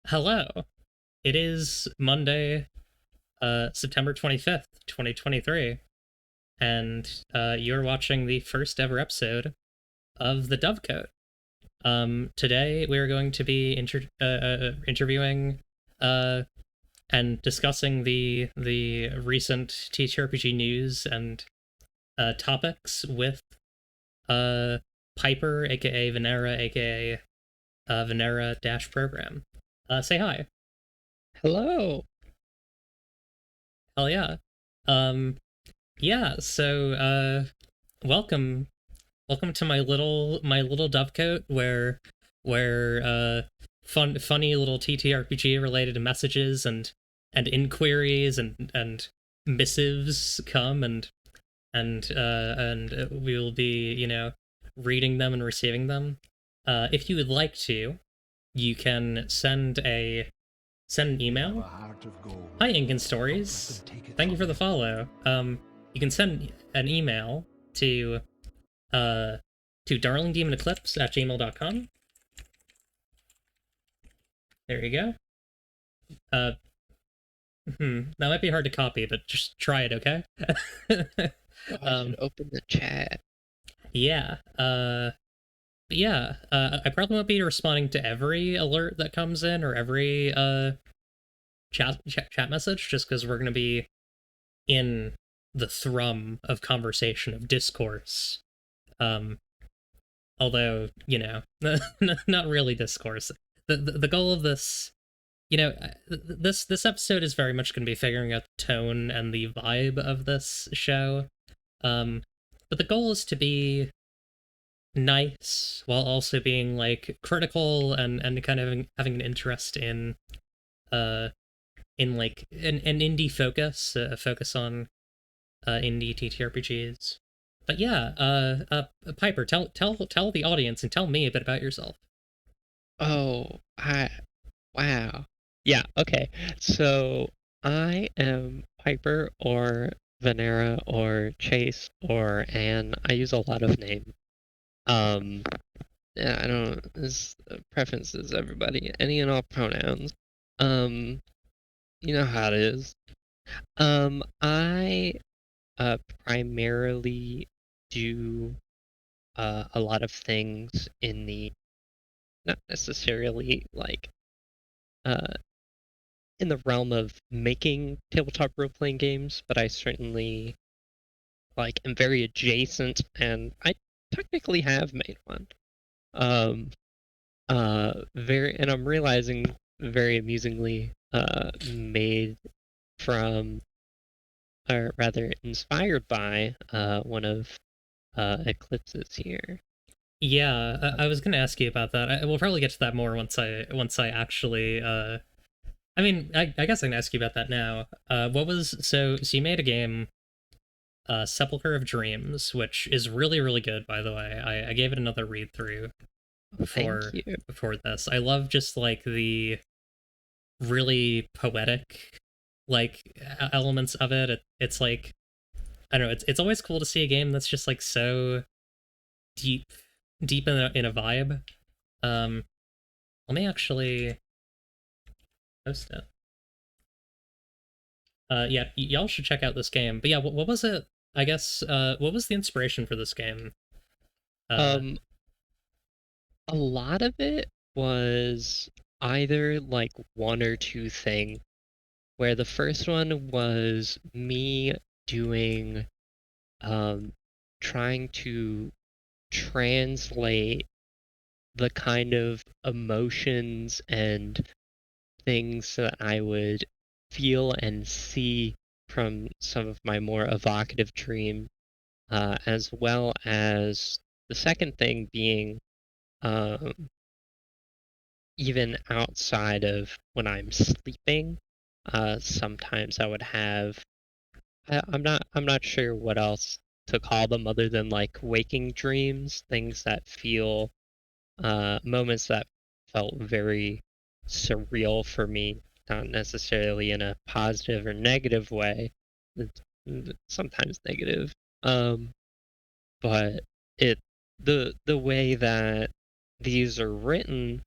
Hello. It is Monday, September 25th, 2023, and you're watching the first ever episode of the Dovecote. Today we're going to be interviewing uh, and discussing the recent TTRPG news and topics with uh, Piper, aka Venera, aka Venera-Program. Say hi. Hello. Hell yeah. Um, yeah, so welcome welcome to my little dovecote where funny little TTRPG related messages and inquiries and missives come and we will be, reading them and receiving them. If you would like to, you can send an You have email. a heart of gold. Hi, Incan Don't let them Stories. take it Thank you from for the you. follow. You can send an email to uh darlingdemoneclipse at gmail.com. There you go. Uh, that might be hard to copy, but just try it, okay? Oh, I should um, open the chat. yeah. I probably won't be responding to every alert that comes in or every chat message, just because we're gonna be in the thrum of conversation of discourse. Um, Although, not really discourse. The goal of this, this episode is very much going to be figuring out the tone and the vibe of this show. Um, but the goal is to be nice while also being like critical and kind of having an interest uh in like an indie focus, a focus on indie TTRPGs. But yeah, Piper, tell the audience and tell me a bit about yourself. Oh, wow. Yeah, okay. So I am Piper or Venera or Chase or Anne. I use a lot of names. Um, yeah, I don't, this preferences everybody. Any and all pronouns. Um, you know how it is. I primarily do a lot of things in the not necessarily like uh, in the realm of making tabletop role playing games, but I certainly like am very adjacent, and I technically have made one. Um, and I'm realizing very amusingly, made from, or rather inspired by, one of Eclipse's here. Yeah, I was gonna ask you about that. We'll probably get to that more once I actually. I guess I can ask you about that now. What was so you made a game, Sepulcher of Dreams, which is really really good, by the way. I gave it another read through Thank before you. before this. I love just like the really poetic like elements of it. It's like, I don't know. It's always cool to see a game that's just like so deep, deep in a vibe. Um, Let me actually post it. Yeah, y'all should check out this game. But yeah, what was it? I guess what was the inspiration for this game? Uh, Um, a lot of it was either like one or two things, where the first one was me doing, um, trying to translate the kind of emotions and things that I would feel and see from some of my more evocative dreams, as well as the second thing being, um, even outside of when I'm sleeping. Sometimes I would have, I'm not sure what else to call them other than like waking dreams, things that feel, moments that felt very surreal for me, not necessarily in a positive or negative way. It's sometimes negative. But it the way that these are written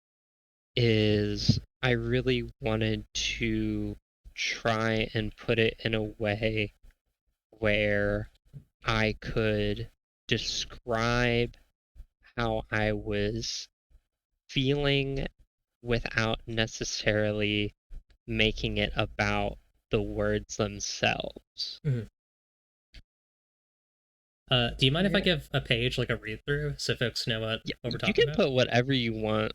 is I really wanted to try and put it in a way where I could describe how I was feeling without necessarily making it about the words themselves. Mhm. Do you mind if I Yeah. give a page like a read through so folks know Yeah, what we're you talking can about? put whatever you want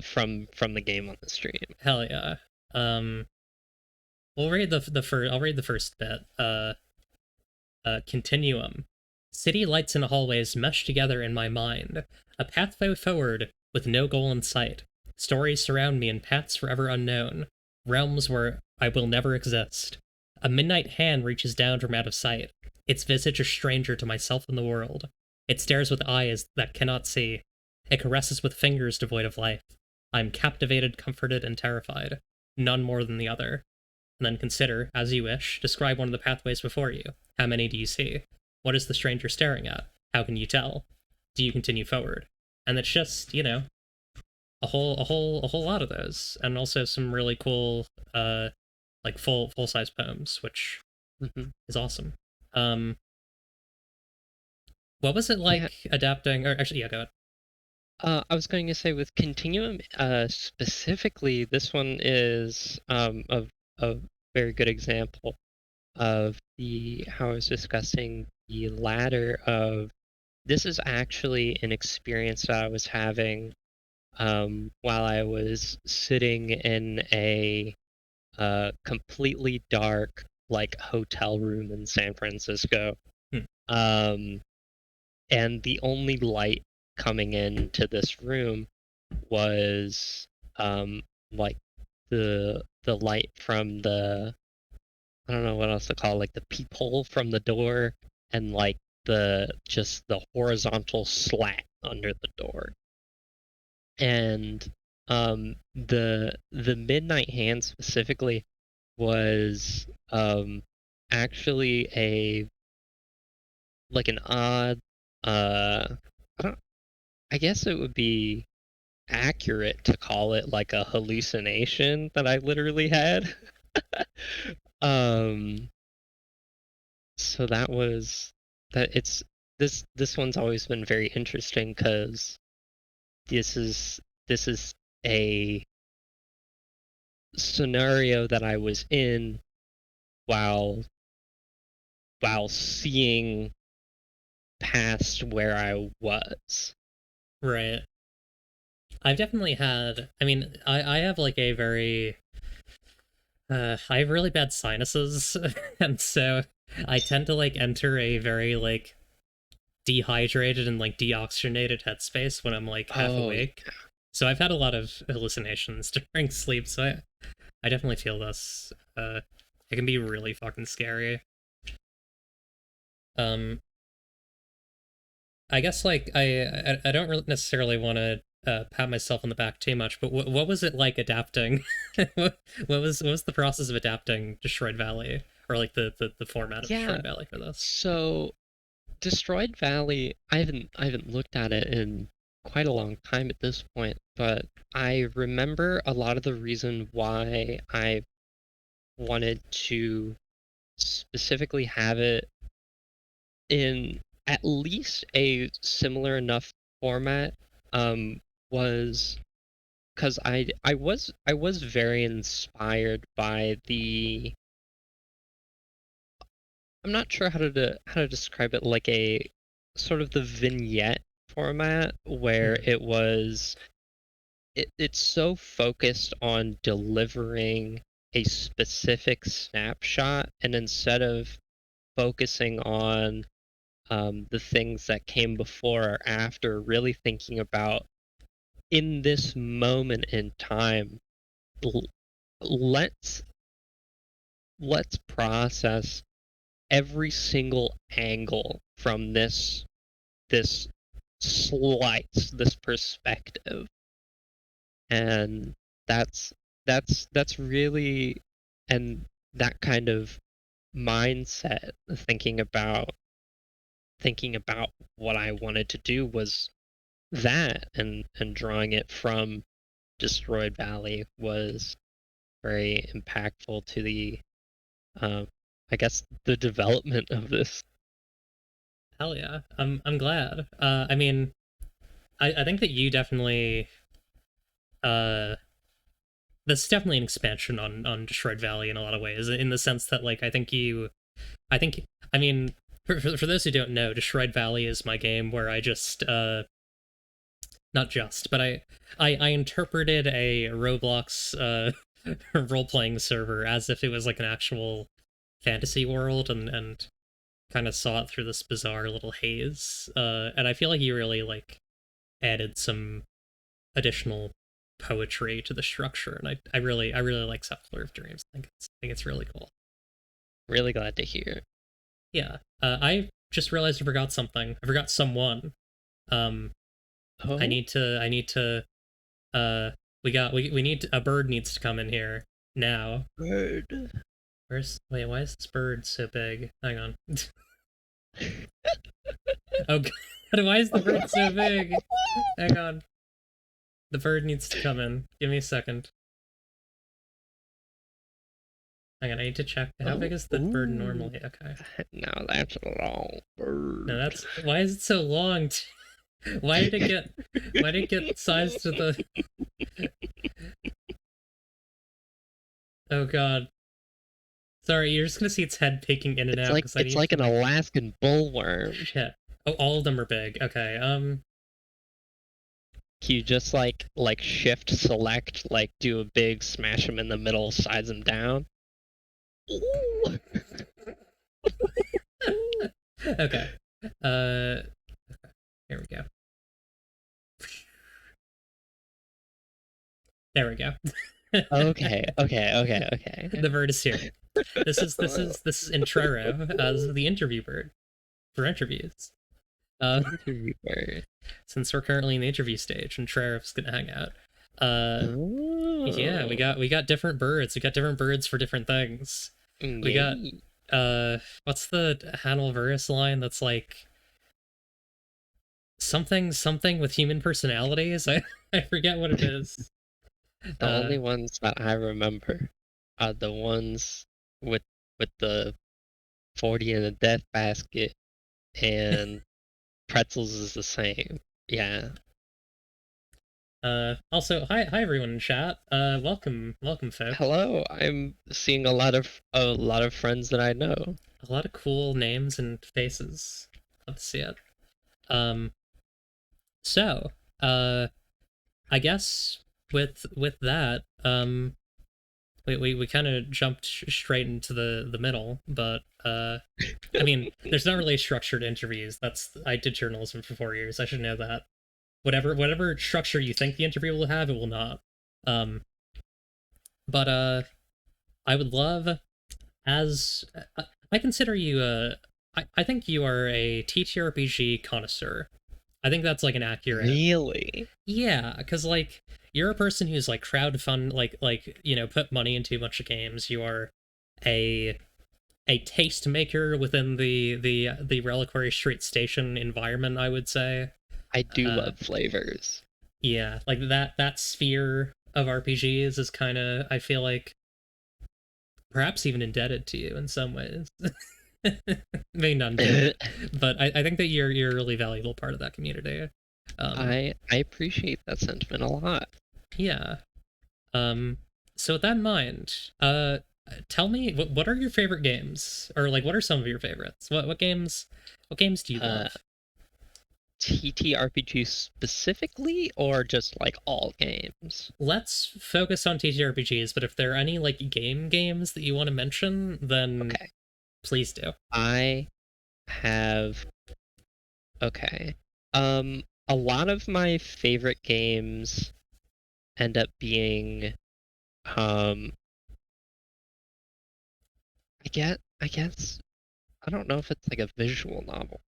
from the game on the stream. Hell yeah. Um, we'll read the first. I'll read the first bit. Continuum. City lights and hallways mesh together in my mind. A pathway forward with no goal in sight. Stories surround me in paths forever unknown. Realms where I will never exist. A midnight hand reaches down from out of sight. Its visage a stranger to myself and the world. It stares with eyes that cannot see. It caresses with fingers devoid of life. I am captivated, comforted, and terrified. None more than the other. And then consider, as you wish, describe one of the pathways before you. How many do you see? What is the stranger staring at? How can you tell? Do you continue forward? And it's just, a whole lot of those, and also some really cool, like full size poems, which Mm-hmm. is awesome. Um, what was it Yeah, like adapting? Or actually, yeah, go ahead. I was going to say with Continuum, specifically, this one is a very good example of the how I was discussing the ladder of this is actually an experience that I was having while I was sitting in a completely dark like hotel room in San Francisco. Hmm. Um, and the only light coming into this room was like the light from the I don't know what else to call it, like the peephole from the door and like the just the horizontal slat under the door. And the Midnight Hand specifically was actually a like an odd I don't I guess it would be accurate to call it like a hallucination that I literally had. um so that was that it's this one's always been very interesting because this is this is a scenario that I was in while seeing past where I was. Right. I've definitely had. I mean, I have like a very. I have really bad sinuses, and so I tend to like enter a very like dehydrated and like deoxygenated headspace when I'm like half Oh, awake. So I've had a lot of hallucinations during sleep. So I definitely feel this. It can be really fucking scary. Um, I guess like I don't really necessarily want to pat myself on the back too much, but what was it like adapting? What was the process of adapting Destroyed Valley, or like the format of yeah. Destroyed Valley for this? So Destroyed Valley, I haven't looked at it in quite a long time at this point, but I remember a lot of the reason why I wanted to specifically have it in at least a similar enough format was because I was very inspired by the I'm not sure how to describe it like a sort of the vignette format where Hmm. it's so focused on delivering a specific snapshot and instead of focusing on the things that came before or after really thinking about in this moment in time l- let's process every single angle from this slice, this perspective, and that's that's really and that kind of mindset, thinking about what I wanted to do was that, and drawing it from Destroyed Valley was very impactful to the, I guess, the development of this. Hell yeah. I'm glad. I mean, I think that you definitely uh that's definitely an expansion on Destroyed Valley in a lot of ways, in the sense that like I think I mean for those who don't know, Destroyed Valley is my game where I just not just, but I interpreted a Roblox role playing server as if it was like an actual fantasy world, and kind of saw it through this bizarre little haze. And I feel like you really like added some additional poetry to the structure, and I really like Settler of Dreams. I think it's really cool. Really glad to hear. Yeah. I just realized I forgot something. I forgot someone. Um, Oh, I need to we need a bird needs to come in here now. bird. Wait, why is this bird so big? Hang on. Oh god, why is the bird so big? Hang on. The bird needs to come in. Give me a second. Hang on, I need to check. How big is the bird Ooh. normally? Okay. Now that's a long bird. No, that's why is it so long? Why did it get sized to the Oh god. Sorry, you're just gonna see its head peeking in and out because I It's need like to an like Alaskan bullworm. shit. Oh, all of them are big. Okay. You just like shift select, like do a big smash him in the middle, size him down. Ooh. Okay. Uh here we go. There we go. Okay. The bird is here. This is Intrero. This is the interview bird for interviews. Interview bird. Since we're currently in the interview stage and Trevor's gonna hang out. Yeah, we got different birds. We got different birds for different things. We got Yay. what's the Hanelverse line that's like something with human personalities? I forget what it is. The only ones that I remember are the ones with the 40 in a death basket, and pretzels is the same. Yeah. Also hi everyone in chat. Welcome folks. Hello. I'm seeing a lot of friends that I know. A lot of cool names and faces. Love to see it. Um so I guess with that, we kind of jumped straight into the middle, but I mean, there's not really structured interviews. That's I did journalism for 4 years. I should know that. Whatever structure you think the interview will have, it will not. Um, but I would love as I consider you I think you are a TTRPG connoisseur. I think that's like an accurate. Really? Yeah, because like you're a person who's like crowdfund you know put money into a bunch of games. You are a taste maker within the Reliquary Street Station environment. I would say. I do Uh, love flavors. yeah, like that sphere of RPGs is kind of I feel like perhaps even indebted to you in some ways. Maybe not indebted, but I think that you're a really valuable part of that community. I appreciate that sentiment a lot. Yeah. So with that in mind, tell me what are your favorite games, or like what are some of your favorites? What games do you love? TTRPG specifically, or just like all games? Let's focus on TTRPGs, but if there are any like games that you want to mention, then Okay. please do. I have okay. A lot of my favorite games end up being um I guess I don't know if it's like a visual novel,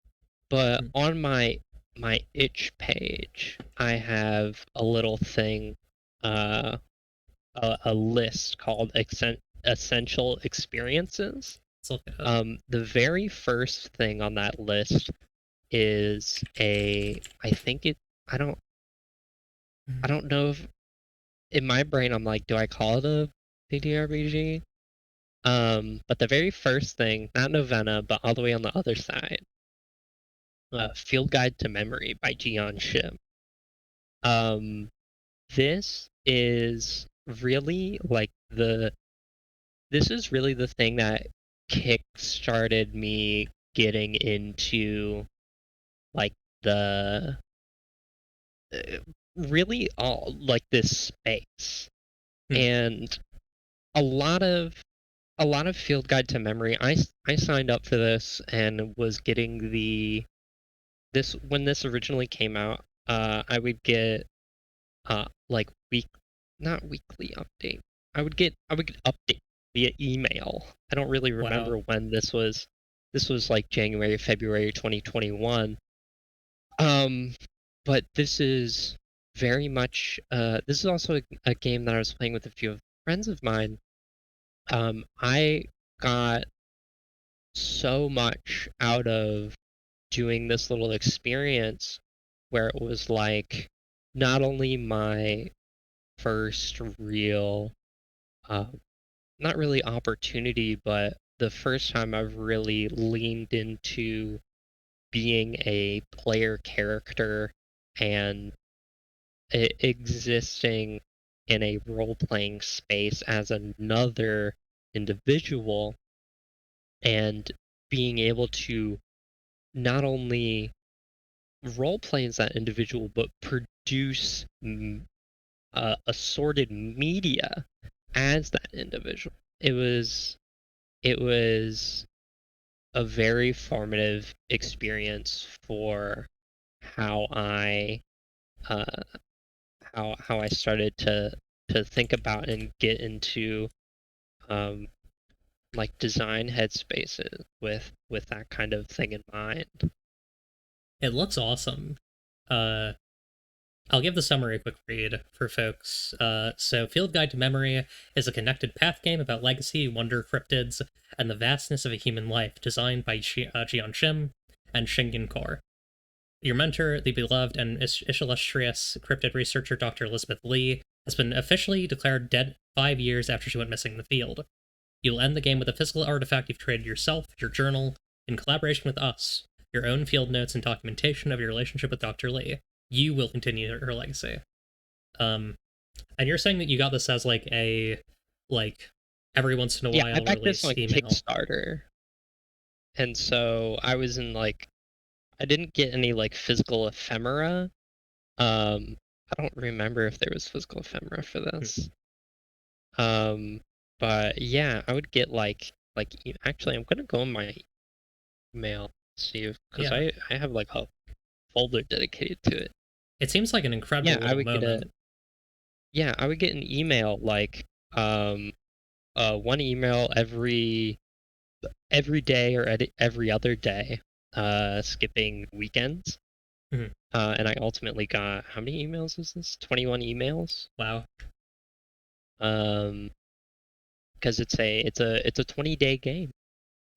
but Hmm. on my itch page, I have a little thing, uh a list called essential experiences. Let's look it up. The very first thing on that list is I think it I don't know if in my brain, I'm like, do I call it a TTRPG? But the very first thing, not Novena, but all the way on the other side, Field Guide to Memory by Jian Shim. This is really like this is really the thing that kick-started me getting into like the really all like this space. And a lot of Field Guide to Memory. I signed up for this and was getting this when this originally came out. I would get like not weekly update. I would get update via email. I don't really remember Wow. when this was. This was like January, February 2021. But this is very much this is also a game that I was playing with a few friends of mine. I got so much out of doing this little experience where it was like not only my first real not really opportunity, but the first time I've really leaned into being a player character and existing in a role-playing space as another individual and being able to not only role play as that individual but produce assorted media as that individual. It was a very formative experience for how I uh, how I started to think about and get into um, like design headspaces with that kind of thing in mind. It looks awesome. Uh, I'll give the summary a quick read for folks. So, Field Guide to Memory is a connected path game about legacy, wonder cryptids, and the vastness of a human life, designed by Jian Shim and Shingen Kor. Your mentor, the beloved and illustrious cryptid researcher Dr. Elizabeth Lee, has been officially declared dead 5 years after she went missing in the field. You'll end the game with a physical artifact you've created yourself, your journal, in collaboration with us, your own field notes and documentation of your relationship with Dr. Lee. You will continue her legacy. And you're saying that you got this as like a like every once in a Yeah, I while backed this release on email. Kickstarter, and so I was in like I didn't get any like physical ephemera. I don't remember if there was physical ephemera for this. Um, but yeah, I would get actually I'm gonna go in my email see if because Yeah, I have like a folder dedicated to it. it seems like an Yeah, incredible I little would get moment. I would get an email like um one email every day or every other day, skipping weekends. Mhm. And I ultimately got how many emails is this? 21 emails. Wow, Um, because it's a 20-day game,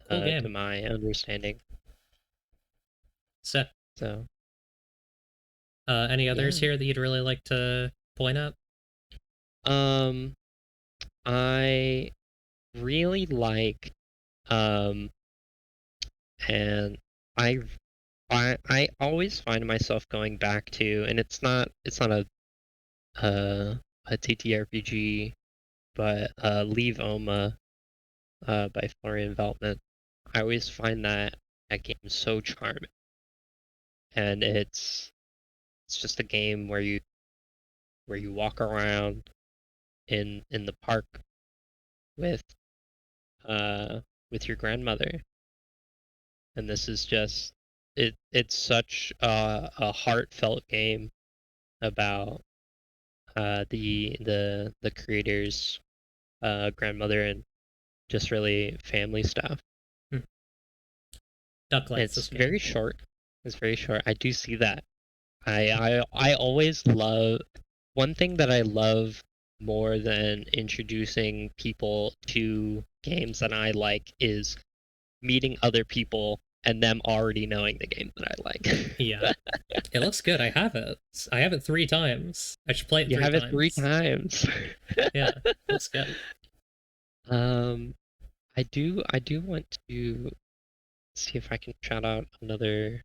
cool to game. my understanding. So, So any others yeah. here that you'd really like to point out? Um, I really like um, and I I always find myself going back to, and it's not uh a TTRPG, but Leave Oma by Florian Veltman. I always find that game so charming, and it's just a game where you walk around in the park with uh with your grandmother, and this is just it's such a heartfelt game about the creator's grandmother and just really family stuff. Hmm. Duck likes It's this game. very short. It's very short. I do see that. I always love one thing that I love more than introducing people to games that I like is meeting other people and them already knowing the game that I like. Yeah. It looks good. I have it. I have it 3 times. I should play it You three have it 3 times. times. Yeah, looks good. Um, I do want to see if I can shout out another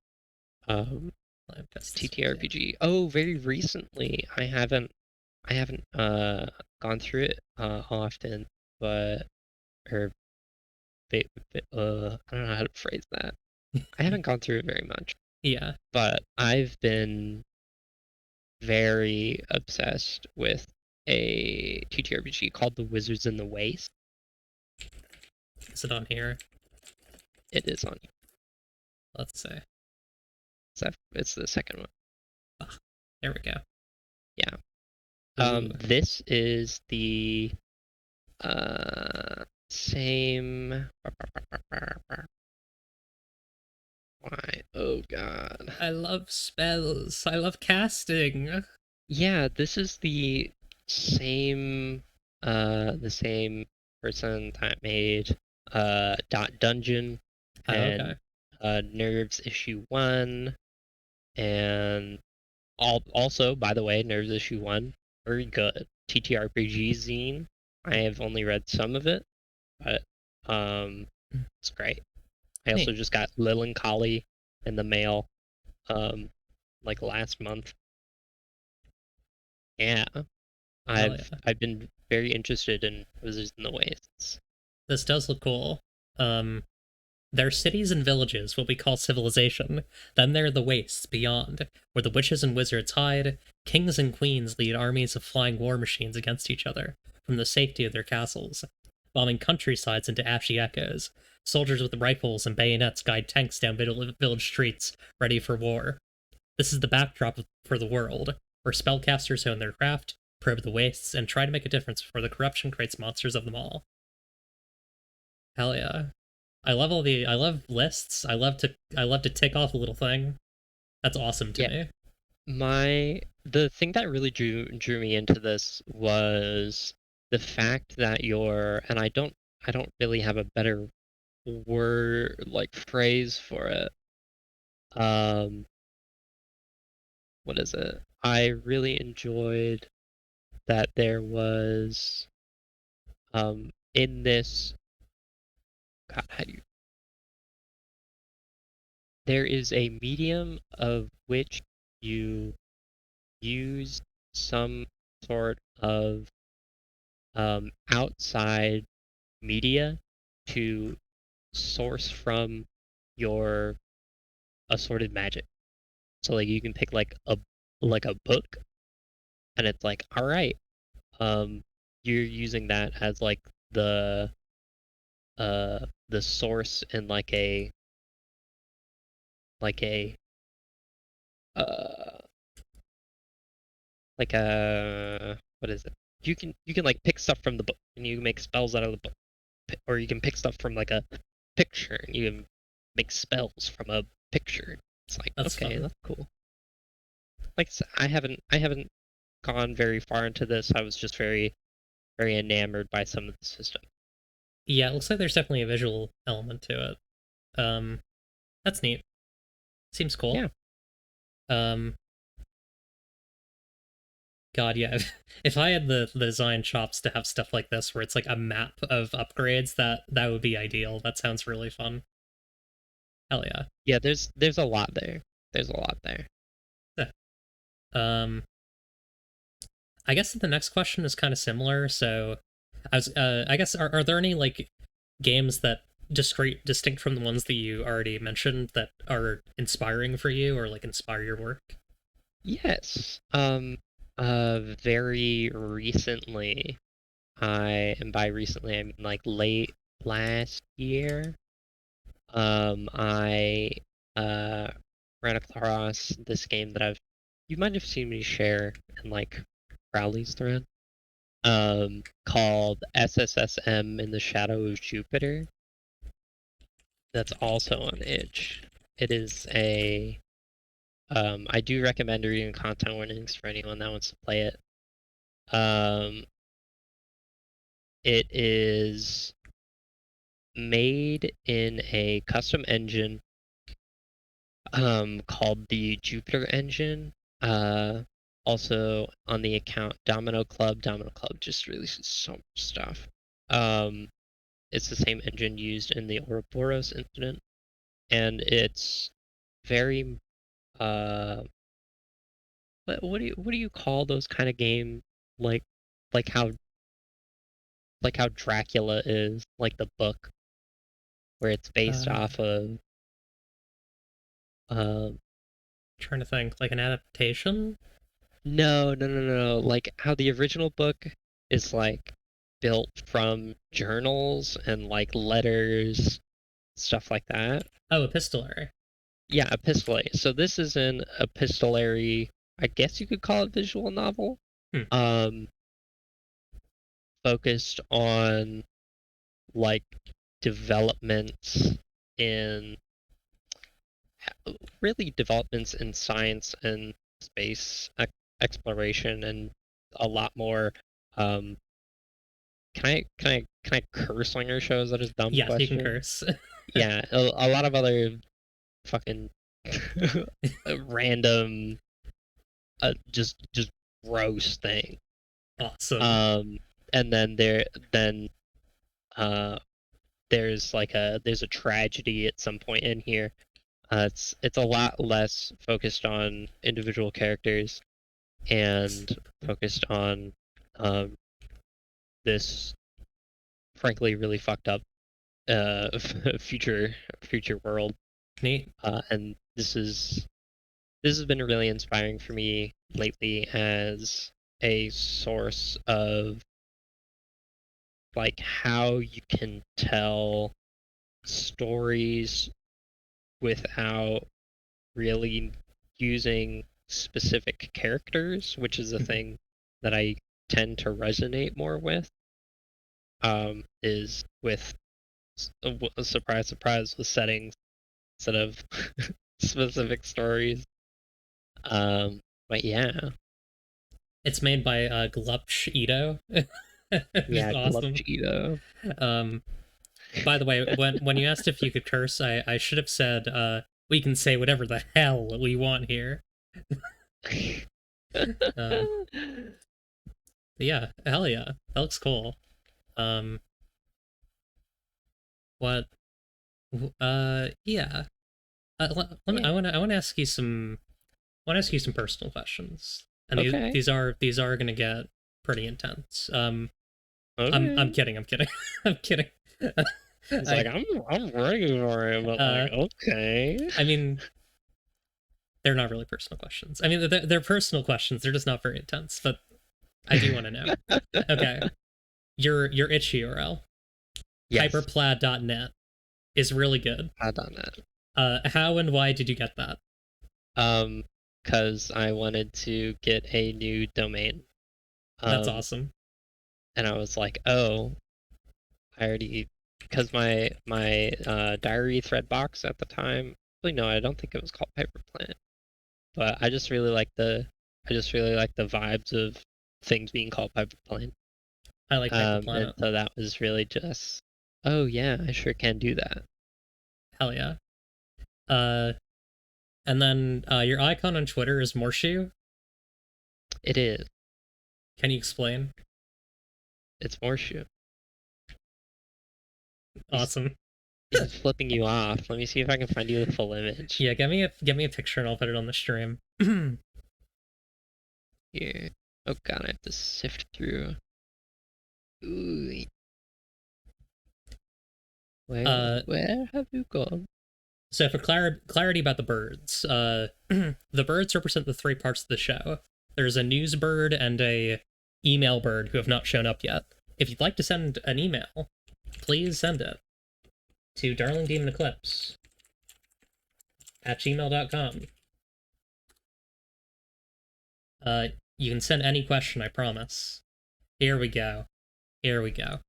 um I've guessed this video. TTRPG. Oh, very recently. I haven't gone through it often, but or I don't know how to phrase that. I haven't gone through it very much, Yeah. but I've been very obsessed with a TTRPG called The Wizards in the Waste. Is it on here? It is on. Let's see. It's the second one. Ah, there we go. Yeah. Ooh. This is the same. Why? Oh God. I love spells. I love casting. Yeah, this is the same person that made Dot Dungeon Oh, okay. and Nerves Issue 1 and also, by the way, Nerves Issue 1, very good. TTRPG zine. I have only read some of it, but it's great. I also Neat. just got Lil Collie in the mail um like last month. Yeah. Hell I've yeah. I've been very interested in Wizards in the Wastes. This does look cool. There are cities and villages, what we call civilization. Then there are the wastes beyond, where the witches and wizards hide. Kings and queens lead armies of flying war machines against each other from the safety of their castles, bombing countrysides into ashy echoes. Soldiers with rifles and bayonets guide tanks down village streets, ready for war. This is the backdrop for the world, where spellcasters hone their craft, probe the wastes, and try to make a difference before the corruption creates monsters of them all. Hell yeah. I love lists. I love to tick off a little thing. That's awesome to Yeah, me. the thing that really drew me into this was the fact that and I don't really have a better word like phrase for it. Um, what is it? I really enjoyed that there was in this God, how do you there is a medium of which you use some sort of outside media to source from your assorted magic. So like you can pick like a book, and it's like, all right, you're using that as the source in like a uh like a what is it? You can like pick stuff from the book and you can make spells out of the book, or you can pick stuff from like a picture and you can make spells from a picture. It's like That's okay, fun. that's cool. Like I haven't gone very far into this. I was just very enamored by some of the system. Yeah, it looks like there's definitely a visual element to it. That's neat. Seems cool. Yeah, Um, God, yeah. If I had the design chops to have stuff like this, where it's like a map of upgrades, that would be ideal. That sounds really fun. Hell yeah. yeah. There's a lot there. There's a lot there. Yeah. Um, I guess the next question is kind of similar. So, I guess are there any like games that distinct from the ones that you already mentioned that are inspiring for you or like inspire your work? Yes. Very recently, and by recently I mean like late last year, I uh ran across this game that you might have seen me share in like Crowley's thread, called SSSM in the Shadow of Jupiter. That's also on itch. It is I do recommend reading content warnings for anyone that wants to play it. It is made in a custom engine called the Jupiter engine. Also on the account Domino Club. Domino Club just releases so much stuff. It's the same engine used in the Ouroboros incident, and it's very what do you call those kind of game, like like how like how Dracula is, like the book, where it's based Uh, off of um Trying to think, like an adaptation. no, like how the original book is like built from journals and like letters, stuff like that. Oh, epistolary. Yeah, epistolary. So this is an epistolary, I guess you could call it visual novel. Hmm. Um, Focused on like developments in really developments in science and space exploration, and a lot more. Um, can I curse on your show? Is that a dumb Yes, you can question? curse. Yeah, a lot of other fucking random, just gross thing. Awesome. Um, and then uh there's a tragedy at some point in here. It's a lot less focused on individual characters and focused on um this frankly really fucked up future world. Neat. And this has been really inspiring for me lately as a source of like how you can tell stories without really using specific characters, which is a thing that I tend to resonate more with. Is with surprise, surprise, with settings instead of specific stories. But yeah, It's made by Glupch Ito, which is yeah, awesome. Cheeto. Um, by the way, when you asked if you could curse, I should have said we can say whatever the hell we want here. Um, yeah, hell yeah, that looks cool. Um, what? Yeah. Yeah. I want to ask you some. I want to ask you some personal questions, and Okay. these are gonna get pretty intense. I'm Okay. kidding. I'm kidding. I'm kidding. He's like, I I'm ready for it, but like, uh okay. I mean, they're not really personal questions. I mean, they're personal questions. They're just not very intense. But I do want to know. Okay, your itch URL Yes, hyperplaid.net is really good. I've done that. How and why did you get that? Um, because I wanted to get a new domain. That's Um, awesome. and I was like, oh, I already, because my diary thread box at the time. Actually, no, I don't think it was called Paper Plant, but I just really like the vibes of things being called Paper Plant. I like Hyper And Planet. so that was really just, oh yeah, I sure can do that. Hell yeah. Uh, and then your icon on Twitter is Morshu. It is. Can you explain? It's more shoe. He's Awesome. he's flipping you off. Let me see if I can find you the full image. Yeah, get me a picture and I'll put it on the stream. Here. Oh god, I have to sift through. Ooh. uh, Where have you gone? so for clarity about the birds, the birds represent the three parts of the show. There's a news bird and a email bird who have not shown up yet. If you'd like to send an email, please send it to darlingdemoneclipse at gmail.com. You can send any question, I promise. Here we go. Here we go.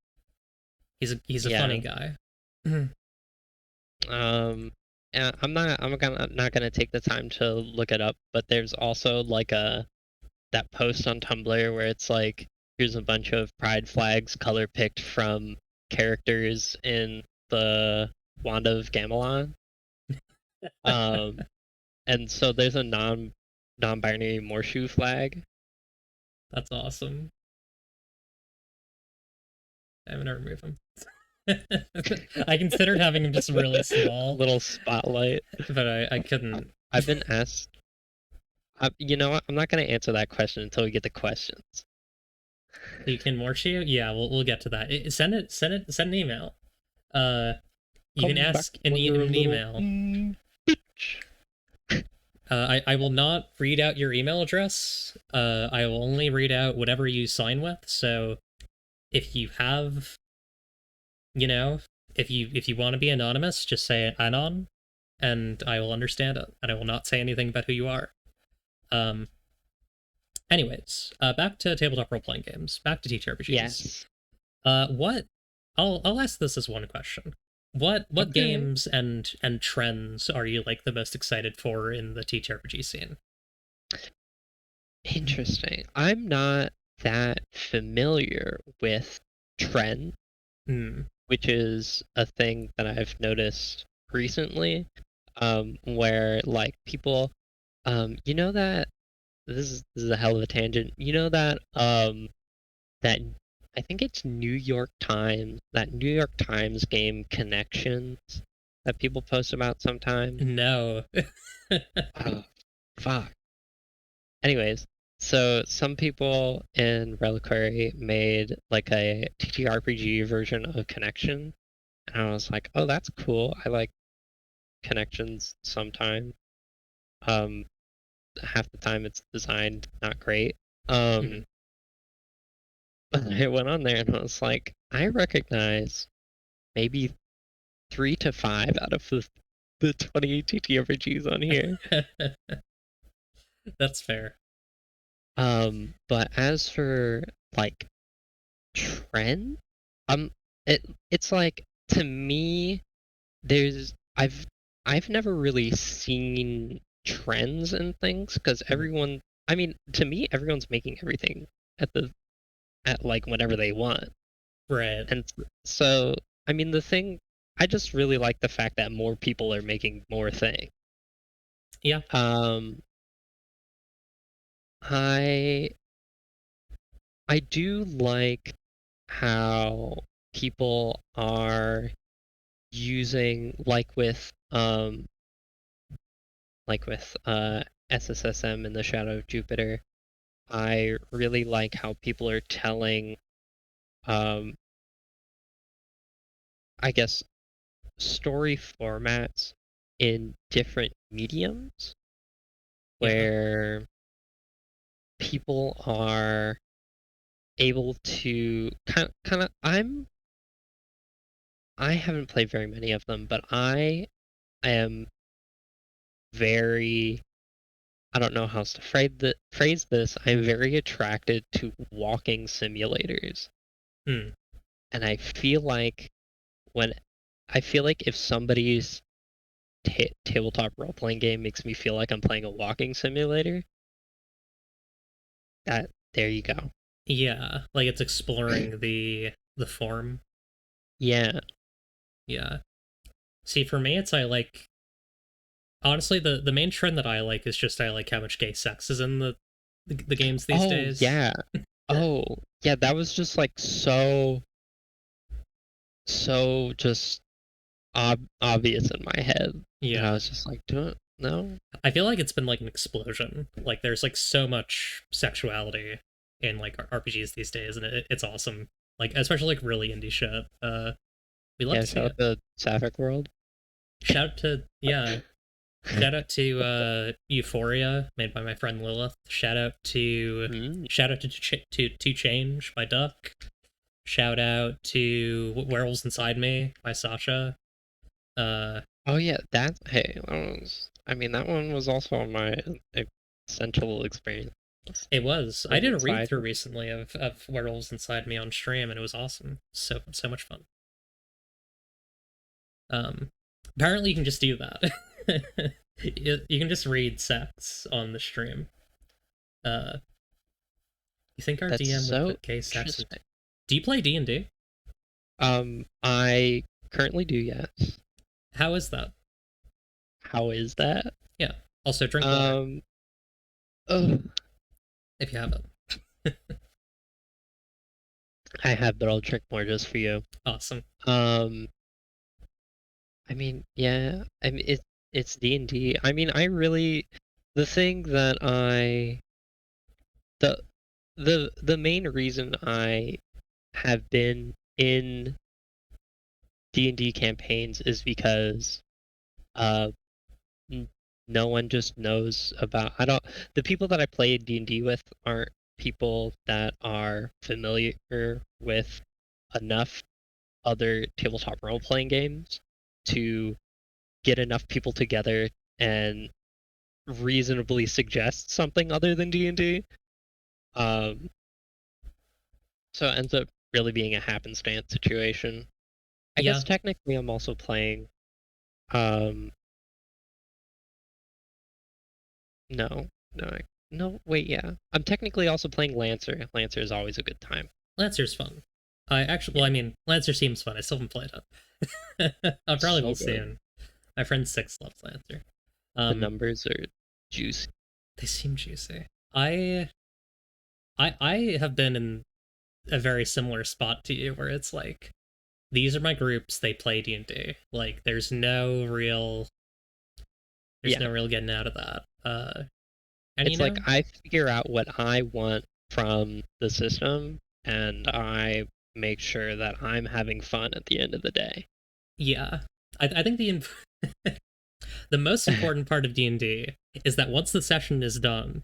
He's a Yeah. funny guy. I'm not gonna take the time to look it up, but there's also like that post on Tumblr where it's like, here's a bunch of pride flags color picked from characters in the Wand of Gamelon. Um, and so there's a non-binary Morshu flag. That's awesome. I'm gonna remove him. I considered having him just really small, Little spotlight. but I couldn't. I've been asked. You know what? I'm not gonna answer that question until we get the questions. You can Morshu? Yeah, we'll get to that. Send an email. You can ask in an email. Bitch. I will not read out your email address. I will only read out whatever you sign with. So if you have, if you want to be anonymous, just say anon, and I will understand it, and I will not say anything about who you are. Anyways, back to tabletop role playing games. Back to TTRPGs. Yes. What? I'll ask this as one question. What Okay. games and trends are you like the most excited for in the TTRPG scene? Interesting. I'm not that familiar with trend, which is a thing that I've noticed recently, where like people, you know that this is a hell of a tangent. You know that that I think it's New York Times, that New York Times game Connections that people post about sometimes. No. Oh, fuck. Anyways, so some people in Reliquary made like a TTRPG version of Connection, and I was like, oh, that's cool. I like Connections sometimes. Half the time it's designed not great. But I went on there and I was like, I recognize maybe 3 to 5 out of the 20 TTRPGs on here. That's fair. But as for like trend, it's like, to me, I've never really seen trends in things because everyone, I mean, to me, everyone's making everything at like whatever they want. Right. And so, I mean, I just really like the fact that more people are making more things. Yeah. I do like how people are using, SSSM in the Shadow of Jupiter. I really like how people are telling, I guess, story formats in different mediums, where people are able to kind of I haven't played very many of them, but I am very, I don't know how else to phrase this. I'm very attracted to walking simulators. Hmm. And I feel like if somebody's tabletop role-playing game makes me feel like I'm playing a walking simulator, there you go. Yeah, like it's exploring the form. Yeah. Yeah. See, for me, it's honestly the main trend that I like is just I like how much gay sex is in the games these days. Yeah. Oh, yeah, that was just like so just obvious in my head. Yeah. And I was just like, no. I feel like it's been like an explosion. Like there's like so much sexuality in like RPGs these days, and it's awesome. Like especially like really indie shit. We love to see Shout it. out to Sapphic World. Shout out to Shout out to Euphoria, made by my friend Lilith. Shout out to to Change by Duck. Shout out to Werewolves Inside Me by Sasha. Oh yeah, that one was also on my essential experience. It was. I did a read Inside. through recently of Werewolves Inside Me on stream, and it was awesome. So much fun. Apparently you can just do that. You can just read sex on the stream. You think our That's DM so would put gay sex? interesting. Do you play D&D? I currently do, yes. How is that? How is that? Yeah, Also, drink water Um. Oh, if you have it. I have, but I'll drink more just for you. Awesome. Um. I mean, yeah. I mean, it's D&D. I mean, I really the thing that I the the main reason I have been in D&D campaigns is because uh n- no one just knows about I don't the people that I play D&D with aren't people that are familiar with enough other tabletop role playing games to get enough people together and reasonably suggest something other than D&D. Um so it ends up really being a happenstance situation. I Yeah, guess technically I'm also playing um no, no, wait, yeah. I'm technically also playing Lancer. Lancer is always a good time. Lancer's fun. I actually, well, Yeah, I mean, Lancer seems fun. I still haven't played it. I probably will so good. soon. My friend Six loves Lancer. The Um, numbers are juicy. they seem juicy. I have been in a very similar spot to you, where it's like these are my groups. They play D&D. Like, there's Yeah, no real getting out of that. And you it's like know, I figure out what I want from the system, and I make sure that I'm having fun at the end of the day. yeah, I think the most important part of D&D is that once the session is done,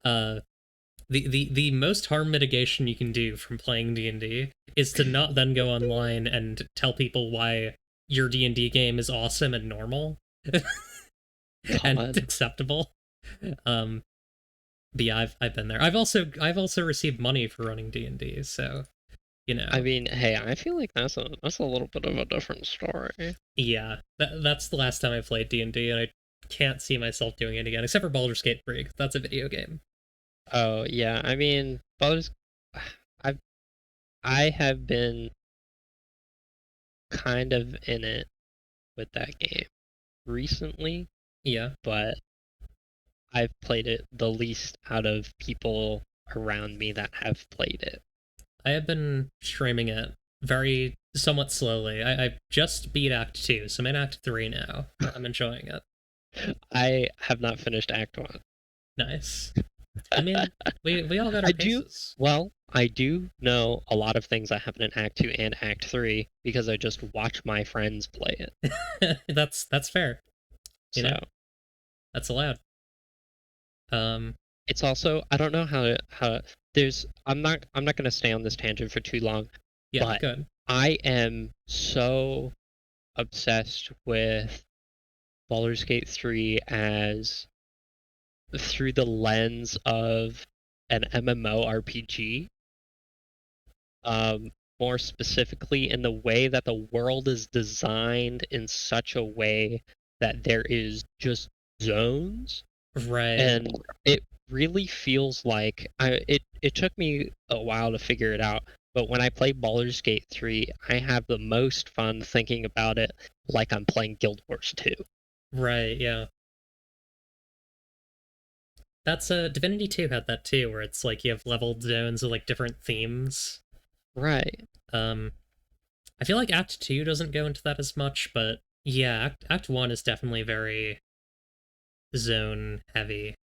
uh, the most harm mitigation you can do from playing D&D is to not then go online and tell people why your D&D game is awesome and normal and God, acceptable. Um, but yeah, I've been there. I've also received money for running D&D, so you I know, mean, hey, I feel like that's a little bit of a different story. yeah, that's the last time I played D&D, and I can't see myself doing it again, except for Baldur's Gate 3. 'Cause that's a video game. Oh yeah, I mean, Baldur's, I've I have been kind of in it with that game recently, Yeah, but I've played it the least out of people around me that have played it. I have been streaming it very somewhat slowly. I just beat Act 2, so I'm in Act 3 now. I'm enjoying it. I have not finished Act 1. Nice. I mean, we all got our I do, paces. well, I do know a lot of things that happen in Act 2 and Act 3 because I just watch my friends play it. That's fair. You know, So, that's allowed. Um, it's also I don't know how there's I'm not going to stay on this tangent for too long, yeah, but good. I am so obsessed with Baldur's Gate 3 as through the lens of an MMORPG, um, more specifically in the way that the world is designed in such a way that there is just zones, Right, and it really feels like it took me a while to figure it out. But when I play Baldur's Gate 3, I have the most fun thinking about it like I'm playing Guild Wars 2. right, yeah. That's Divinity 2 had that too, where it's like you have leveled zones with like different themes. Right. Um, I feel like Act 2 doesn't go into that as much, but yeah, Act 1 is definitely very zone heavy.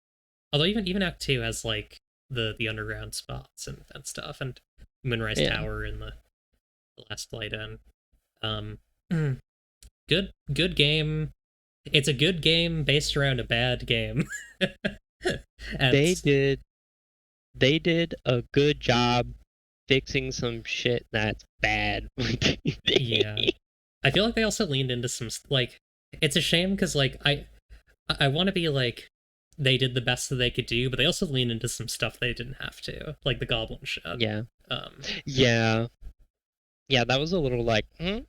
Although even Act 2 has like the underground spots and stuff, and Moonrise Yeah. Tower in the last flight in. Um, good game. It's a good game based around a bad game. and They did they did a good job fixing some shit that's bad. yeah, I feel like they also leaned into some like it's a shame because like I want to be like they did the best that they could do, but they also lean into some stuff they didn't have to, like the goblin shit. Yeah. Um, Yeah. Yeah, that was a little like, in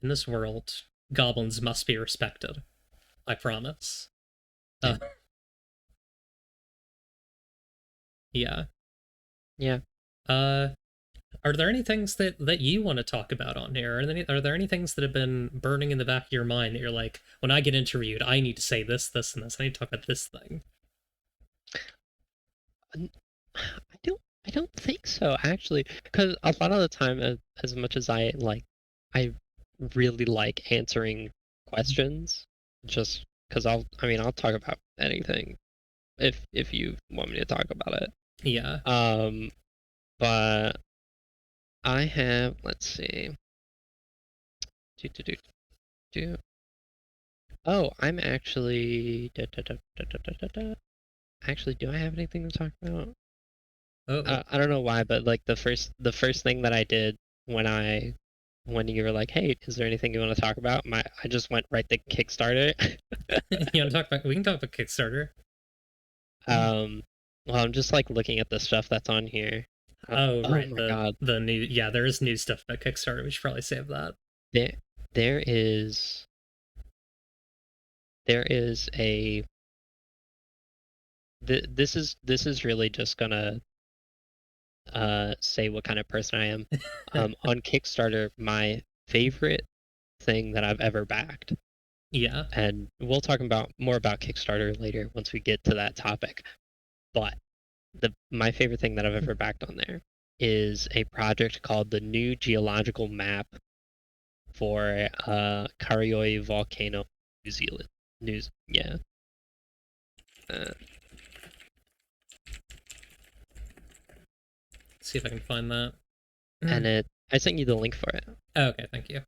this world, goblins must be respected. I promise. Yeah. Uh, yeah. Yeah. Uh, Are there any things that you want to talk about on here? Are there any things that have been burning in the back of your mind that you're like, when I get interviewed, I need to say this, this, and this. I need to talk about this thing. N- I don't think so actually, because a lot of the time, as much as I really like answering questions, just because I'll talk about anything if you want me to talk about it. Yeah. Um, but I have, let's see, do do do do. Oh, I'm actually actually, do I have anything to talk about? Oh. I don't know why, but like the first thing that I did when when you were like, "Hey, is there anything you want to talk about?" I just went right to Kickstarter. You want to talk about? We can talk about Kickstarter. um, well, I'm just like looking at the stuff that's on here. Oh, Oh right. my God, The new, yeah, there is new stuff about Kickstarter. We should probably save that. there there is there is a this is really just gonna say what kind of person I am. On Kickstarter, my favorite thing that I've ever backed, Yeah. and we'll talk about more about Kickstarter later once we get to that topic. But the my favorite thing that I've ever backed on there is a project called the New Geological Map for Karioi Volcano, New Zealand. News, yeah. Uh, Let's see if I can find that. and I sent you the link for it, Oh, okay, thank you.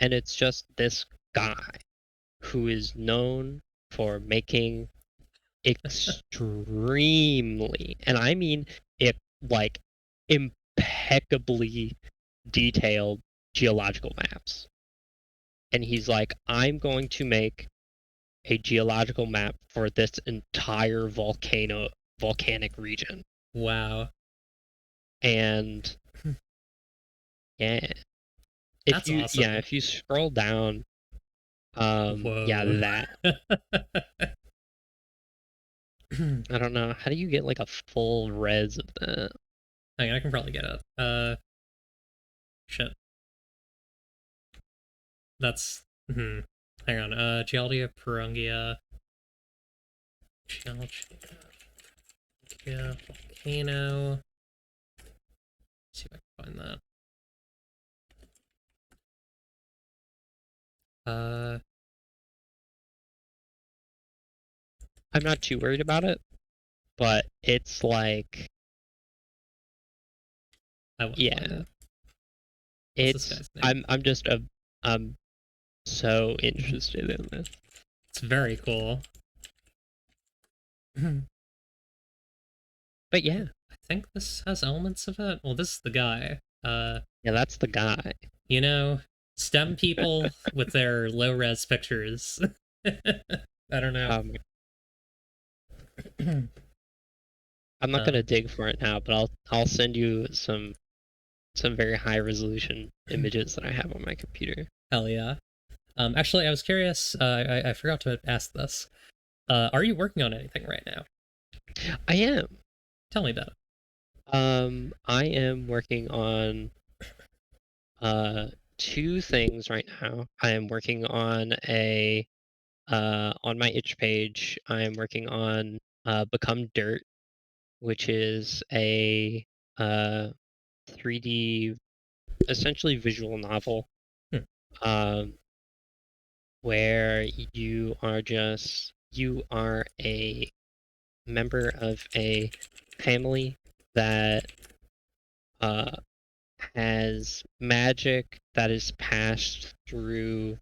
and it's just this guy who is known for making extremely, and I mean it, like impeccably detailed geological maps. And he's like, I'm going to make a geological map for this entire volcanic region. Wow. And yeah, That's awesome. if you scroll down, yeah, Whoa. that I don't know. How do you get like a full res of that? Hang on, I can probably get it. Shit. That's hang on. Gialdia Perungia. Gialdia Volcano. Let's see if I can find that. Uh I'm not too worried about it, but it's like, I want to find yeah, it. What's this it's guy's name? I'm so interested in this. It's very cool. I But yeah, think this has elements of it. Well, this is the guy. yeah, that's the guy. You know, STEM people with their low res pictures. I don't know. Um, I'm not gonna Um, dig for it now, but I'll send you some very high resolution images that I have on my computer. hell yeah. Actually, I was curious. I forgot to ask this. Are you working on anything right now? I am. Tell me about it. I am working on uh two things right now. I am working on my itch page. I am working on Become Dirt, which is a uh 3D, essentially visual novel, Hmm. um where you are a member of a family that uh has magic that is passed through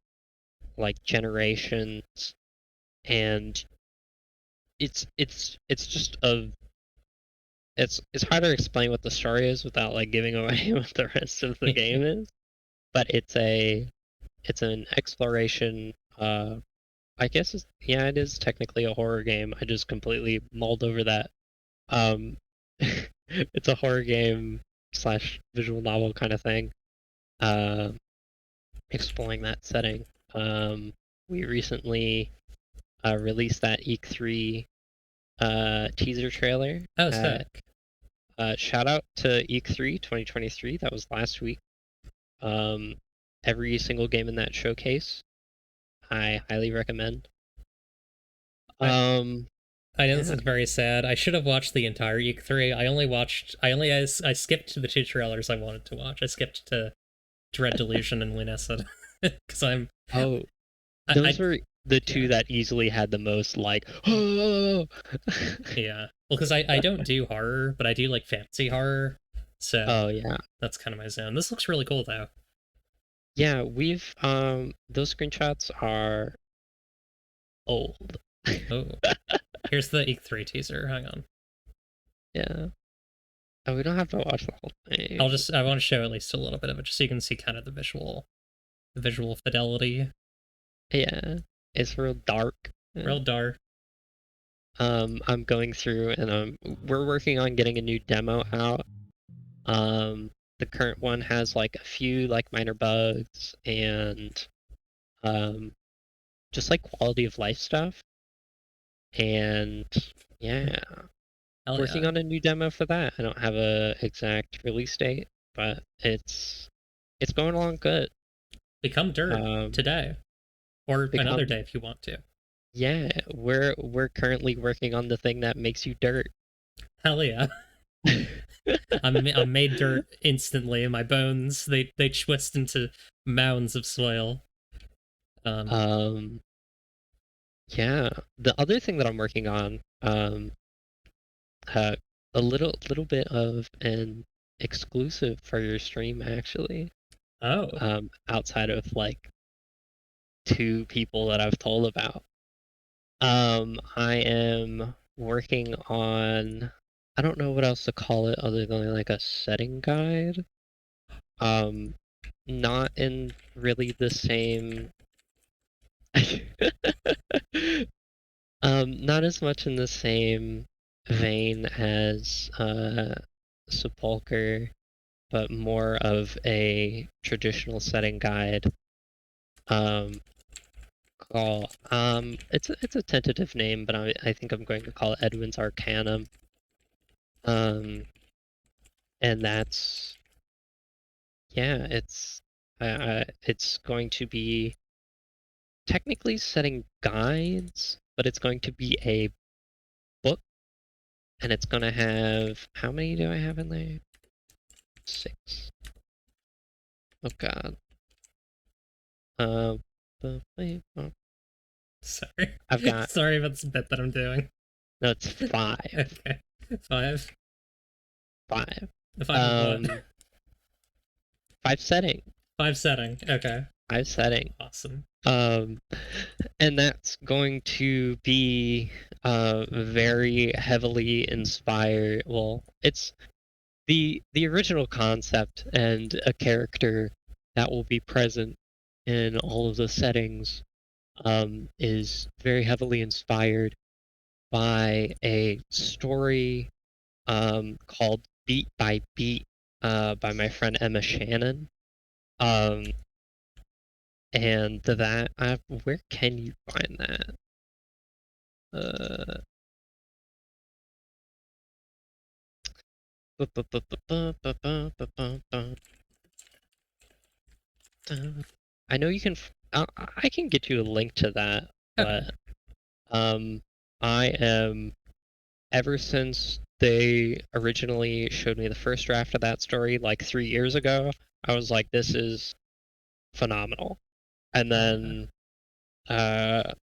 like generations, and it's just a it's hard to explain what the story is without like giving away what the rest of the game is, but it's an exploration. I guess yeah, it is technically a horror game. I just completely mulled over that. um it's a horror game slash visual novel kind of thing, uh exploring that setting. We recently released that E3 teaser trailer Oh, at sick. Shout out to E3 2023. That was last week. Every single game in that showcase, I highly recommend. I Um, I know this yeah. is very sad. I should have watched the entire E3. I skipped to the two trailers I wanted to watch. I skipped to Dread Delusion and Lunessa because Oh, I those were the yeah. two that easily had the most like. Oh. Yeah. Well, because I don't do horror, but I do like fantasy horror. So Oh yeah. that's kind of my zone. This looks really cool though. Yeah, we've those screenshots are old. Oh, here's the E3 teaser. Hang on. Yeah. Oh, we don't have to watch the whole thing. I want to show at least a little bit of it just so you can see kind of the visual fidelity. Yeah. It's real dark. Real dark. I'm going through and we're working on getting a new demo out. The current one has like a few like minor bugs and um just like quality of life stuff. And yeah, Hell working yeah. on a new demo for that. I don't have a exact release date, but it's going along good. Become dirt Um, today. Or another become day if you want to. yeah, we're currently working on the thing that makes you dirt. Hell yeah. I'm made dirt instantly. My bones they twist into mounds of soil. Um Um, yeah. The other thing that I'm working on, uh, a little bit of an exclusive for your stream actually. oh. Outside of like two people that I've told about. I am working on, I don't know what else to call it other than like a setting guide. Um, not in really the same, not as much in the same vein as Sepulcher, but more of a traditional setting guide. Um, it's a tentative name, but I think I'm going to call it Edwin's Arcanum. Um, and that's yeah, it's going to be technically setting guides, but it's going to be a book, and it's going to have how many do I have in there? 6. Oh God. Uh, Sorry. I've got Sorry about this bit that I'm doing. no, it's 5. Okay. Five. 5. The five of what? Um, 5 setting. Five setting. Okay. 5 setting. Awesome. Um, and that's going to be very heavily inspired. Well, it's the original concept and a character that will be present in all of the settings is very heavily inspired by a story called Beat by Beat by my friend Emma Shannon. Um, and that where can you find that? Uh, I know you can. I can get you a link to that, Okay. but I am ever since they originally showed me the first draft of that story like 3 years ago. I was like, this is phenomenal. And Okay.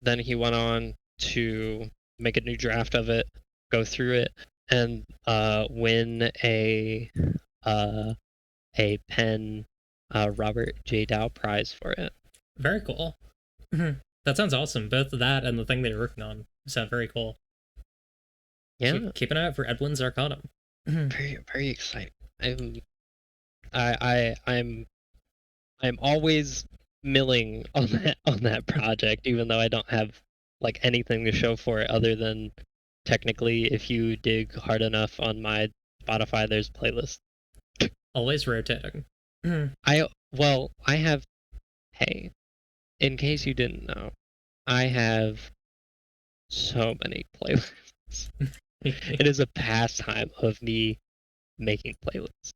then he went on to make a new draft of it, go through it, and win uh, a Penn Robert J. Dow Prize for it. Very cool. That sounds awesome. Both that and the thing they're working on sound very cool. Yeah, Keep an eye out for Edwin's Arcanum. very very exciting. I'm I'm always milling on that project, even though I don't have like anything to show for it other than technically, if you dig hard enough on my Spotify, there's playlists. Always rotating. I have, hey, in case you didn't know, I have so many playlists. It is a pastime of me making playlists.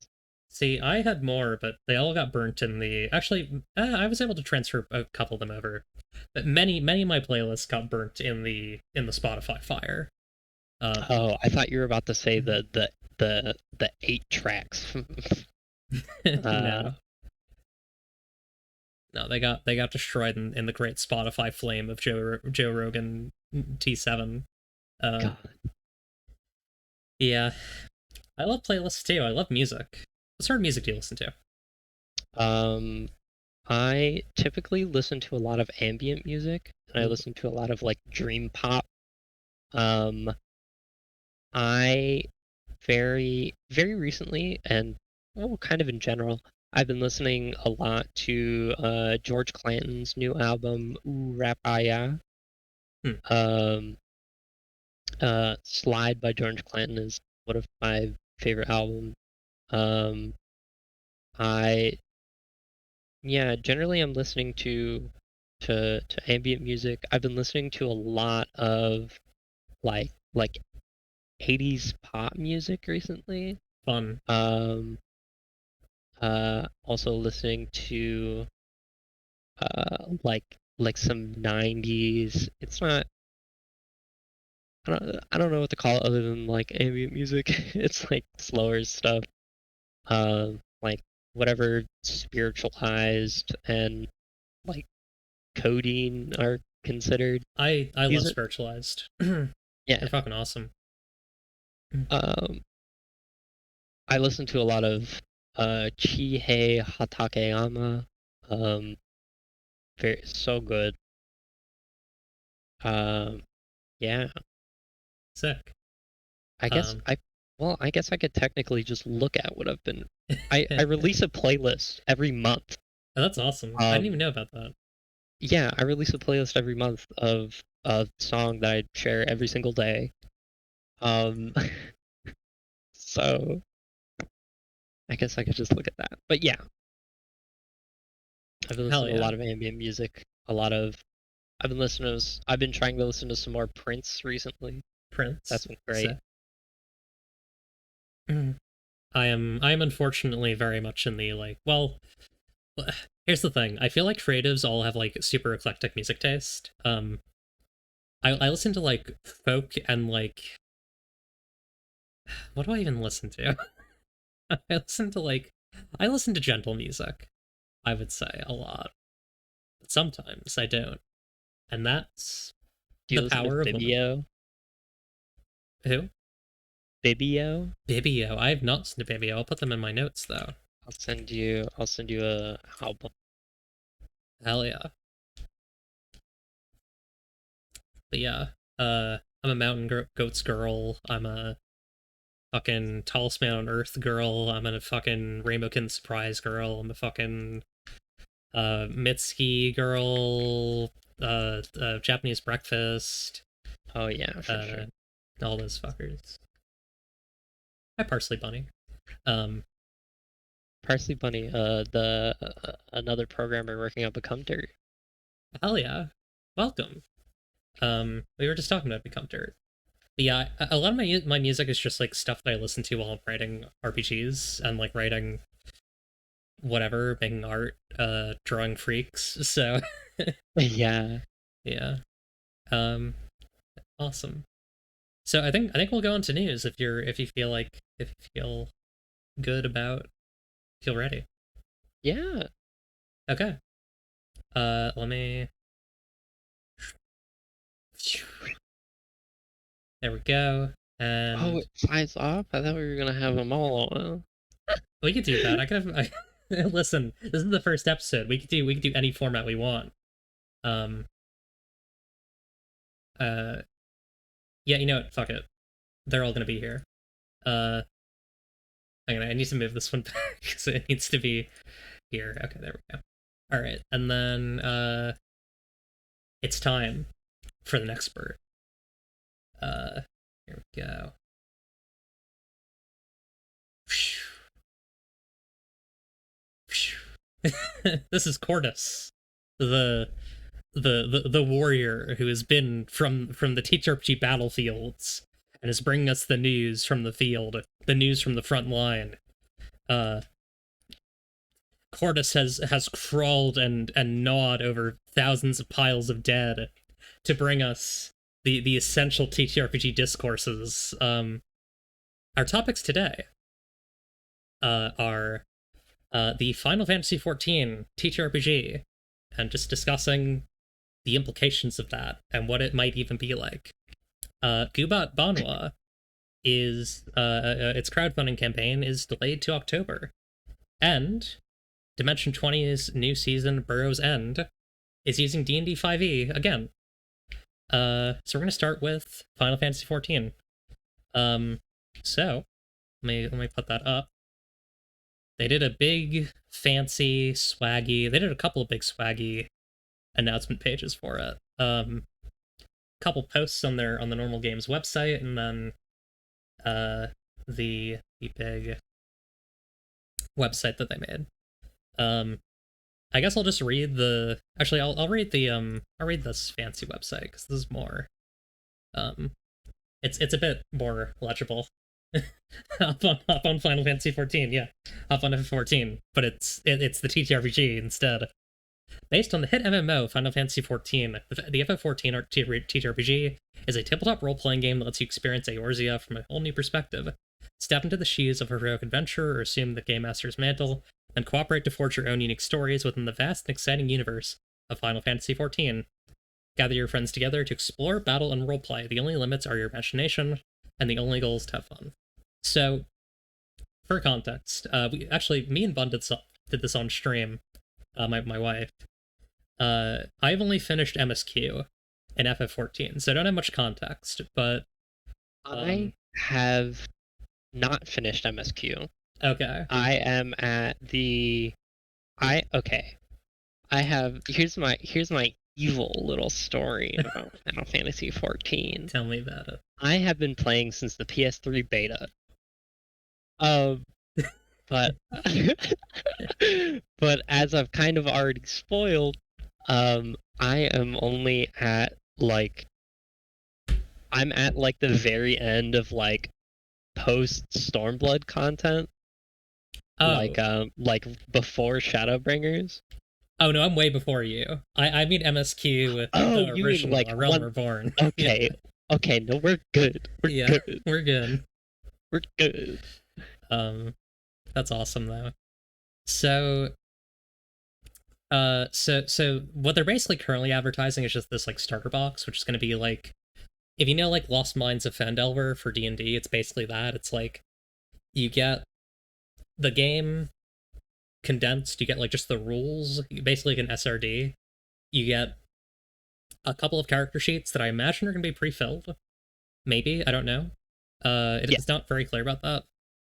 See, I had more, but they all got burnt in the. Actually, I was able to transfer a couple of them over, but many of my playlists got burnt in the Spotify fire. Oh, I thought you were about to say the 8 tracks. uh, No, no, they got destroyed in the great Spotify flame of Joe Rogan T7. Uh, God. yeah, I love playlists too. I love music. What sort of music do you listen to? Um, I typically listen to a lot of ambient music, and I Ooh, listen to a lot of like dream pop. Um, I very recently, and well, kind of in general, I've been listening a lot to George Clanton's new album, Ooh Rap Ah Ya. hmm, Um, Slide by George Clanton is one of my favorite albums. Um, I Yeah, generally I'm listening to ambient music. I've been listening to a lot of like 80s pop music recently. fun. Um Also listening to like some 90s. It's not I don't know what to call it other than like ambient music. It's like slower stuff. Like whatever spiritualized and like codeine are considered. I love These are spiritualized. They're Yeah. fucking awesome. Um, I listen to a lot of Chihei Hatakeyama. Um, Very so good. Um, yeah. Sick. I guess Um, I well, I guess I could technically just look at what I've been. I release a playlist every month. oh, that's awesome. I didn't even Um, know about that. yeah, I release a playlist every month of a song that I share every single day. Um, so I guess I could just look at that. But yeah, I've been Hell listening to a yeah. lot of ambient music, a lot of I've been trying to listen to some more Prince recently. That's Prince. been Sick. great. I am unfortunately very much in the like, well, here's the thing. I feel like creatives all have like super eclectic music taste. I listen to like folk and like what do I even listen to? I listen to like I listen to gentle music, I would say a lot. But sometimes I don't. And that's Do you the listen to power of woman. Vibio? Who? Vibio? Bibio. I have not listened to Bibio. I'll put them in my notes though. I'll send you a album. Hell yeah. But yeah, I'm a goats girl. I'm a fucking tallest man on earth girl. I'm a fucking Rainbowkin surprise girl. I'm a fucking Mitski girl. Japanese breakfast. Oh yeah, for sure. Uh, all those fuckers. Hi, Parsley Bunny. Um, Parsley Bunny, the another programmer working on Become Dirt. hell yeah. Welcome. We were just talking about Become Dirt. But yeah, a lot of my music is just like stuff that I listen to while I'm writing RPGs and like writing whatever, making art, drawing freaks. So Yeah. yeah, um, awesome. So I think we'll go into news if you feel like if you feel good about feel ready. Yeah. Okay. Let me. There we go. Oh, And it flies off? I thought we were gonna have them all on. we could do that. I could have. Listen, this is the first episode. We could do any format we want. Um. Uh. Yeah. You know what? Fuck it. They're all gonna be here. Uh. I need to move this one back because it needs to be here. Okay. There we go. All right. And then it's time for the next bird. Here we go. This is Cordus, the the warrior who has been from the TTRPG battlefields and is bringing us the news from the field, the news from the front line. Uh, Cordis has crawled and gnawed over thousands of piles of dead to bring us the essential TTRPG discourses. Our topics today are the Final Fantasy XIV TTRPG, and just discussing the implications of that and what it might even be like. Gubat Banwa is its crowdfunding campaign is delayed to October, and Dimension 20's new season, Burrow's End, is using D&D 5e again. So we're gonna start with Final Fantasy XIV. So let me put that up. They did a big, fancy, swaggy. They did a couple of big swaggy announcement pages for it. Couple posts on the Normal Games website, and then the big website that they made. I guess I'll just read the. Actually, I'll read the I'll read this fancy website because this is more. It's a bit more legible. hop on Final Fantasy 14, yeah, hop on F14, but it's the TTRPG instead. Based on the hit MMO Final Fantasy XIV, the FF14 TTRPG is a tabletop role-playing game that lets you experience Eorzea from a whole new perspective. Step into the shoes of a heroic adventurer or assume the Game Master's mantle, and cooperate to forge your own unique stories within the vast and exciting universe of Final Fantasy XIV. Gather your friends together to explore, battle, and roleplay. The only limits are your imagination, and the only goal is to have fun. So, for context, me and Bun did this on stream. My wife. I've only finished MSQ in FF14, so I don't have much context, but I have not finished MSQ. Okay. I am at the I have here's my evil little story about Final Fantasy XIV. Tell me about it. I have been playing since the PS3 beta. But but as I've kind of already spoiled, I am only at I'm at the very end of post Stormblood content. Oh. Like before Shadowbringers. Oh no, I'm way before you. I mean MSQ with the original Realm Reborn. Okay. Yeah. Okay, no, we're good. We're good. We're good. We're good. That's awesome though. So so what they're basically currently advertising is just this starter box, which is going to be if you know Lost Mines of Phandelver for D&D, it's basically that. It's you get the game condensed, you get just the rules, basically an SRD. You get a couple of character sheets that I imagine are going to be pre-filled. Maybe, I don't know. It's not very clear about that.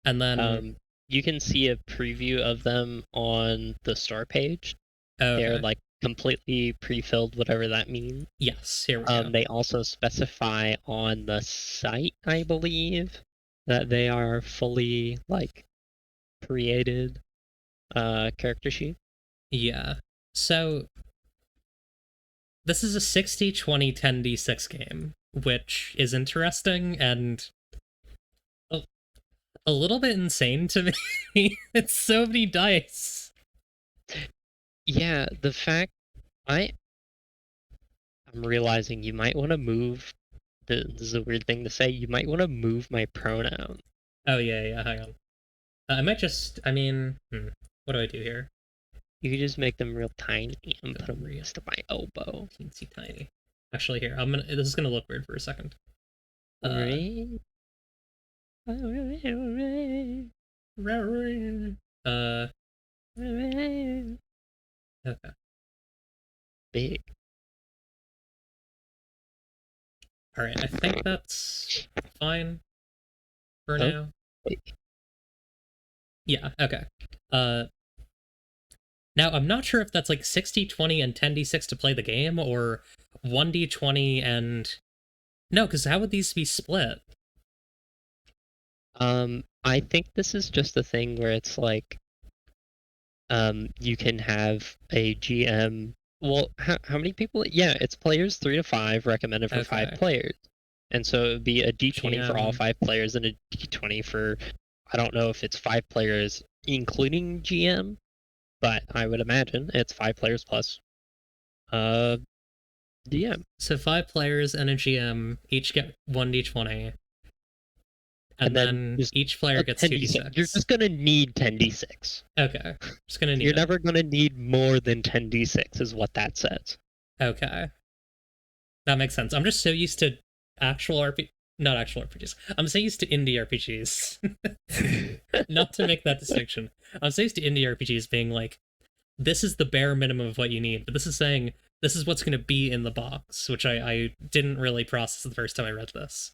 And then you can see a preview of them on the store page. Okay. They're completely pre-filled, whatever that means. Yes, here we go. They also specify on the site, I believe, that they are fully created character sheet. Yeah. So this is a 60-20 10d6 game, which is interesting and a little bit insane to me. It's so many dice. Yeah, the fact I'm realizing you might want to move. This is a weird thing to say. You might want to move my pronoun. Oh yeah. Hang on. I might just. I mean, what do I do here? You could just make them real tiny and put them next to my elbow. Teensy tiny. Actually, here This is gonna look weird for a second. Okay. Big. All right, I think that's fine for now. Yeah. Okay. Now, I'm not sure if that's 60-20 and 10d6 to play the game, or 1d20 and... No, because how would these be split? I think this is just a thing where it's you can have a GM... Well, how many people? Yeah, it's players 3 to 5, recommended for 5 players. And so it would be a D20 for all GM. 5 players and a D20 for, I don't know if it's 5 players including GM, but I would imagine it's 5 players plus DM. So 5 players and a GM each get 1d20, and then then just each player gets 10d6. You're 2d6. just gonna need 10d6. Okay, just gonna need You're it. never gonna need more than 10d6 is what that says. Okay, that makes sense. I'm just so used to not actual RPGs. I'm so used to indie RPGs. Not to make that distinction. I'm so used to indie RPGs being like, this is the bare minimum of what you need, but this is saying this is what's going to be in the box, which I didn't really process the first time I read this.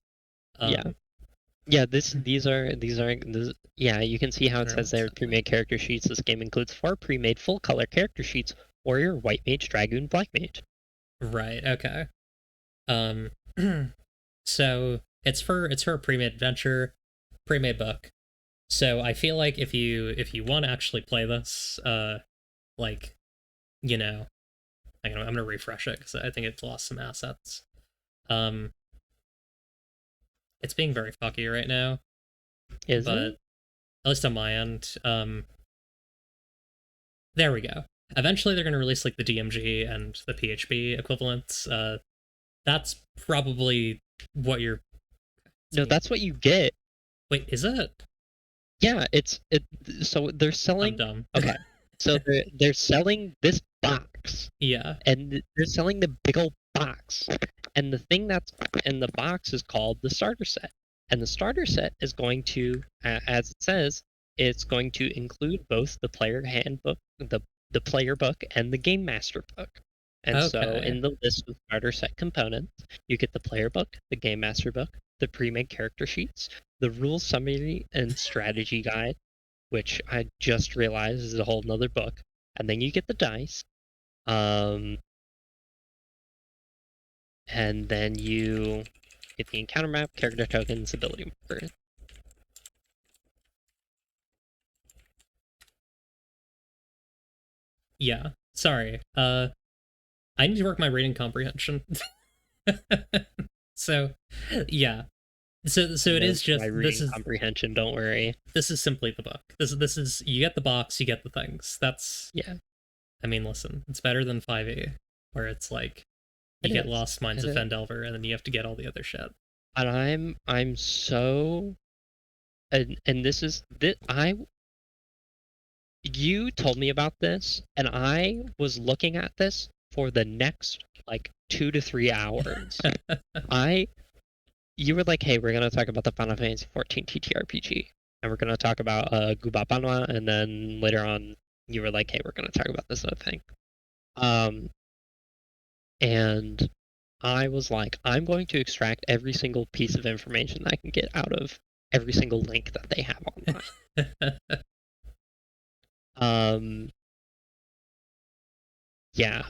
Yeah, these are yeah, you can see how it says there pre-made character sheets. This game includes 4 pre-made full color character sheets: warrior, white mage, dragoon, black mage. Right. Okay. So it's for a pre-made adventure, pre-made book. So I feel like if you want to actually play this, like, you know, I'm gonna refresh it because I think it's lost some assets. It's being very fucky right now. Is but it? At least on my end. There we go. Eventually they're gonna release like the DMG and the PHP equivalents. That's probably what you're. No, that's what you get. Wait, is it? Yeah, so they're selling. I'm dumb. Okay, so they're selling this box. Yeah. And they're selling the big old box. And the thing that's in the box is called the starter set. And the starter set is going to, as it says, it's going to include both the player handbook, the player book, and the game master book. And so in the list of starter set components, you get the player book, the game master book, the pre-made character sheets, the rules summary and strategy guide, which I just realized is a whole nother book, and then you get the dice, and then you get the encounter map, character tokens, ability markers. Yeah. Sorry. I need to work my reading comprehension. So, yeah. So it is just my reading comprehension. Don't worry. This is simply the book. This is you get the box, you get the things. That's yeah. I mean, listen, it's better than 5e, where it's like you get Lost Mines of Fendelver, and then you have to get all the other shit. And I'm so, and this is you told me about this, and I was looking at this for the next like 2 to 3 hours. You were like, hey, we're gonna talk about the Final Fantasy 14 TTRPG, and we're gonna talk about Guba Banwa, and then later on, you were like, hey, we're gonna talk about this other thing. And I was like, I'm going to extract every single piece of information I can get out of every single link that they have online. Yeah.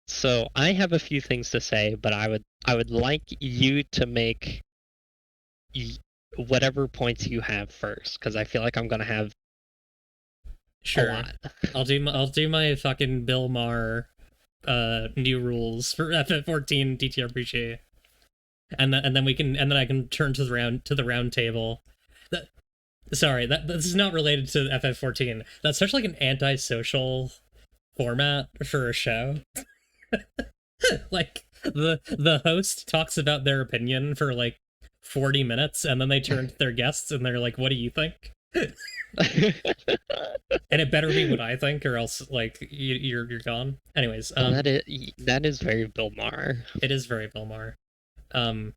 So I have a few things to say, but I would like you to make whatever points you have first, because I feel like I'm gonna have a lot. I'll do my fucking Bill Maher new rules for FF14 TTRPG, and then I can turn to the round table. Sorry, this is not related to FF14. That's such like an antisocial format for a show. Like the host talks about their opinion for like 40 minutes, and then they turn to their guests and they're like, "What do you think?" And it better be what I think, or else like you're gone. Anyways, that is very Bill Maher. It is very Bill Maher. I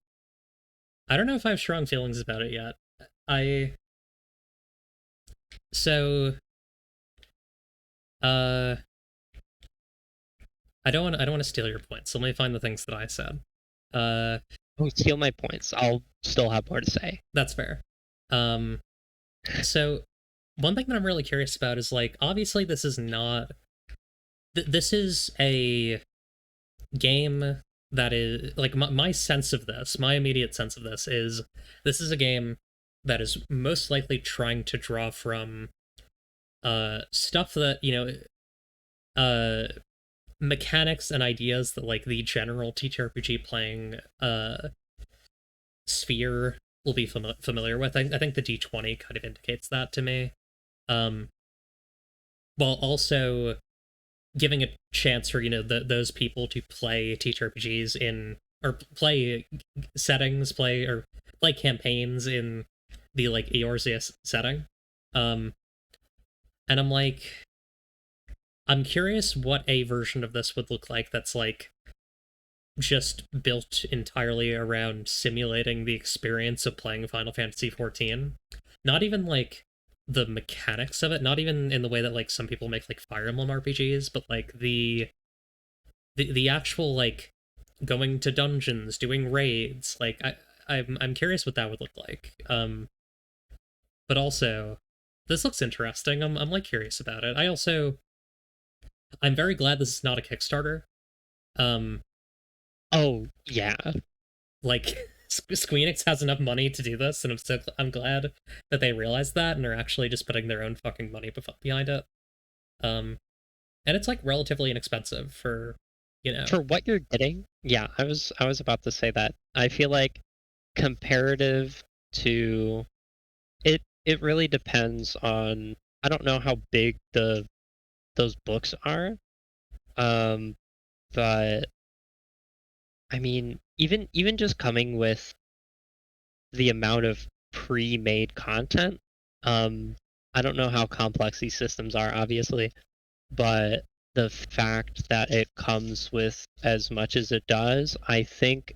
don't know if I have strong feelings about it yet. I don't want to steal your points. So let me find the things that I said. Steal my points. I'll still have more to say. That's fair. So one thing that I'm really curious about is like, obviously this is not. This is a game that is like my sense of this. My immediate sense of this is a game that is most likely trying to draw from stuff that mechanics and ideas that like the general TTRPG playing sphere will be familiar with. I think the D20 kind of indicates that to me. Um, while also giving a chance for those people to play TTRPGs in or play settings, play campaigns in the like Eorzea setting. Um, and I'm curious what a version of this would look like that's like just built entirely around simulating the experience of playing Final Fantasy XIV. Not even like the mechanics of it, not even in the way that like some people make like Fire Emblem RPGs, but like the actual like going to dungeons, doing raids. Like I'm curious what that would look like. But also this looks interesting. I'm like curious about it. I'm very glad this is not a Kickstarter. Um, Oh yeah. like Squeenix has enough money to do this, and I'm glad that they realized that and are actually just putting their own fucking money behind it. Um, and it's like relatively inexpensive for, For what you're getting, yeah, I was about to say that. I feel like comparative to it really depends on, I don't know how big those books are. Um, but I mean, even just coming with the amount of pre-made content, um, I don't know how complex these systems are, obviously, but the fact that it comes with as much as it does, I think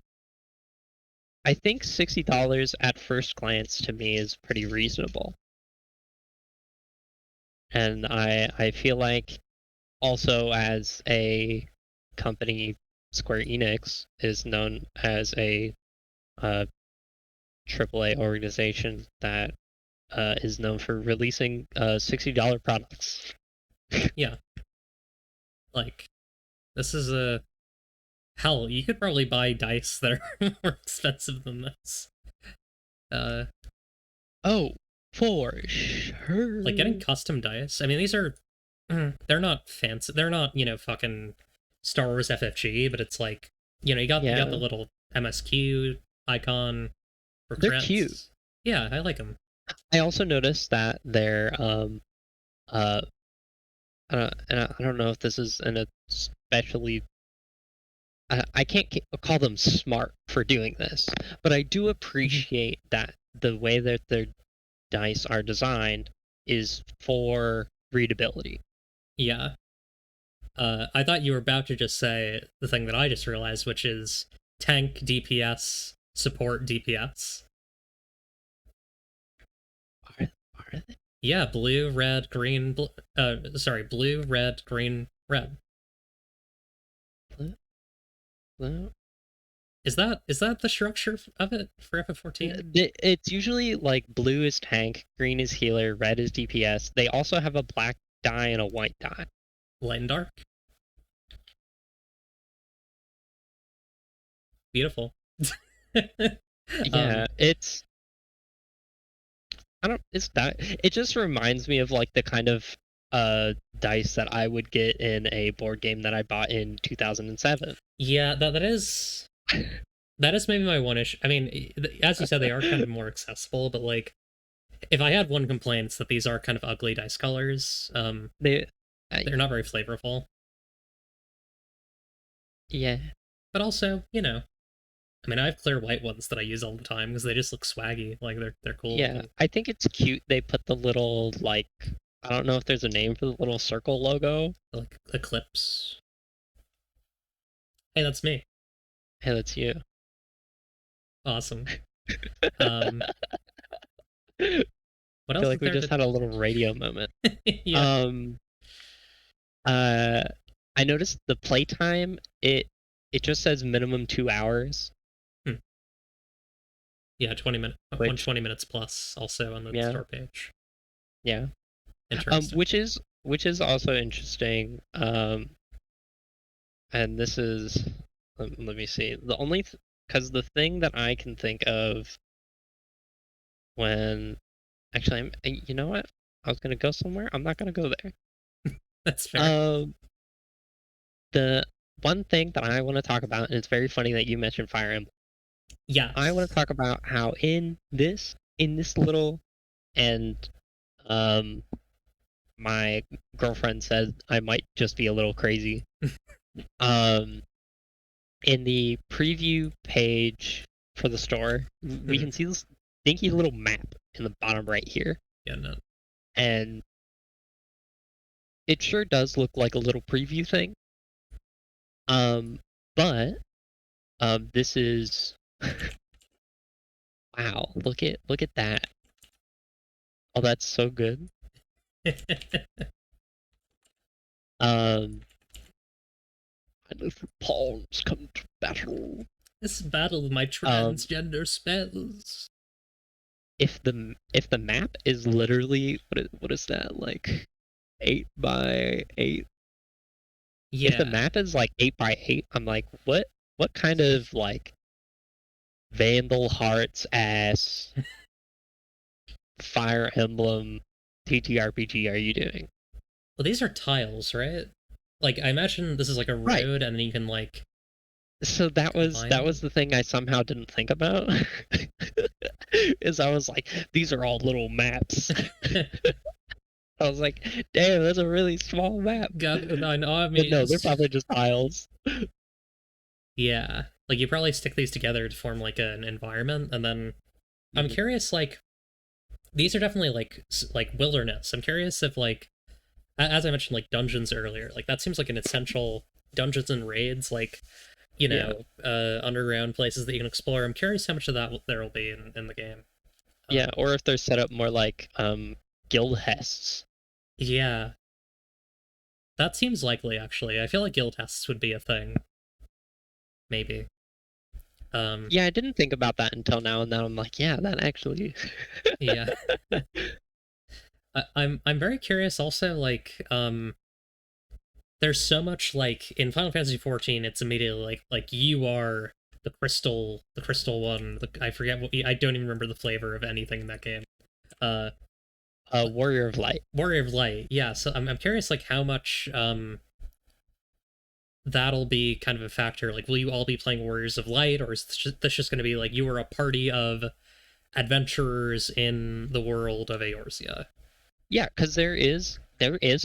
$60 at first glance to me is pretty reasonable. And I feel like also as a company, Square Enix is known as a uh, AAA organization that is known for releasing $60 products. yeah, like this is a hell. You could probably buy dice that are more expensive than this. Uh, Oh, for sure. like getting custom dice. I mean, these are they're not fancy. They're not fucking Star Wars FFG, but it's like you got the Yeah, little MSQ icon for they're cute. crits. Yeah, I like them. I also noticed that they're uh I don't know if this is an especially I can't call them smart for doing this, but I do appreciate that the way that their dice are designed is for readability. Yeah. I thought you were about to just say the thing that I just realized, which is tank DPS support DPS. Are they? Yeah, blue, red, green. Blue, red, green, red. Blue? Blue? Is that the structure of it for FF14? It's usually like blue is tank, green is healer, red is DPS. They also have a black die and a white die. Light and dark. Beautiful. Yeah, it's I don't it's that it just reminds me of like the kind of dice that I would get in a board game that I bought in 2007. Yeah, that is maybe my one issue. I mean, as you said, they are kind of more accessible, but like, if I had one complaint, it's that these are kind of ugly dice colors. They They're not very flavorful, yeah. but also, I mean, I have clear white ones that I use all the time because they just look swaggy. Like they're cool. Yeah, I think it's cute they put the little like I don't know if there's a name for the little circle logo. Like eclipse. Hey, that's me. Hey, that's you. Awesome. Um, I what feel else is like we there just to? had a little radio moment. Yeah. Um uh I noticed the playtime it just says minimum 2 hours, Hmm. Yeah, which 120 minutes plus also on the yeah, store page. yeah. Interesting. Which is also interesting. And this is let me see. The only because the thing that I can think of when actually you know what? I was gonna go somewhere. I'm not gonna go there. That's fair. Um The one thing that I want to talk about, and it's very funny that you mentioned Fire Emblem. Yeah. I want to talk about how in this little, and um my girlfriend said I might just be a little crazy. um in the preview page for the store, we can see this dinky little map in the bottom right here. Yeah, no. And it sure does look like a little preview thing. But this is wow, look at that. Oh, that's so good. And if the pawns come to battle. This battle of my transgender spells. If the map is literally what is that, like 8 by 8? Yeah. If the map is like 8 by 8, I'm like, what kind of like Vandal Hearts ass Fire Emblem TTRPG are you doing? Well, these are tiles, right? Like, I imagine this is like a road, Right. and then you can like. So that was the thing I somehow didn't think about. Is I was like, these are all little maps. I was like, damn, that's a really small map. God, I know. I mean, But no, they're probably just tiles. Yeah, like you probably stick these together to form like an environment, and then I'm curious. Like, these are definitely like wilderness. I'm curious if like, as I mentioned, like dungeons earlier. Like that seems like an essential dungeons and raids. Like, you know, underground places that you can explore. I'm curious how much of that there will be in the game. Yeah, or if they're set up more like guild hests. Yeah, that seems likely. Actually, I feel like guild hests would be a thing. Maybe. Yeah, I didn't think about that until now, and now I'm like, yeah, that actually. Yeah. I'm very curious. Also, like, there's so much like in Final Fantasy 14. It's immediately like you are the crystal one. I forget what I don't even remember the flavor of anything in that game. Warrior of Light. Warrior of Light. Yeah. So I'm curious like how much that'll be kind of a factor. Like, will you all be playing Warriors of Light, or is this just going to be like you are a party of adventurers in the world of Eorzea? Yeah, because there is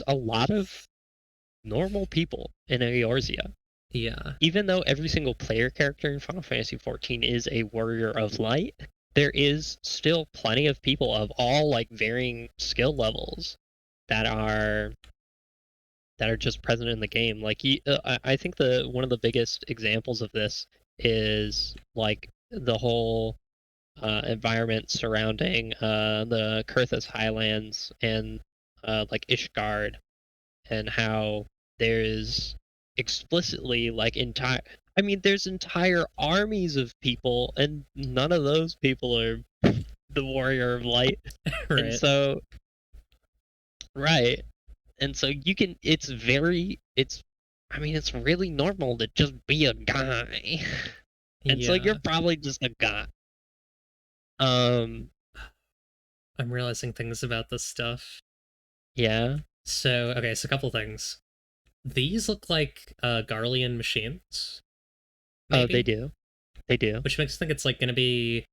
a lot of normal people in Eorzea. Yeah. Even though every single player character in Final Fantasy XIV is a Warrior of Light, there is still plenty of people of all like varying skill levels that are just present in the game. Like I think one of the biggest examples of this is like the whole environment surrounding the Kurthus Highlands and like Ishgard, and how there's explicitly like there's entire armies of people, and none of those people are the Warrior of Light. Right. And so right. And so you can it's really normal to just be a guy. And so you're probably just a guy. I'm realizing things about this stuff. Yeah. So, okay, so a couple things. These look like Garlean machines. Maybe? Oh, they do. They do. Which makes me think it's like going to be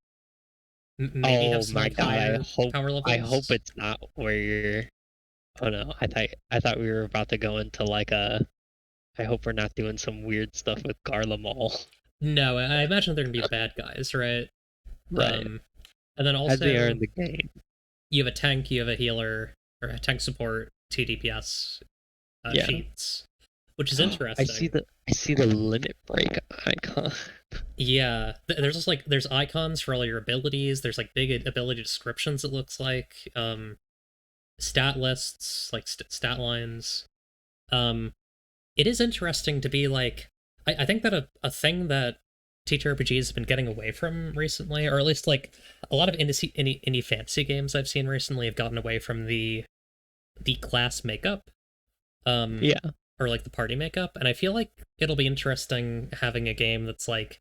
maybe have some my like God, higher power levels. I hope it's not where you're. Oh no, I thought we were about to go into like a. I hope we're not doing some weird stuff with Garlemald. No, I imagine they're gonna be bad guys, right? Right. And then also, as they are in the game, you have a tank, you have a healer, or a tank support, 2 DPS sheets, which is interesting. I see the limit break icon. Yeah, there's just like there's icons for all your abilities. There's like big ability descriptions. It looks like stat lists, like stat lines. It is interesting to be like, I think that a thing that TTRPGs have been getting away from recently, or at least like a lot of indie fantasy games I've seen recently have gotten away from the class makeup. Yeah. Or like the party makeup, and I feel like it'll be interesting having a game that's like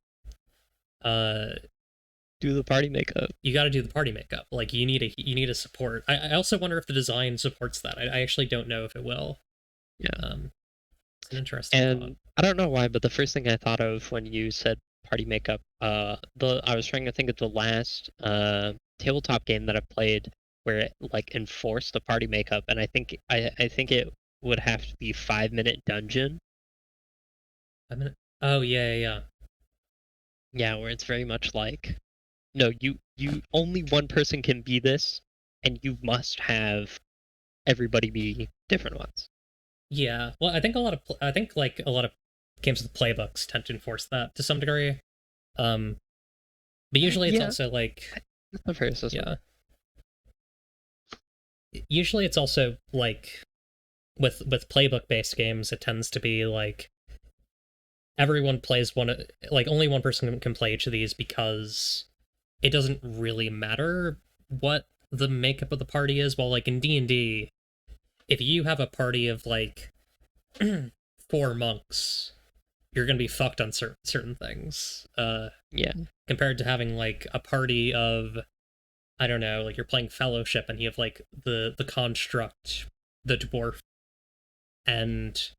do the party makeup. You got to do the party makeup. Like you need a support. I also wonder if the design supports that. I actually don't know if it will. Yeah. It's an interesting and thought. I don't know why, but the first thing I thought of when you said party makeup, I was trying to think of the last tabletop game that I played where it like enforced a party makeup, and I think it would have to be 5 Minute Dungeon. I mean, oh yeah, yeah, yeah. Yeah, where it's very much like, no, you only one person can be this, and you must have everybody be different ones. Yeah. Well, I think like a lot of games with playbooks tend to enforce that to some degree. Um, but usually it's Yeah, also like, that's the fair assessment. yeah. Usually it's also like with playbook based games, it tends to be like everyone plays one, like only one person can play each of these because it doesn't really matter what the makeup of the party is. While like in D&D, if you have a party of like 4 monks, you're gonna be fucked on certain things. Yeah, Compared to having like a party of, I don't know, like you're playing Fellowship and you have like the construct, the dwarf, and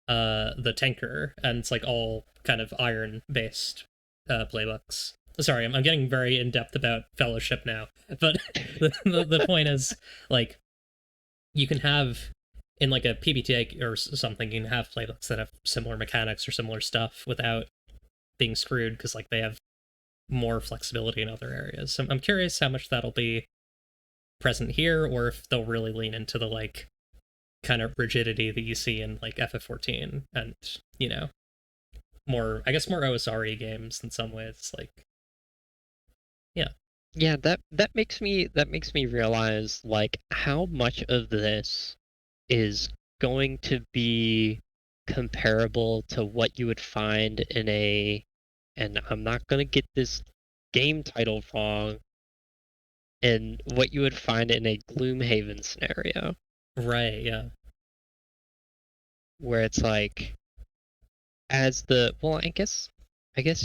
the tinker, and it's like all kind of iron based playbooks. Sorry, I'm getting very in depth about Fellowship now, but the point is like you can have in like a PBTA or something, you can have playbooks that have similar mechanics or similar stuff without being screwed because like they have more flexibility in other areas. So I'm curious how much that'll be present here, or if they'll really lean into the like kind of rigidity that you see in like FF14 and you know more, I guess, more OSRE games in some ways. Like, yeah, yeah, that makes me realize like how much of this is going to be comparable to what you would find in a, and I'm not gonna get this game title wrong, and what you would find in a Gloomhaven scenario, right, yeah, where it's like, as the, well, I guess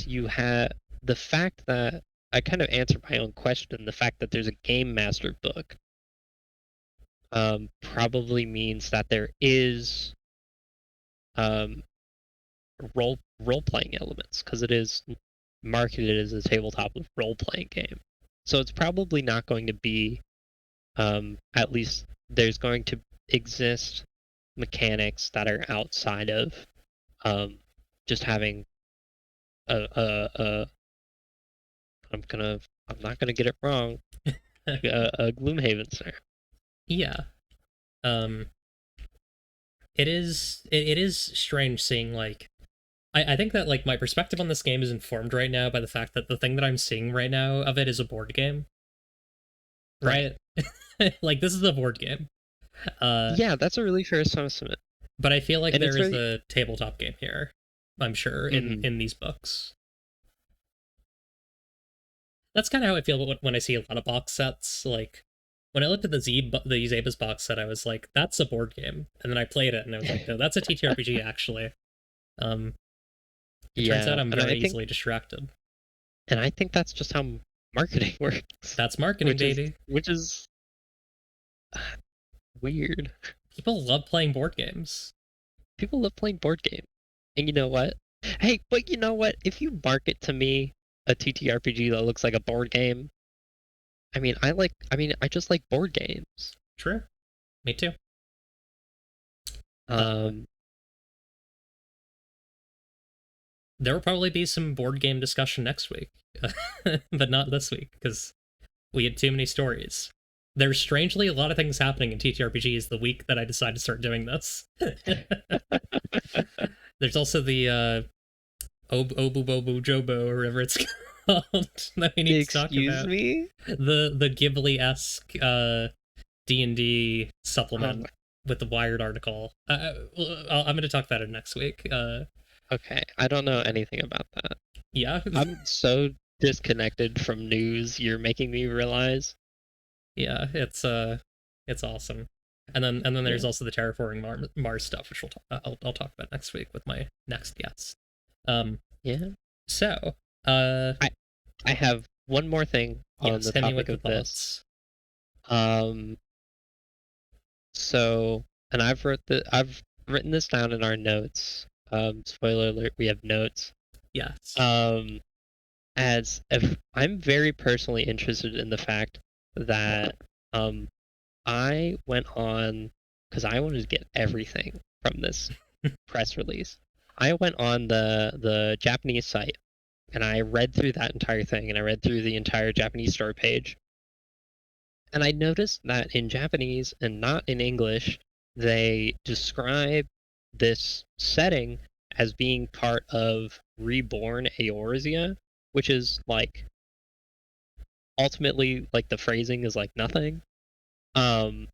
you have the fact that I kind of answered my own question. The fact that there's a game master book probably means that there is um, role playing elements, because it is marketed as a tabletop role playing game. So it's probably not going to be, at least there's going to exist mechanics that are outside of um, just having a I'm gonna I'm not gonna get it wrong, a Gloomhaven scenario. yeah. Um, it is strange seeing like I think that like my perspective on this game is informed right now by the fact that the thing that I'm seeing right now of it is a board game, Right. right? Like this is a board game. Uh, Yeah, that's a really fair assessment. but I feel like And it's there is really, a tabletop game here. I'm sure mm-hmm. in these books. That's kind of how I feel when I see a lot of box sets. Like when I looked at the Zebas box set, I was like, "That's a board game," and then I played it, and I was like, "No, that's a TTRPG." Actually, um, it turns out Yeah, I'm very easily distracted. and I think that's just how marketing works, That's marketing, baby. which is weird. People love playing board games. People love playing board games. And you know what? Hey, but you know what? If you market to me a TTRPG that looks like a board game, I just like board games. True, me too. Uh, Um, there will probably be some board game discussion next week, but not this week because we had too many stories. There's strangely a lot of things happening in TTRPGs the week that I decided to start doing this. There's also the Obu Bobu Jobo or whatever it's called that we need to talk excuse about. me? The Ghibli-esque D&D supplement Oh, with the Wired article. I'm going to talk about it next week. okay, I don't know anything about that. Yeah. I'm so disconnected from news, you're making me realize. Yeah, it's awesome. And then there's Yeah. also the terraforming Mars stuff, which I'll talk about next week with my next guest. Yeah. So I I have one more thing on yes, the hit me with topic the of this. thoughts. Um, so, and I've written this down in our notes. Spoiler alert, we have notes. Yes. Um, as if I'm very personally interested in the fact that um I went on because I wanted to get everything from this press release. I went on the Japanese site and I read through that entire thing and I read through the entire Japanese store page. And I noticed that in Japanese and not in English, they describe this setting as being part of Reborn Eorzea, which is like ultimately like the phrasing is like nothing. Um,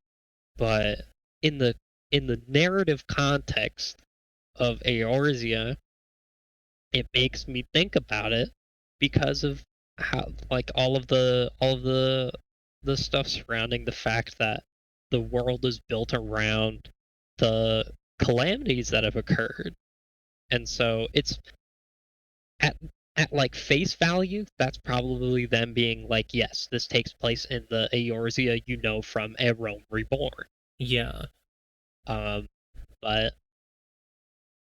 but in the in the narrative context of Eorzea, it makes me think about it because of how like all of the stuff surrounding the fact that the world is built around the calamities that have occurred. And so it's at at like face value, that's probably them being like, yes, this takes place in the Eorzea you know from A Realm Reborn. Yeah. Um, but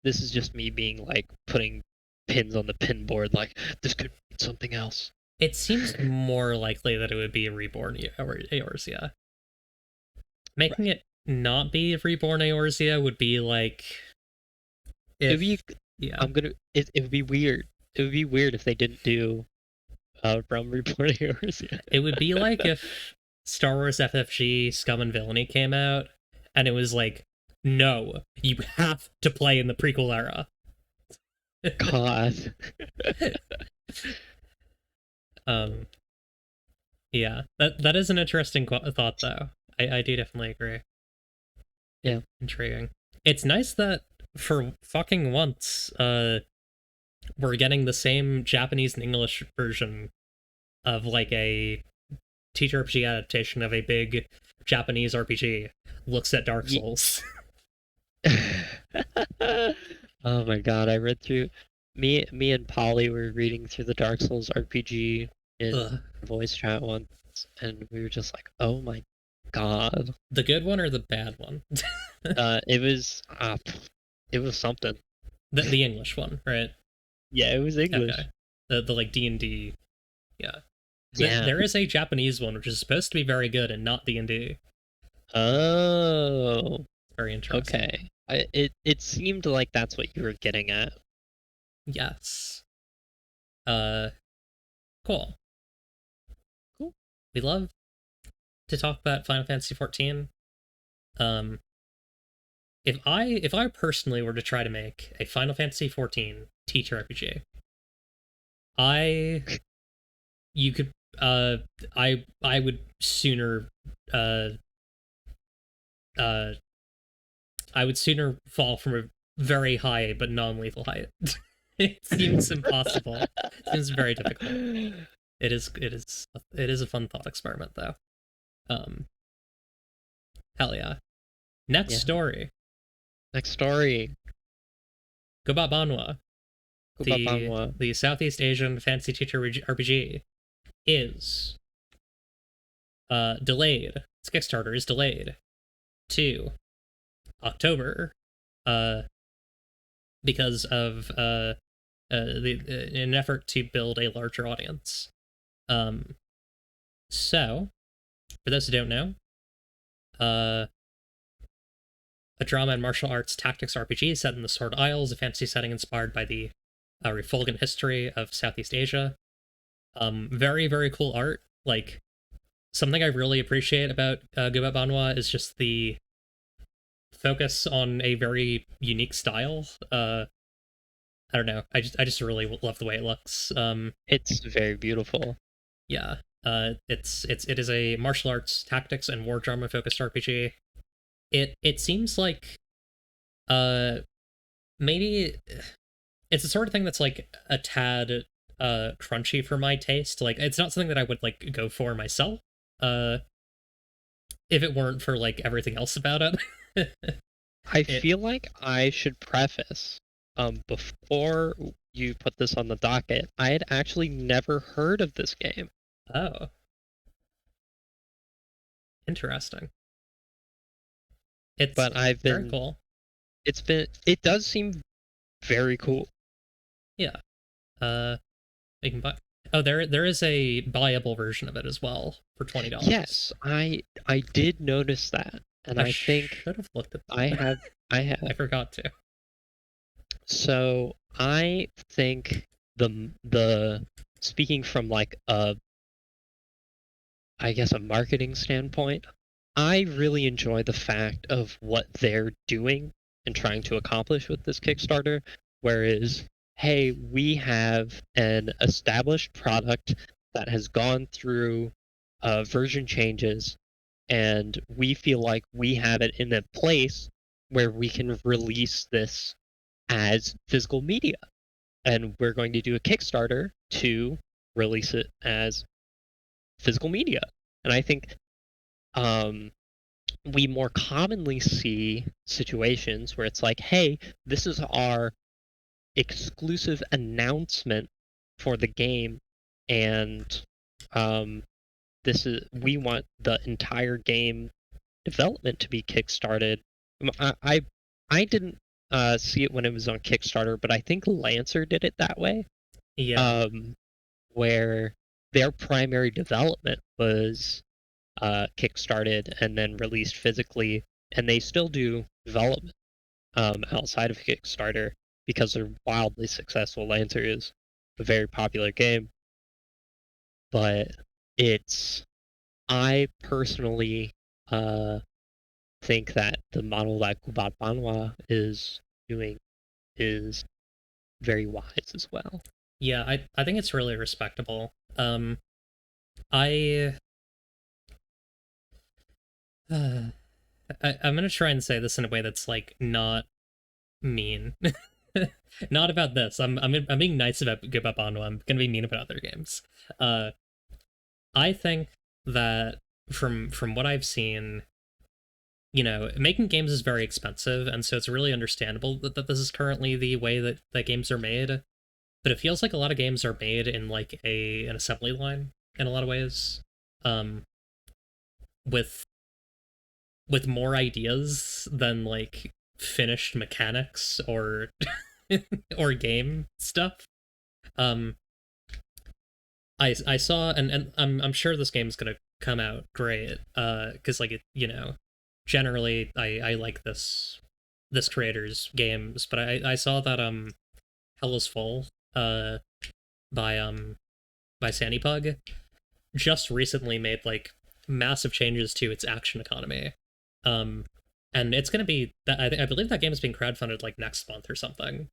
this is just me being like putting pins on the pin board, like this could mean something else. It seems more likely that it would be a reborn Eorzea. Making Right. it not be a reborn Eorzea would be like It'd if be yeah. I'm gonna it would be weird. It would be weird if they didn't do Realm Reborn Heroes yet. It would be like if Star Wars FFG Scum and Villainy came out and it was like, no, you have to play in the prequel era. God. um yeah. That is an interesting thought though. I do definitely agree. Yeah. Intriguing. It's nice that for fucking once, we're getting the same Japanese and English version of like a teacher RPG adaptation of a big Japanese RPG looks at Dark Ye- Souls. oh my God, I read through me and Polly were reading through the Dark Souls RPG in Ugh. voice chat once and we were just like, "Oh my God." The good one or the bad one? It was something. The English one, right? Yeah, it was English. Okay. The like D&D. Yeah. Yeah. There is a Japanese one which is supposed to be very good and not D&D. Oh, Very interesting. okay. It seemed like that's what you were getting at. Yes. Uh cool. Cool. We love to talk about Final Fantasy 14. Um if I personally were to try to make a Final Fantasy 14 teacher RPG, I you could I would sooner uh uh I would sooner fall from a very high but non-lethal height. It seems impossible. It seems very difficult. It is a fun thought experiment though. Um hell yeah. Next Yeah. story. Next story. Gobat Banwa, the Kubabanwa. the Southeast Asian fantasy teacher RPG is delayed. Its Kickstarter is delayed to October, uh, because of in an effort to build a larger audience. Um, so for those who don't know, uh, a drama and martial arts tactics RPG set in the Sword Isles, a fantasy setting inspired by the refulgent history of Southeast Asia. Very very cool art. Like something I really appreciate about Gobat Banwa is just the focus on a very unique style. I don't know. I just really love the way it looks. It's very beautiful. Yeah. It is a martial arts tactics and war drama focused RPG. It seems like uh maybe it's the sort of thing that's like a tad crunchy for my taste. Like it's not something that I would like go for myself. Uh if it weren't for like everything else about it. I it feel like I should preface, before you put this on the docket, I had actually never heard of this game. oh, interesting. It's But I've very been cool. it does seem very cool. Yeah. You can buy. Oh, there is a buyable version of it as well for $20. Yes, I did notice that, and I I think should have looked at I that. have I I have. forgot to. So I think the speaking from like a, I guess, a marketing standpoint, I really enjoy the fact of what they're doing and trying to accomplish with this Kickstarter. Whereas, hey, we have an established product that has gone through version changes, and we feel like we have it in a place where we can release this as physical media. And we're going to do a Kickstarter to release it as physical media. And I think um, we more commonly see situations where it's like, hey, this is our exclusive announcement for the game, and um, this is we want the entire game development to be kickstarted. I didn't see it when it was on Kickstarter, but I think Lancer did it that way, Yeah. um, where their primary development was kickstarted and then released physically, and they still do development outside of Kickstarter because they're wildly successful. Lancer is a very popular game, but it's I personally uh, think that the model that Kubat Banwa is doing is very wise as well. Yeah, I think it's really respectable. I, I'm gonna try and say this in a way that's like not mean. Not about this. I'm being nice about Goodbye Bono. I'm gonna be mean about other games. Uh, I think that from what I've seen, making games is very expensive, and so it's really understandable that this is currently the way that games are made. But it feels like a lot of games are made in like an assembly line in a lot of ways, um, with more ideas than like finished mechanics or or game stuff. Um, I saw, and I'm sure this game's gonna come out great. Because like generally I like this creator's games, but I saw that Hell is Full by Sandy Pug just recently made like massive changes to its action economy. Um, and it's gonna be that I believe that game is being crowdfunded like next month or something.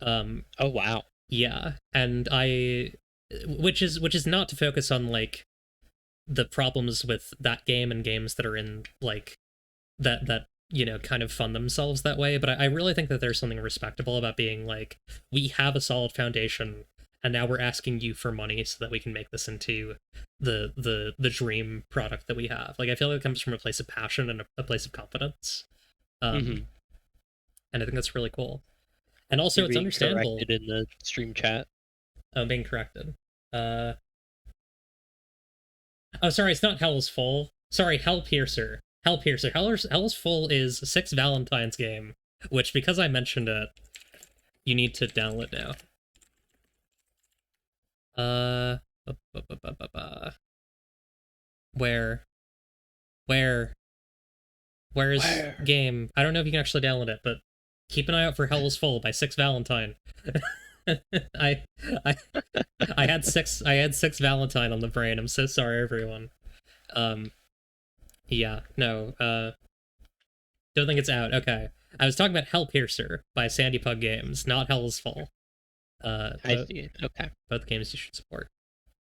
Um, Oh wow. yeah, and which is not to focus on like the problems with that game and games that are in like that kind of fund themselves that way, but I really think that there's something respectable about being like, we have a solid foundation and now we're asking you for money so that we can make this into the dream product that we have. Like, I feel like it comes from a place of passion and a place of confidence. Mm-hmm. um and I think that's really cool, and also You're it's being understandable. corrected in the stream chat. Oh, I'm being corrected. uh oh, sorry, it's not Hell's Full. Sorry, Hell Piercer. Hell's Full is Six Valentine's game, which, because I mentioned it, you need to download now. Uh, where, where, where's Where? game? I don't know if you can actually download it, but keep an eye out for Hell is Full by Six Valentine. I, I, I had Six Valentine on the brain. I'm so sorry, everyone. Um, yeah, no, don't think it's out. Okay. I was talking about Hell Piercer by Sandy Pug Games, not Hell is Full. I see. Okay. Both games you should support.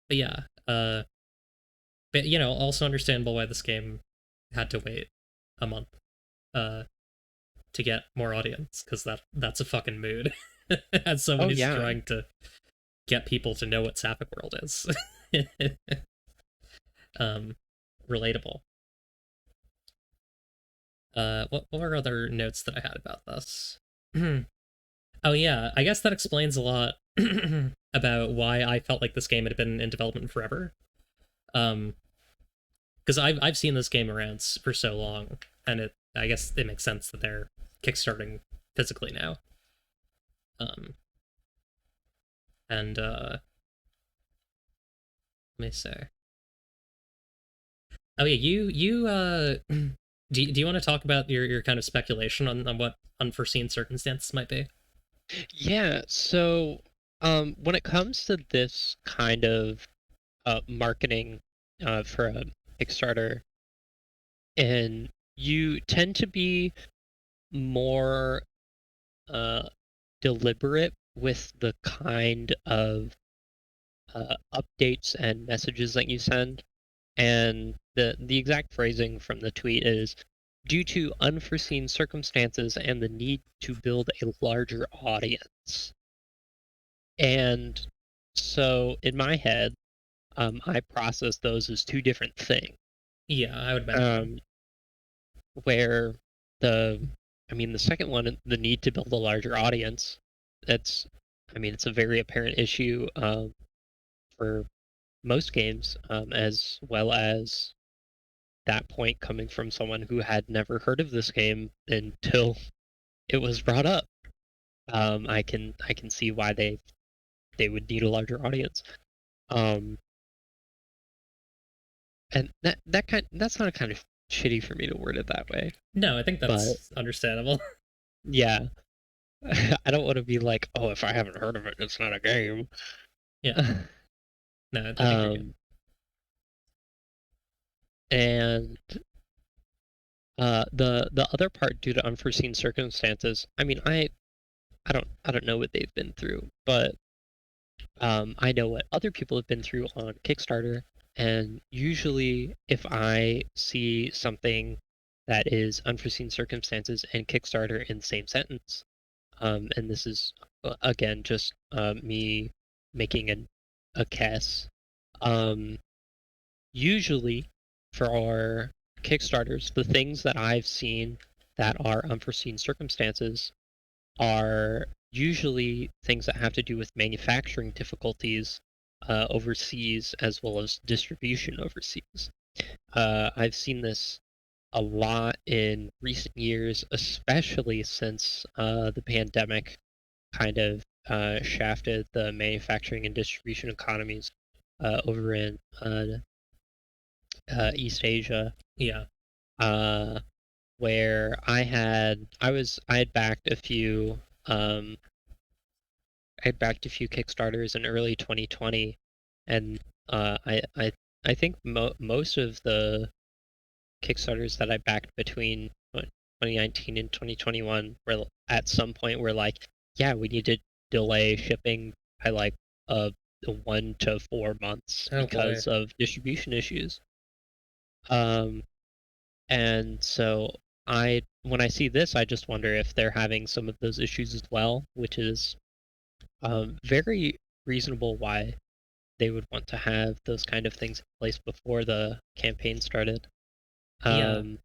But yeah, but also understandable why this game had to wait a month uh to get more audience, because that's a fucking mood. As someone Oh who's yeah. trying to get people to know what Sapphic World is. um Relatable. What were other notes that I had about this? Oh yeah, I guess that explains a lot about why I felt like this game had been in development forever. Um, because I've seen this game around for so long, and I guess it makes sense that they're kickstarting physically now. Um, and let me say, oh yeah, do you want to talk about your kind of speculation on what unforeseen circumstances might be? Yeah, so when it comes to this kind of marketing for a Kickstarter, and you tend to be more uh, deliberate with the kind of updates and messages that you send. And the exact phrasing from the tweet is due to unforeseen circumstances and the need to build a larger audience. And so in my head, I process those as two different things. Yeah, I would imagine. Um, where the, I mean, the second one, the need to build a larger audience, that's, I mean, it's a very apparent issue for most games, as well as that point coming from someone who had never heard of this game until it was brought up. I can see why they would need a larger audience. Um, and that's not kind of shitty for me to word it that way, No, I think but that's understandable. yeah, I don't want to be like, oh, if I haven't heard of it, it's not a game. Yeah, no, I think you're good. um, and the other part due to unforeseen circumstances. I mean, I don't know what they've been through, but I know what other people have been through on Kickstarter, and usually if I see something that is unforeseen circumstances and Kickstarter in the same sentence, and this is again just me making a guess. Um, Usually for our Kickstarters, the things that I've seen that are unforeseen circumstances are usually things that have to do with manufacturing difficulties overseas as well as distribution overseas. I've seen this a lot in recent years, especially since the pandemic kind of shafted the manufacturing and distribution economies over in East Asia, Yeah, uh, where I had backed a few um, Kickstarters in early 2020, and I think most of the Kickstarters that I backed between 2019 and 2021 were at some point were like, yeah, we need to delay shipping by like 1 to 4 months oh boy. because of distribution issues. Um, and so when I see this, I just wonder if they're having some of those issues as well, which is very reasonable why they would want to have those kind of things in place before the campaign started. Yeah, Um,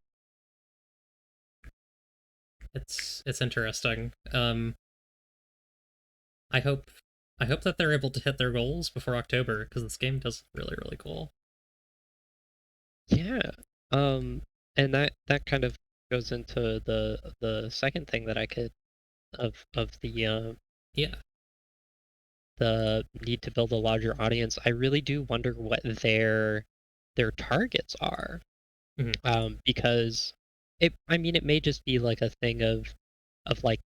it's interesting. I hope I hope that they're able to hit their goals before October because this game does really cool. yeah, um, and that kind of goes into the second thing that I could of Yeah. the need to build a larger audience. I really do wonder what their targets are, Mhm. because I mean, it may just be like a thing of like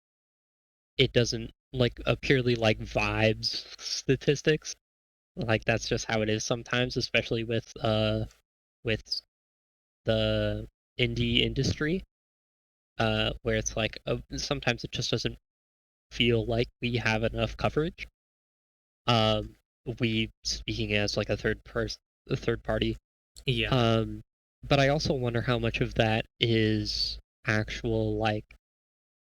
it doesn't like a purely like vibes statistics. Like that's just how it is sometimes, especially with the indie industry, where it's like sometimes it just doesn't feel like we have enough coverage. Um, we speaking as like a third party. Yeah. Um, but I also wonder how much of that is actual like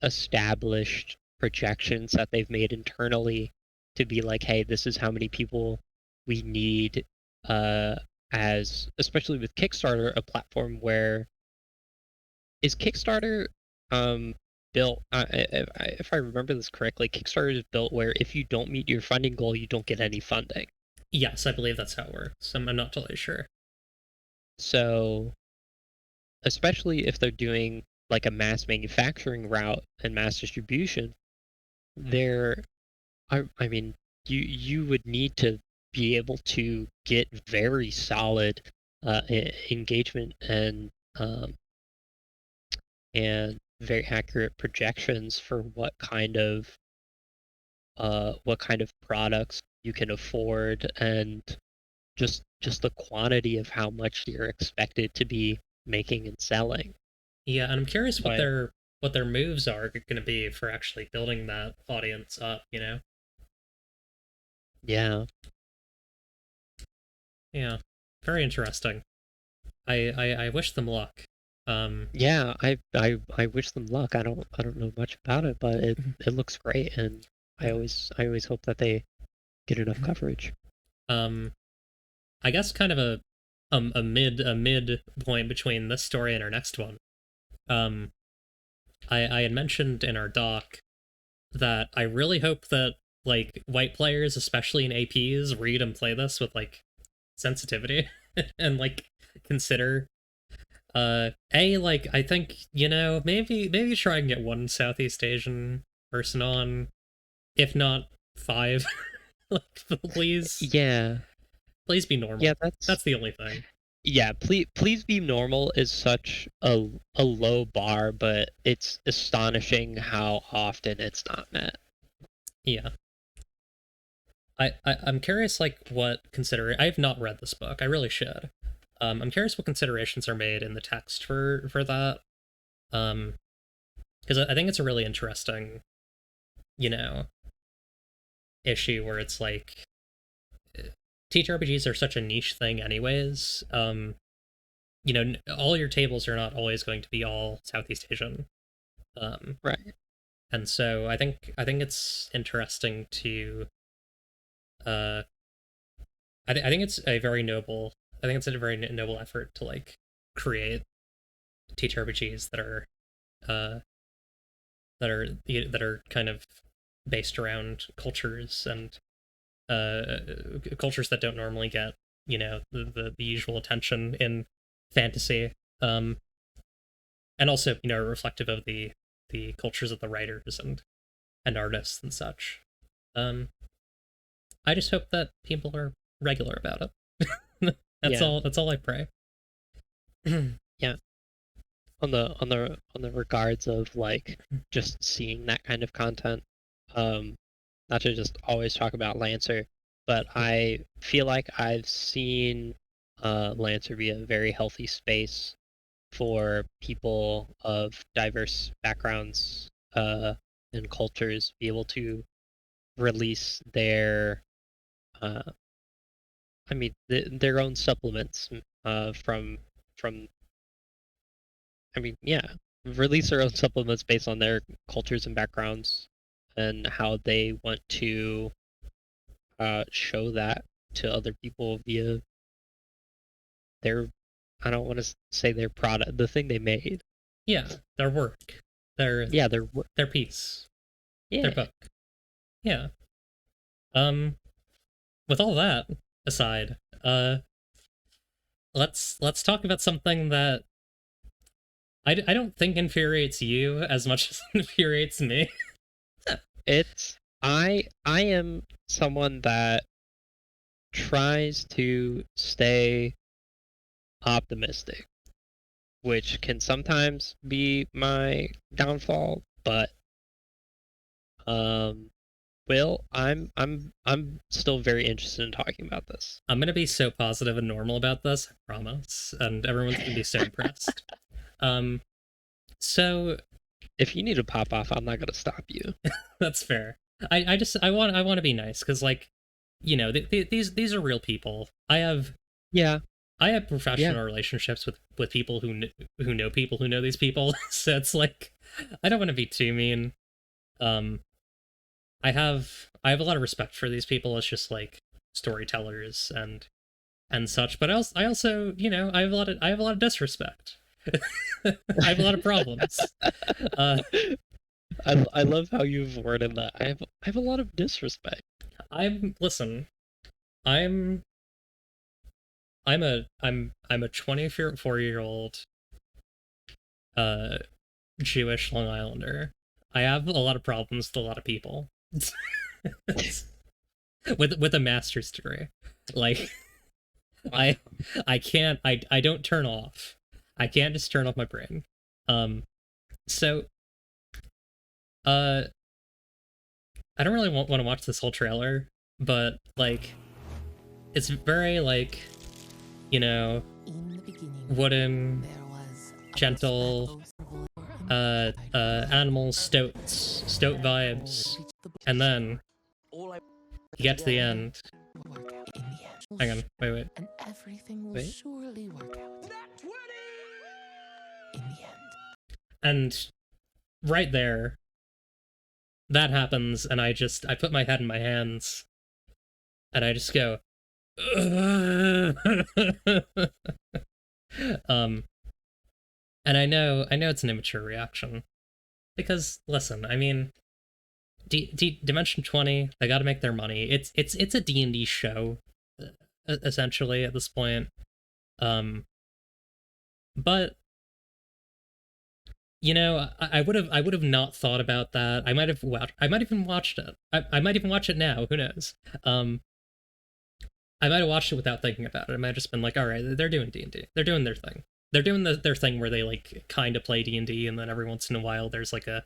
established projections that they've made internally to be like, hey, this is how many people we need, uh, as especially with Kickstarter, a platform where is Kickstarter built, if I remember this correctly, Kickstarter is built where if you don't meet your funding goal, you don't get any funding. Yes, I believe that's how it works. I'm not totally sure. So especially if they're doing like a mass manufacturing route and mass distribution, there I mean, you would need to be able to get very solid engagement and very accurate projections for what kind of products you can afford, and just the quantity of how much you're expected to be making and selling. Yeah, and I'm curious But what their moves are going to be for actually building that audience up, you know? yeah, Yeah. Very interesting. I wish them luck. Um yeah, I wish them luck. I don't know much about it, but it looks great, and yeah. I always hope that they get enough coverage. Um I guess kind of a mid point between this story and our next one. Um I had mentioned in our doc that I really hope that like white players, especially in APs, read and play this with like sensitivity and like consider like I think, you know, maybe try and get one Southeast Asian person on, if not five. Like please Yeah, please be yeah, normal. that's That's the only thing. yeah. Please be normal is such a low bar, but it's astonishing how often it's not met. Yeah. I'm curious like what consider I have not read this book. I really should. I'm curious what considerations are made in the text for that. Um because I think it's a really interesting, you know, issue where it's like TTRPGs are such a niche thing anyways. You know, all your tables are not always going to be all Southeast Asian. Um Right. and so I think it's interesting to uh I think it's a very noble I think it's a very noble effort to like create TTRPGs uh that are kind of based around cultures and cultures that don't normally get, you know, the usual attention in fantasy, um and also, you know, reflective of the cultures of the writers and artists and such. um I just hope that people are regular about it. Yeah. That's all I pray. Yeah. On the regards of like just seeing that kind of content, um, not to just always talk about Lancer, but I feel like I've seen Lancer be a very healthy space for people of diverse backgrounds and cultures be able to release their uh, their own supplements from yeah, release their own supplements based on their cultures and backgrounds and how they want to show that to other people via their, I don't want to say their product, the thing they made. Yeah, their work, their Yeah, their piece, their yeah, book. Yeah. Um. With all that aside, let's talk about something that I don't think infuriates you as much as it infuriates me. it's I am someone that tries to stay optimistic, which can sometimes be my downfall, but um Will, I'm still very interested in talking about this. I'm gonna be so positive and normal about this, I promise, and everyone's gonna be so impressed. Um. So If you need to pop off, I'm not gonna stop you. that's fair. I want to be nice because like, you know, these are real people. Yeah, I have yeah, professional relationships with people who know people who know these people. So it's like I don't want to be too mean. Um, I have a lot of respect for these people as just like storytellers and such. But I also, you know, I have a lot of disrespect. I have a lot of problems. Uh, I love how you've worded that. I have a lot of disrespect. I'm listen. I'm I'm a 24-year-old Jewish Long Islander. I have a lot of problems with a lot of people. With a master's degree. Like Wow. I can't I don't turn off. I can't just turn off my brain. So uh I don't really want to watch this whole trailer, but like it's very like, you know, wooden, gentle, animal stoat vibes. And then you get to the end. Hang on, wait. And everything will Wait. surely work out. In the end. And right there, that happens, and I put my head in my hands, and I just go, and I know it's an immature reaction, because listen, I mean, Dimension 20, they got to make their money. It's a D&D show, essentially at this point, but you know, I would have not thought about that. I might even watched it. I might even watch it now. Who knows? I might have watched it without thinking about it. I might have just been like, all right, they're doing D&D. They're doing their thing. They're doing their thing where they like kind of play D&D, and then every once in a while there's like a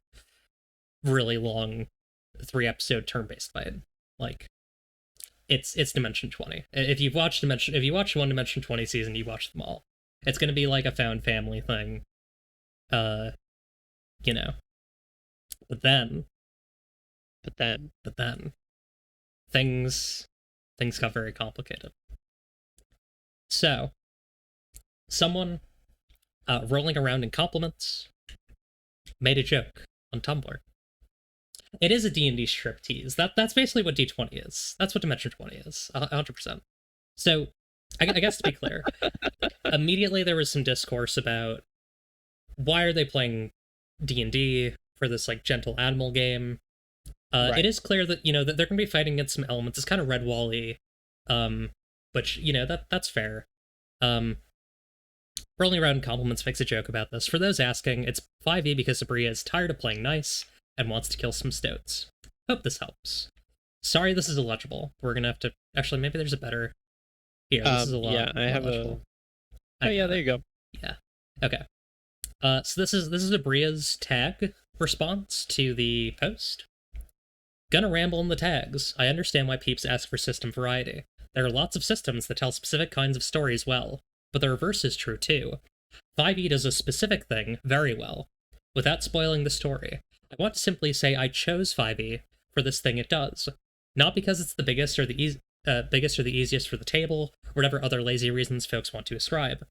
really long 3-episode turn-based fight. Like it's Dimension 20. If you watch one Dimension 20 season, you watch them all. It's gonna be like a found family thing. You know. But then things got very complicated. So, someone rolling around in compliments made a joke on Tumblr. It is a D&D strip tease. That's basically what D20 is. That's what Dimension 20 is. 100%. So, I guess to be clear, immediately there was some discourse about why are they playing D&D for this like gentle animal game. Right. It is clear that, you know, that they're going to be fighting against some elements. It's kind of Red Wall-y, which, you know, that's fair. Rolling around in compliments makes a joke about this. For those asking, it's 5e because Sabria is tired of playing nice and wants to kill some stoats. Hope this helps. Sorry this is illegible. We're going to have to... Actually, maybe there's a better... Here, this is a lot. Yeah, I have legible. Oh, yeah, there you go. Yeah. Okay. So this is Abria's tag response to the post. Gonna ramble in the tags. I understand why peeps ask for system variety. There are lots of systems that tell specific kinds of stories well, but the reverse is true too. 5e does a specific thing very well. Without spoiling the story, I want to simply say I chose 5e for this thing it does. Not because it's the biggest or the easiest for the table, or whatever other lazy reasons folks want to ascribe.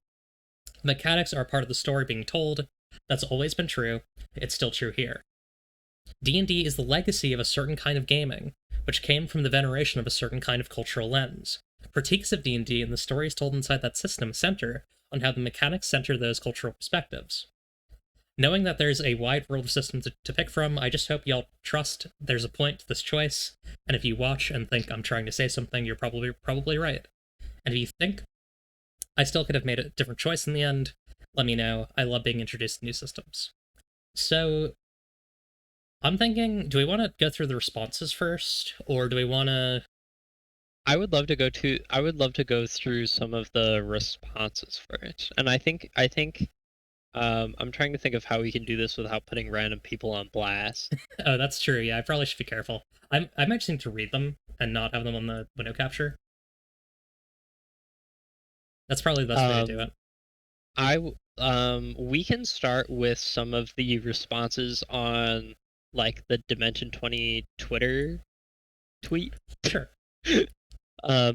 Mechanics are part of the story being told. That's always been true. It's still true here. D&D is the legacy of a certain kind of gaming, which came from the veneration of a certain kind of cultural lens. Critiques of D&D and the stories told inside that system center on how the mechanics center those cultural perspectives. Knowing that there's a wide world of systems to pick from, I just hope y'all trust there's a point to this choice, and if you watch and think I'm trying to say something, you're probably right. And if you think I still could have made a different choice in the end, let me know. I love being introduced to new systems. So, I'm thinking, do we want to go through the responses first, or do we want to... I would love to go through some of the responses first. And I think I'm trying to think of how we can do this without putting random people on blast. Oh, that's true. Yeah, I probably should be careful. I might just need to read them and not have them on the window capture. That's probably the best way to do it. We can start with some of the responses on like the Dimension 20 Twitter tweet. Sure.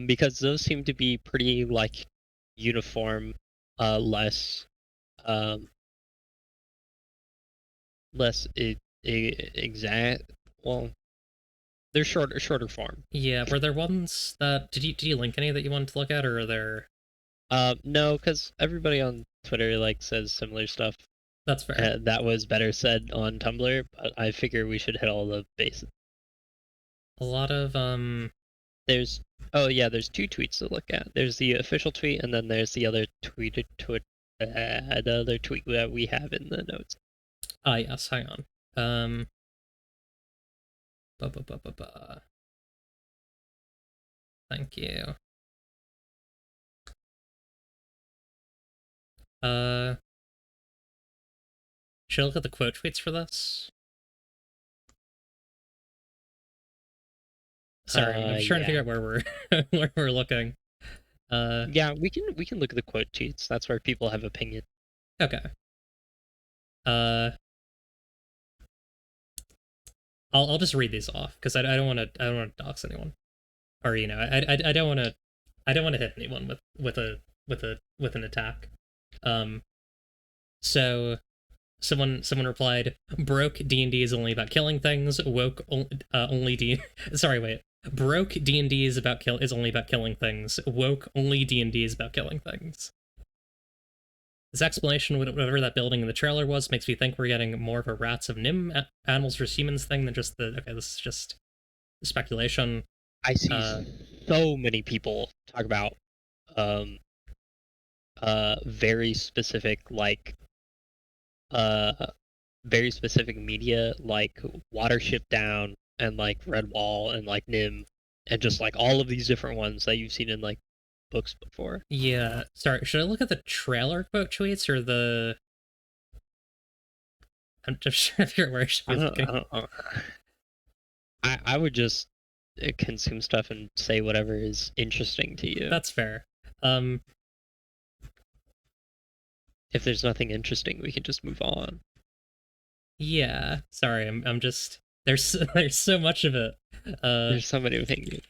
Because those seem to be pretty like uniform, less exact. Well, they're shorter form. Yeah, were there ones that did you link any that you wanted to look at, or are there? No, because everybody on Twitter like says similar stuff. That's fair. That was better said on Tumblr, but I figure we should hit all the bases. A lot of There's two tweets to look at. There's the official tweet, and then there's the other tweet that we have in the notes. Yes, hang on. Thank you. Should I look at the quote tweets for this? Sorry, I'm just trying to figure out where we're where we're looking. Yeah, we can look at the quote tweets. That's where people have opinion. Okay. I'll just read these off because I don't want to dox anyone, or you know I don't want to hit anyone with an attack. So someone replied, broke D&D is only about killing things, woke only D sorry wait broke D&D is only about killing things, woke only D&D is about killing things. This explanation, whatever that building in the trailer was, makes me think we're getting more of a rats of Nim animals versus humans thing than just the okay, this is just speculation. I see so many people talk about very specific very specific media like Watership Down and like Redwall and like Nim and just like all of these different ones that you've seen in like books before. Yeah, sorry, should I look at the trailer quote tweets or the I'm just trying to figure out where I should be looking. I would just consume stuff and say whatever is interesting to you. That's fair. If there's nothing interesting, we can just move on. Yeah, sorry, I'm just there's so much of it. There's so many opinions.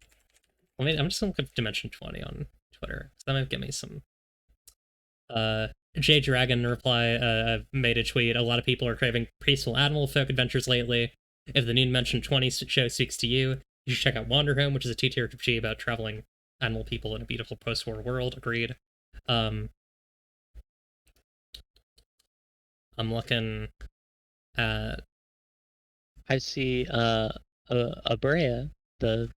I'm just gonna look up Dimension 20 on Twitter. So that might get me some. J Dragon reply made a tweet. A lot of people are craving peaceful animal folk adventures lately. If the new Dimension 20 show speaks to you, you should check out Wander Home, which is a TTRPG about traveling animal people in a beautiful post-war world. Agreed. I'm looking at. I see Abrea, the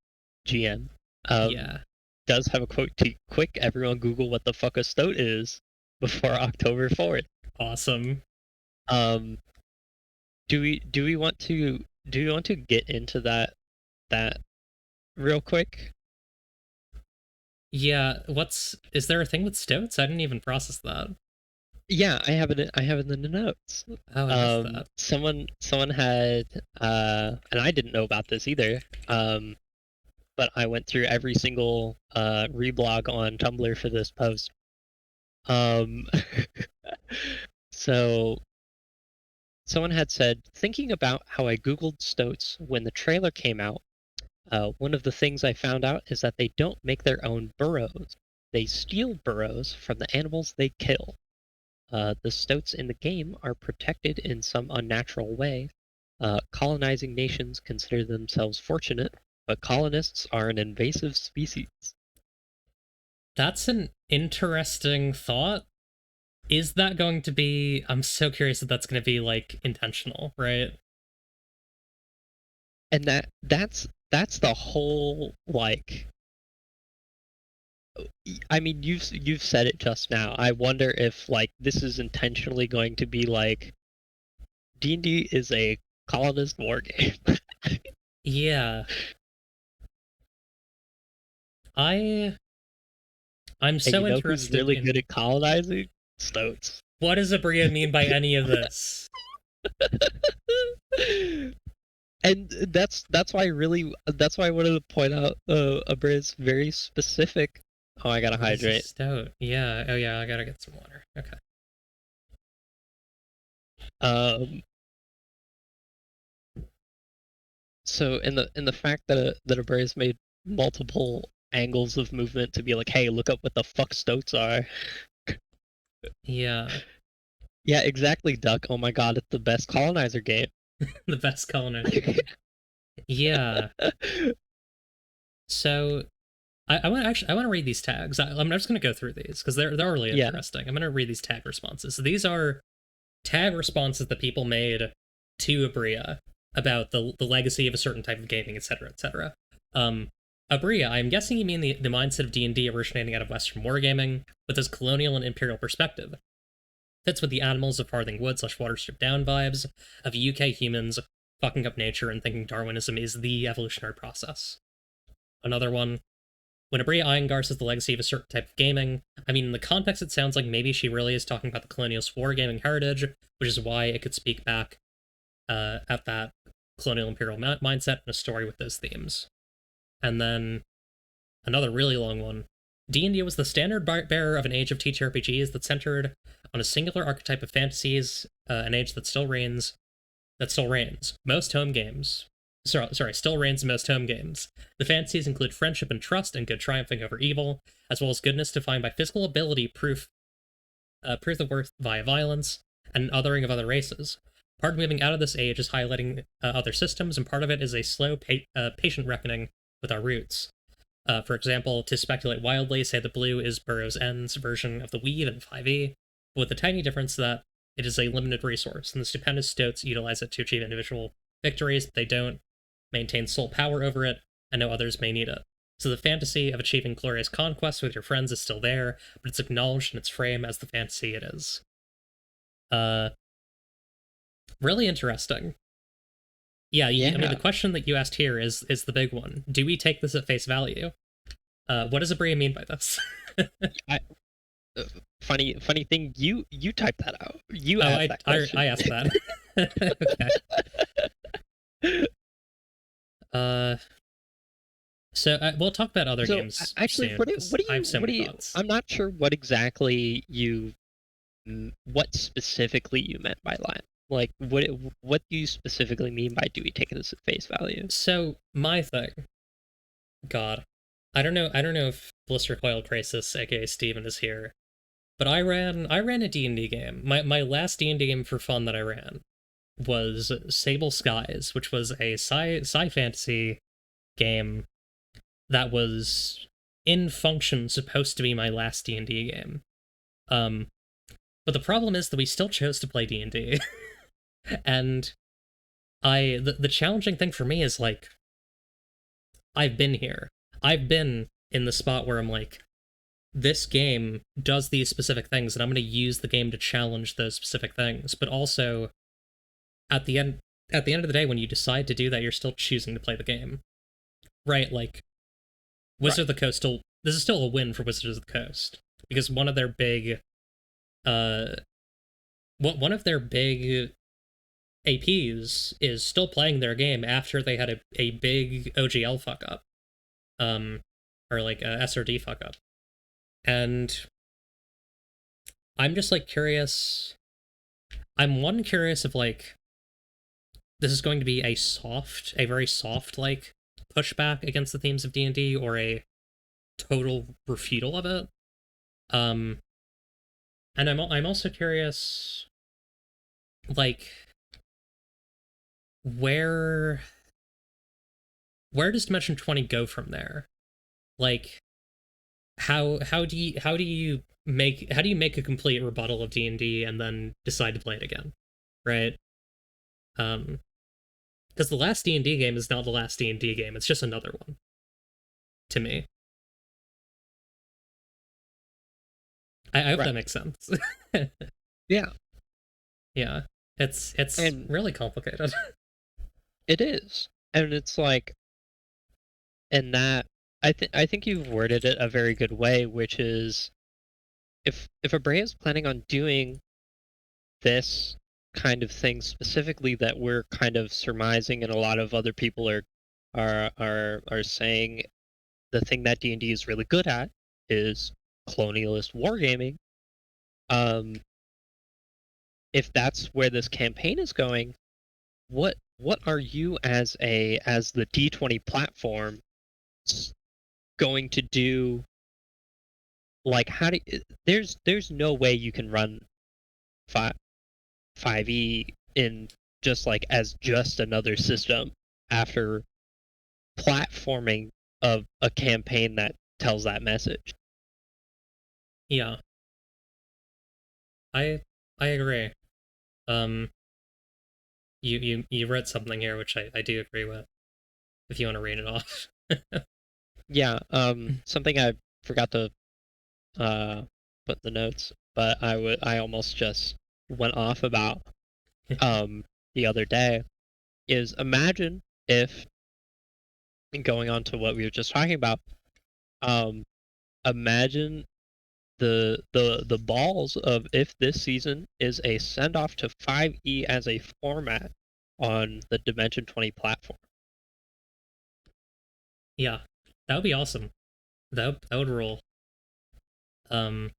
GM, Yeah. does have a quote to quick everyone Google what the fuck a stoat is before October 4th. Awesome. Do we want to get into that real quick? Yeah, is there a thing with stoats? I didn't even process that. Yeah, I have it in the notes. Oh, I missed that. Someone had and I didn't know about this either. But I went through every single reblog on Tumblr for this post. So someone had said, thinking about how I Googled stoats when the trailer came out, one of the things I found out is that they don't make their own burrows. They steal burrows from the animals they kill. The stoats in the game are protected in some unnatural way. Colonizing nations consider themselves fortunate, but colonists are an invasive species. That's an interesting thought. Is that going to be... I'm so curious if that's going to be, like, intentional, right? And that's the whole, like... I mean, you've said it just now. I wonder if, like, this is intentionally going to be, like... D&D is a colonist war game. Yeah. I'm so you know interested who's really in... good at colonizing? Stoats. What does Abria mean by any of this? And that's why I wanted to point out Abria's very specific. Oh, I gotta hydrate. Stout. Yeah. Oh yeah, I gotta get some water. Okay. So in the fact that Abria's made multiple angles of movement to be like, hey, look up what the fuck stoats are. Yeah. Yeah, exactly, Duck. Oh my god, it's the best colonizer game. The best colonizer. Yeah. So, I want to read these tags. I'm just going to go through these because they're really interesting. I'm going to read these tag responses. So these are tag responses that people made to Abria about the legacy of a certain type of gaming, etc., etc. Abria, I'm guessing you mean the mindset of D&D originating out of Western wargaming with this colonial and imperial perspective. Fits with the animals of Farthing Wood / Watership Down vibes of UK humans fucking up nature and thinking Darwinism is the evolutionary process. Another one, when Abria Iyengar says the legacy of a certain type of gaming, I mean, in the context, it sounds like maybe she really is talking about the colonialist wargaming heritage, which is why it could speak back at that colonial imperial mindset in a story with those themes. And then another really long one. D&D was the standard bearer of an age of TTRPGs that centered on a singular archetype of fantasies, an age that still reigns. Most home games. Still reigns in most home games. The fantasies include friendship and trust and good triumphing over evil, as well as goodness defined by physical ability, proof of worth via violence, and othering of other races. Part of moving out of this age is highlighting other systems, and part of it is a slow, patient reckoning with our roots. For example, to speculate wildly, say the blue is Burroughs N's version of the weave in 5e, but with the tiny difference that it is a limited resource, and the stupendous stoats utilize it to achieve individual victories, but they don't maintain sole power over it, and no others may need it. So the fantasy of achieving glorious conquests with your friends is still there, but it's acknowledged in its frame as the fantasy it is. Really interesting. Yeah, I mean, the question that you asked here is the big one. Do we take this at face value? What does Abria mean by this? Funny thing, you typed that out. You asked that question. I asked that. Okay. So we'll talk about other games. Actually, soon, what do you? Thoughts. I'm not sure what exactly what specifically you meant by that. Like, what do you specifically mean by do we take this at face value? So my thing, God, I don't know if Bliss Recoil Crisis, aka Steven, is here, but I ran a D&D game. My last D&D game for fun that I ran was Sable Skies, which was a sci fantasy game that was in function supposed to be my last D&D game. But the problem is that we still chose to play D&D. And the challenging thing for me is, like, I've been here. I've been in the spot where I'm like, this game does these specific things, and I'm going to use the game to challenge those specific things. But also, at the end of the day, when you decide to do that, you're still choosing to play the game, right? Like, Wizard of the Coast this is still a win for Wizards of the Coast, because one of their big APs is still playing their game after they had a big OGL fuck up, or like a SRD fuck up. And I'm just, like, curious. I'm curious if, like, this is going to be a very soft, like, pushback against the themes of D&D, or a total refutal of it. And I'm also curious, like, where does Dimension 20 go from there? Like, how do you make a complete rebuttal of D&D and then decide to play it again, right? Because the last D&D game is not the last D&D game, it's just another one to me. I hope that makes sense. Yeah it's really complicated. It is, and it's like, and that I think you've worded it a very good way, which is, if Abrea is planning on doing this kind of thing specifically that we're kind of surmising, and a lot of other people are saying the thing that D&D is really good at is colonialist wargaming. If that's where this campaign is going, what are you as the D20 platform going to do? Like, there's no way you can run 5e in just like as just another system after platforming of a campaign that tells that message. Yeah, I agree. You read something here which I do agree with, if you want to read it off. Yeah, something I forgot to put in the notes, but I almost just went off about the other day is imagine if, going on to what we were just talking about, imagine the balls of if this season is a send off to 5e as a format on the Dimension 20 platform. Yeah, that would be awesome. That would rule. I'll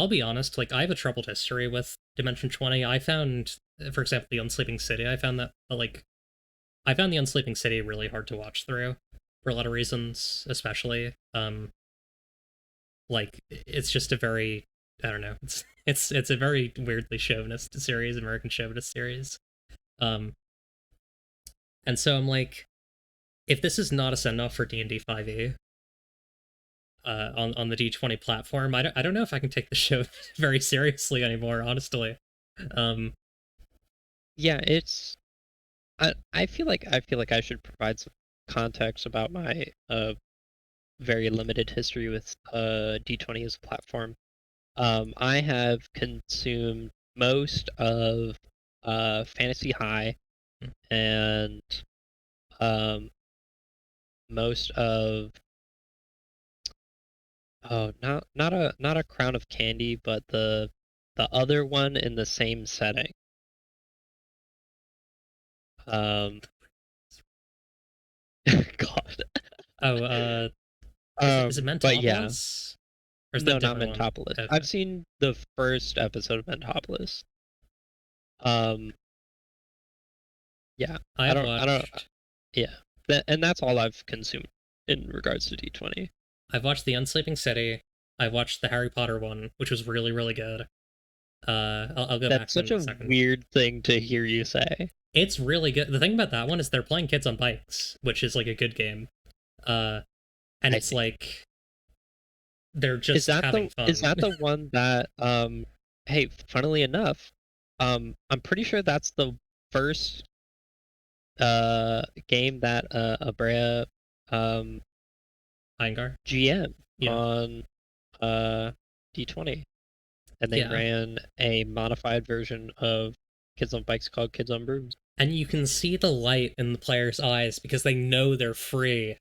be honest, like I have a troubled history with Dimension 20. I found, for example, the Unsleeping City. I found that I found the Unsleeping City really hard to watch through for a lot of reasons, especially like it's just a very, I don't know, it's a very weirdly chauvinist series, American chauvinist series. Um and so I'm like, if this is not a send off for D&D 5e, on the D20 platform, I don't know if I can take the show very seriously anymore, honestly. Um, Yeah, it's I feel like I should provide some context about my very limited history with D20 as a platform. I have consumed most of Fantasy High and most of not a Crown of Candy, but the other one in the same setting. God. oh, is it But yeah, Mentopolis? Or is that no, a not different one? Mentopolis. Okay. I've seen the first episode of Mentopolis. Um, yeah, I I don't, watched yeah, and that's all I've consumed in regards to D20. I've watched the Unsleeping City. I watched the Harry Potter one, which was really, really good. I'll go back That's to it such in a a second. weird thing to hear you say. It's really good. The thing about that one is they're playing kids on bikes, which is like a good game. Uh, and I it's see. like they're just having fun. Is that the one that hey, funnily enough, I'm pretty sure that's the first game that Abrea Eingar? GM Yeah. on D20, and they Yeah. ran a modified version of Kids on Bikes called Kids on Brooms. And you can see the light in the players' eyes because they know they're free.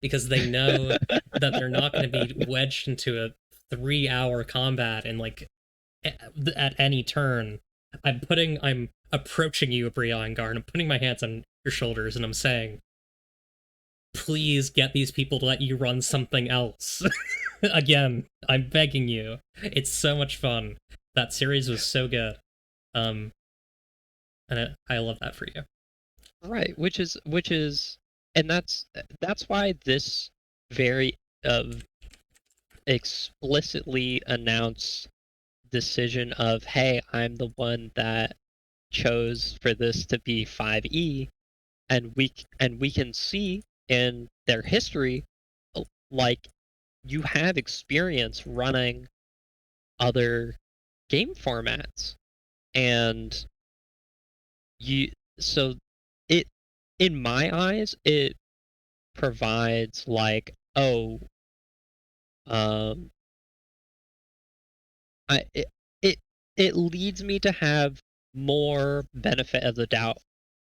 Because they know that they're not going to be wedged into a 3-hour combat and like at any turn. I'm approaching you, Briangar, and I'm putting my hands on your shoulders and I'm saying, please get these people to let you run something else. Again, I'm begging you. It's so much fun. That series was so good. And I love that for you. Right, which is, and that's why this very explicitly announced decision of, hey, I'm the one that chose for this to be 5e, and we can see in their history, like, you have experience running other game formats, and you so it, in my eyes, it provides like, oh, um it it it leads me to have more benefit of the doubt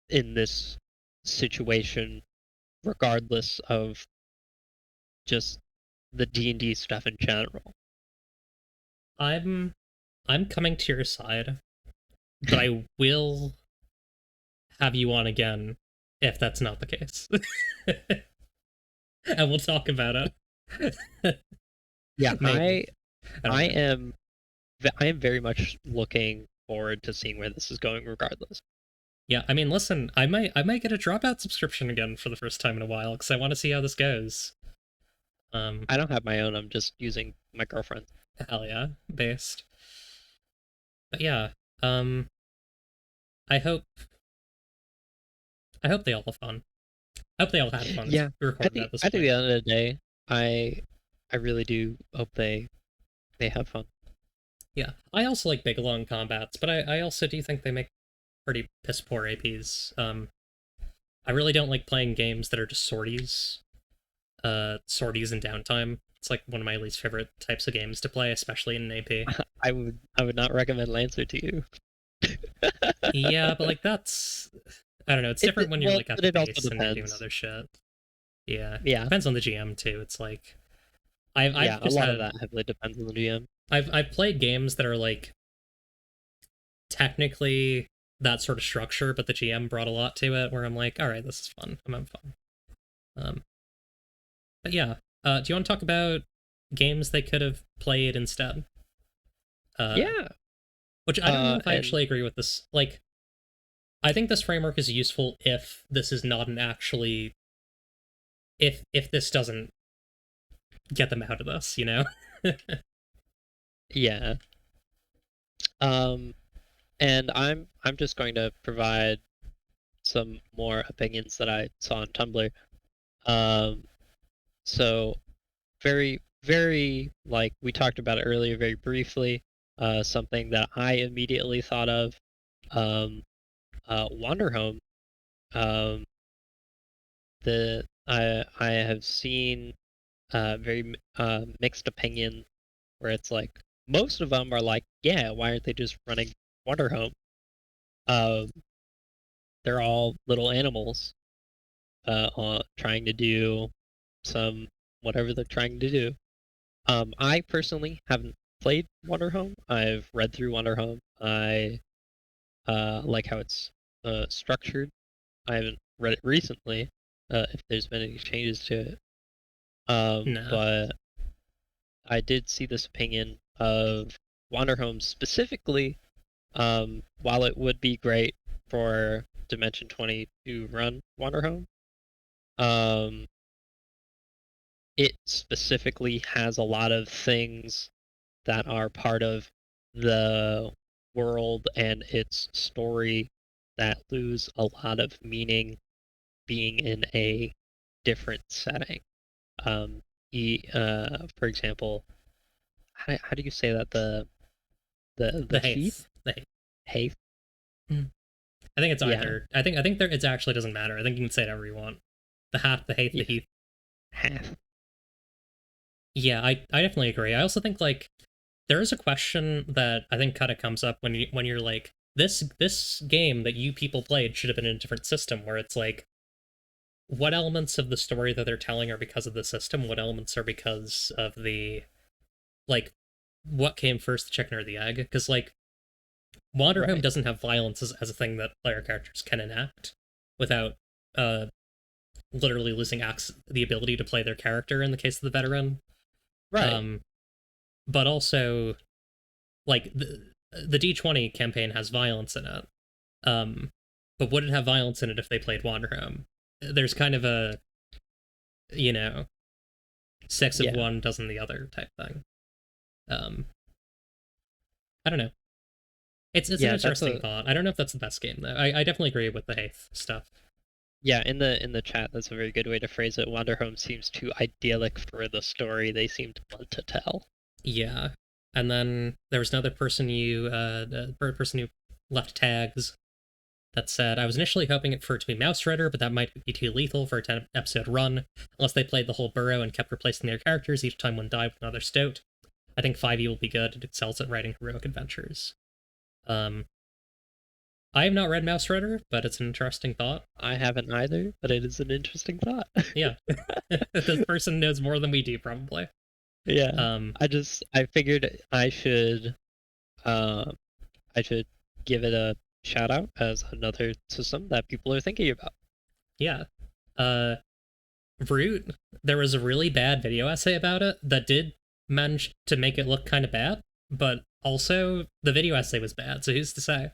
in this situation, regardless of just the D&D stuff in general. I'm coming to your side, but I will have you on again if that's not the case. And we'll talk about it. Yeah, Maybe. I Know. am very much looking forward to seeing where this is going, regardless. Yeah, I mean, listen, I might get a Dropout subscription again for the first time in a while because I want to see how this goes. I don't have my own. I'm just using my girlfriend. Hell yeah, based. But yeah, um, I hope they all have fun. I hope they all had fun. Yeah, Recording at this I think at point. the end of the day, I really do hope they have fun. Yeah, I also like big long combats, but I also do think they make pretty piss poor APs. I really don't like playing games that are just sorties. Sorties and downtime. It's like one of my least favorite types of games to play, especially in an AP. I would not recommend Lancer to you. Yeah, but like that's I don't know. It's different when you're like at But the it also base and you're doing depends. other shit. Yeah, Yeah, depends on the GM too. It's like I've yeah. A just lot of had that heavily depends on the GM. I've played games that are like technically that sort of structure, but the GM brought a lot to it where I'm like, all right, this is fun. I'm having fun. Um, but yeah, do you want to talk about games they could have played instead? Uh, Yeah. which I don't know if I And actually agree with this. Like, I think this framework is useful if this is not an actually if this doesn't get them out of this, you know? yeah. Um, and I'm just going to provide some more opinions that I saw on Tumblr. Um, so very like we talked about it earlier very briefly. Something that I immediately thought of, um, Wanderhome. Um, I have seen very mixed opinion where it's like most of them are like, yeah, why aren't they just running Wanderhome? Um, they're all little animals, trying to do some whatever they're trying to do. I personally haven't played Wanderhome. I've read through Wanderhome. I like how it's structured. I haven't read it recently, if there's been any changes to it. No. But I did see this opinion of Wanderhome specifically. While it would be great for Dimension 20 to run Wanderhome, um, it specifically has a lot of things that are part of the world and its story that lose a lot of meaning being in a different setting. For example, how do you say that the The Heath? Haith. The Haith. Heath? I think it's Yeah, either. I think there it actually doesn't matter. I think you can say it however you want. The Hath, the Haith, the yeah, Heath. Hath. Yeah, I definitely agree. I also think like there is a question that I think kind of comes up when you're like this game that you people played should have been in a different system where it's like what elements of the story that they're telling are because of the system, what elements are because of the like what came first, the chicken or the egg? Because like Wanderhome Right, doesn't have violence as a thing that player characters can enact without uh literally losing the ability to play their character in the case of the veteran. right, Um, but also like the D20 campaign has violence in it. Um, but would it have violence in it if they played Wanderhome? There's kind of a you know six of yeah, one dozen the other type thing. Um, I don't know. It's an yeah. That's interesting a thought. I don't know if that's the best game though. I definitely agree with the Haith stuff. Yeah. In the chat, that's a very good way to phrase it. Wanderhome seems too idyllic for the story they seem to want to tell. Yeah, and then there was another person the person who left tags that said, I was initially hoping for it to be Mouse Rider, but that might be too lethal for a 10 episode run, unless they played the whole burrow and kept replacing their characters each time one died with another stoat. I think 5e will be good. It excels at writing heroic adventures. Um, I have not read Mouse Rider, but it's an interesting thought. I haven't either, but it is an interesting thought. Yeah. This person knows more than we do, probably. Yeah. Um, I figured uh I should give it a shout out as another system that people are thinking about. yeah. Uh, Root, there was a really bad video essay about it that did manage to make it look kind of bad, but also the video essay was bad, so who's to say?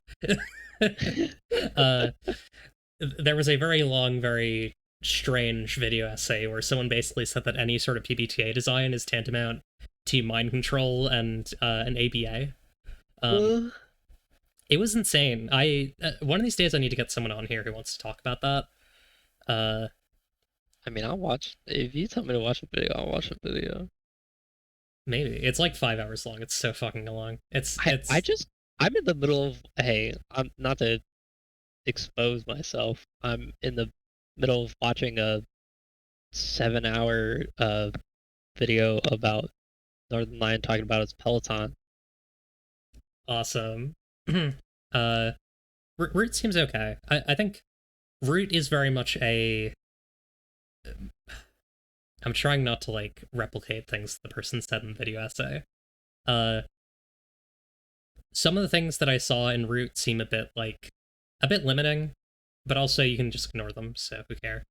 uh, there was a very long, very strange video essay where someone basically said that any sort of PBTA design is tantamount to mind control and an ABA. Um, it was insane. I one of these days I need to get someone on here who wants to talk about that. Uh, I mean, I'll watch if you tell me to watch a video. I'll watch a video. maybe it's like 5 hours long. It's so fucking long. I just I'm in the middle of hey, I'm not to expose myself. I'm in the middle of watching a 7 hour video about Northern Lion talking about its Peloton. awesome. uh, Root seems okay. I think Root is very much a. I'm trying not to like replicate things the person said in the video essay. Uh, some of the things that I saw in Root seem a bit limiting, but also you can just ignore them. So who cares?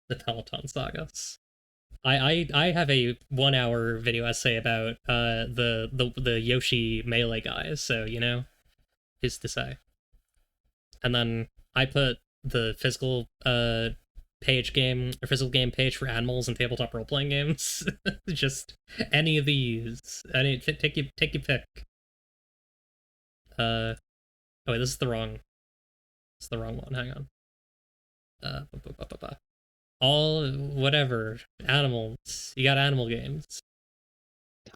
The Peloton sagas. I have a 1 hour video essay about the Yoshi melee guys. So you know, who's to say? And then I put the physical physical game page for animals and tabletop role playing games. Just any of these. Take your pick. Oh wait, this is the wrong. It's the wrong one. Hang on. All whatever animals. You got animal games.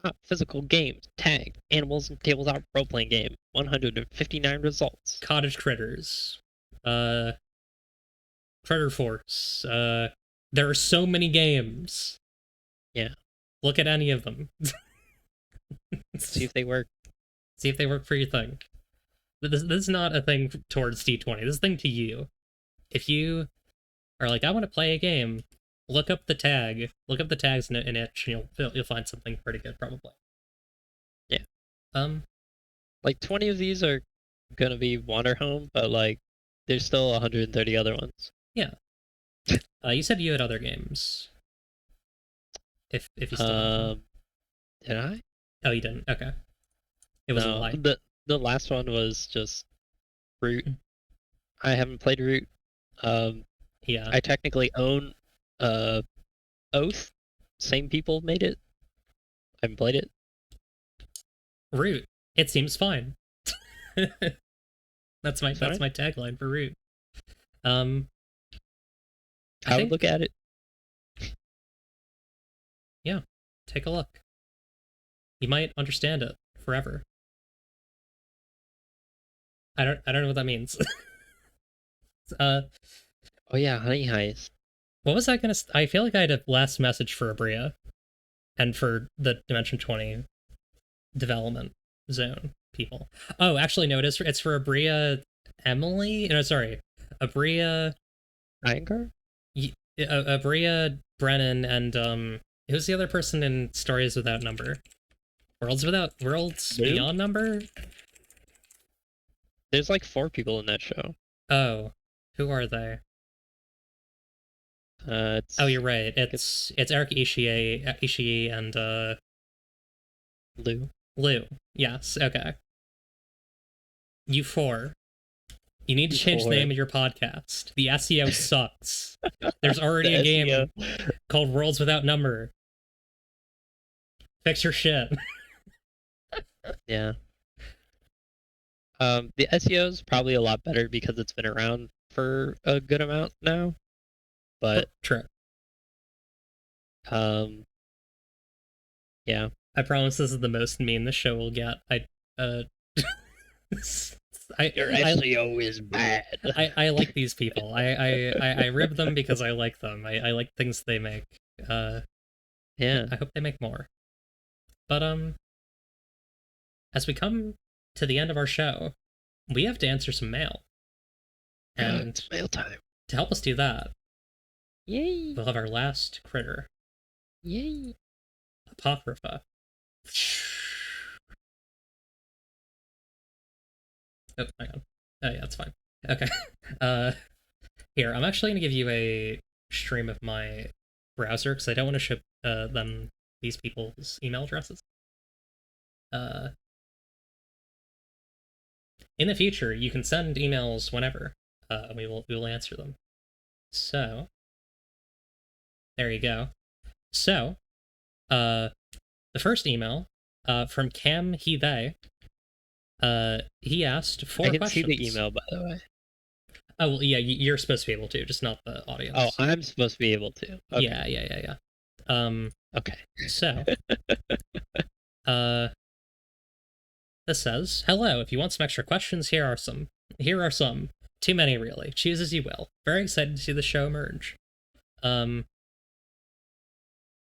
Top physical games, tag, animals and tabletop role-playing game, 159 results. Cottage critters. Critter Force. There are so many games. Yeah. Look at any of them. See if they work. See if they work for your thing. This is not a thing towards D20. This is a thing to you. If you are like, I want to play a game, look up the tag. Look up the tags in itch, and you'll find something pretty good, probably. Yeah. Like 20 of these are gonna be Wander Home, but like, there's still 130 other ones. Yeah. You said you had other games. If you still did I? Oh, you didn't. Okay. It was a lie. The last one was just Root. I haven't played Root. Yeah. I technically own Oath. Same people made it. I haven't played it. Root. It seems fine. That's my tagline for Root. I would look at it. Yeah, take a look. You might understand it forever. I don't know what that means. Oh yeah, Honey Heist. What was I gonna? I feel like I had a last message for Abria, and for the Dimension 20 development zone people. Oh, actually, no. It's for Abria Emily. No, sorry, Abria Iyengar? Abria Brennan and who's the other person in Stories Without Number? Worlds Beyond Number? There's like 4 people in that show. Oh, who are they? Oh, you're right. It's Eric Ishii and Lou. Yes, okay. You 4. You need to change the name of your podcast. The SEO sucks. There's already a game called Worlds Without Number. Fix your shit. Yeah. The SEO is probably a lot better because it's been around for a good amount now. But true. Yeah. I promise this is the most mean the show will get. Your SEO is bad. I like these people. I rib them because I like them. I like things they make. Yeah. I hope they make more. But as we come to the end of our show, we have to answer some mail. And it's mail time. To help us do that, yay! We'll have our last critter. Yay! Apocrypha. Oh, hang on. Oh yeah, that's fine. Okay. Here, I'm actually gonna give you a stream of my browser because I don't want to ship these people's email addresses. In the future, you can send emails whenever. We will answer them. So there you go. So, the first email from Cam He They. He asked 4 questions. I can see the email, by the way. Oh, well, yeah, you're supposed to be able to, just not the audience. Oh, I'm supposed to be able to. Okay. Yeah. Okay. So, this says, hello, if you want some extra questions, here are some. Too many, really. Choose as you will. Very excited to see the show emerge.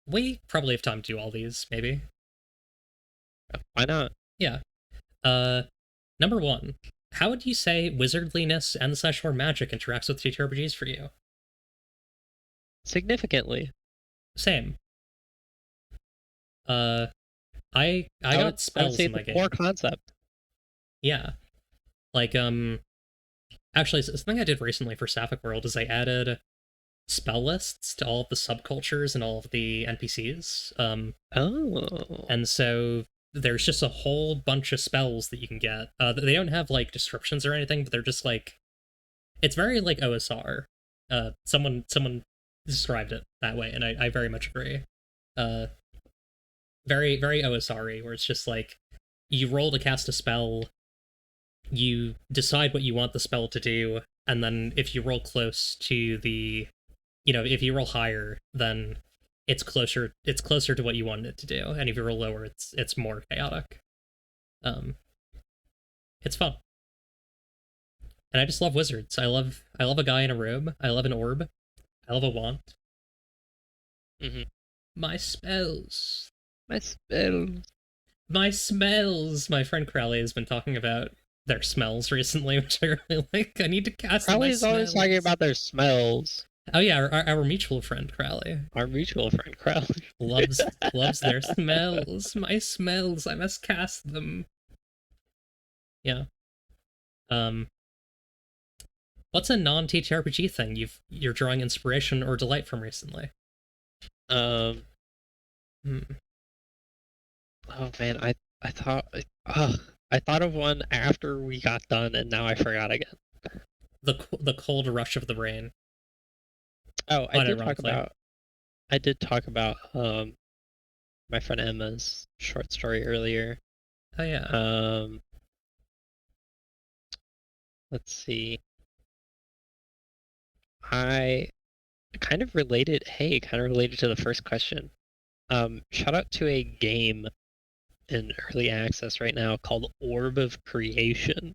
We probably have time to do all these, maybe. Why not? Yeah. Number 1, how would you say wizardliness and / magic interacts with TTRPGs for you? Significantly. Same. I I got would spells say in my the core game. concept. Yeah. Like, actually, something I did recently for Sapphic World is I added spell lists to all of the subcultures and all of the NPCs. Oh. And so there's just a whole bunch of spells that you can get. They don't have like descriptions or anything, but they're just like, it's very like OSR. Someone described it that way, and I very much agree. Very very OSR-y, where it's just like you roll to cast a spell, you decide what you want the spell to do, and then if you roll close to the, if you roll higher, then it's closer to what you wanted it to do, and if you roll lower, it's more chaotic. It's fun. And I just love wizards. I love a guy in a robe. I love an orb. I love a wand. Mm-hmm. My spells. My spells. My smells. My friend Crowley has been talking about their smells recently, which I really like. I need to cast Crowley my is always smells. talking about their smells. Oh yeah, our mutual friend Crowley Our mutual friend Crowley loves their smells. My smells. I must cast them. Yeah. What's a non-TTRPG thing you're drawing inspiration or delight from recently? Oh man, I thought I thought of one after we got done, and now I forgot again. The cold rush of the brain. Oh, I did talk Unironically. about my friend Emma's short story earlier. Oh yeah. Let's see. I kind of related to the first question. Shout out to a game in early access right now called Orb of Creation.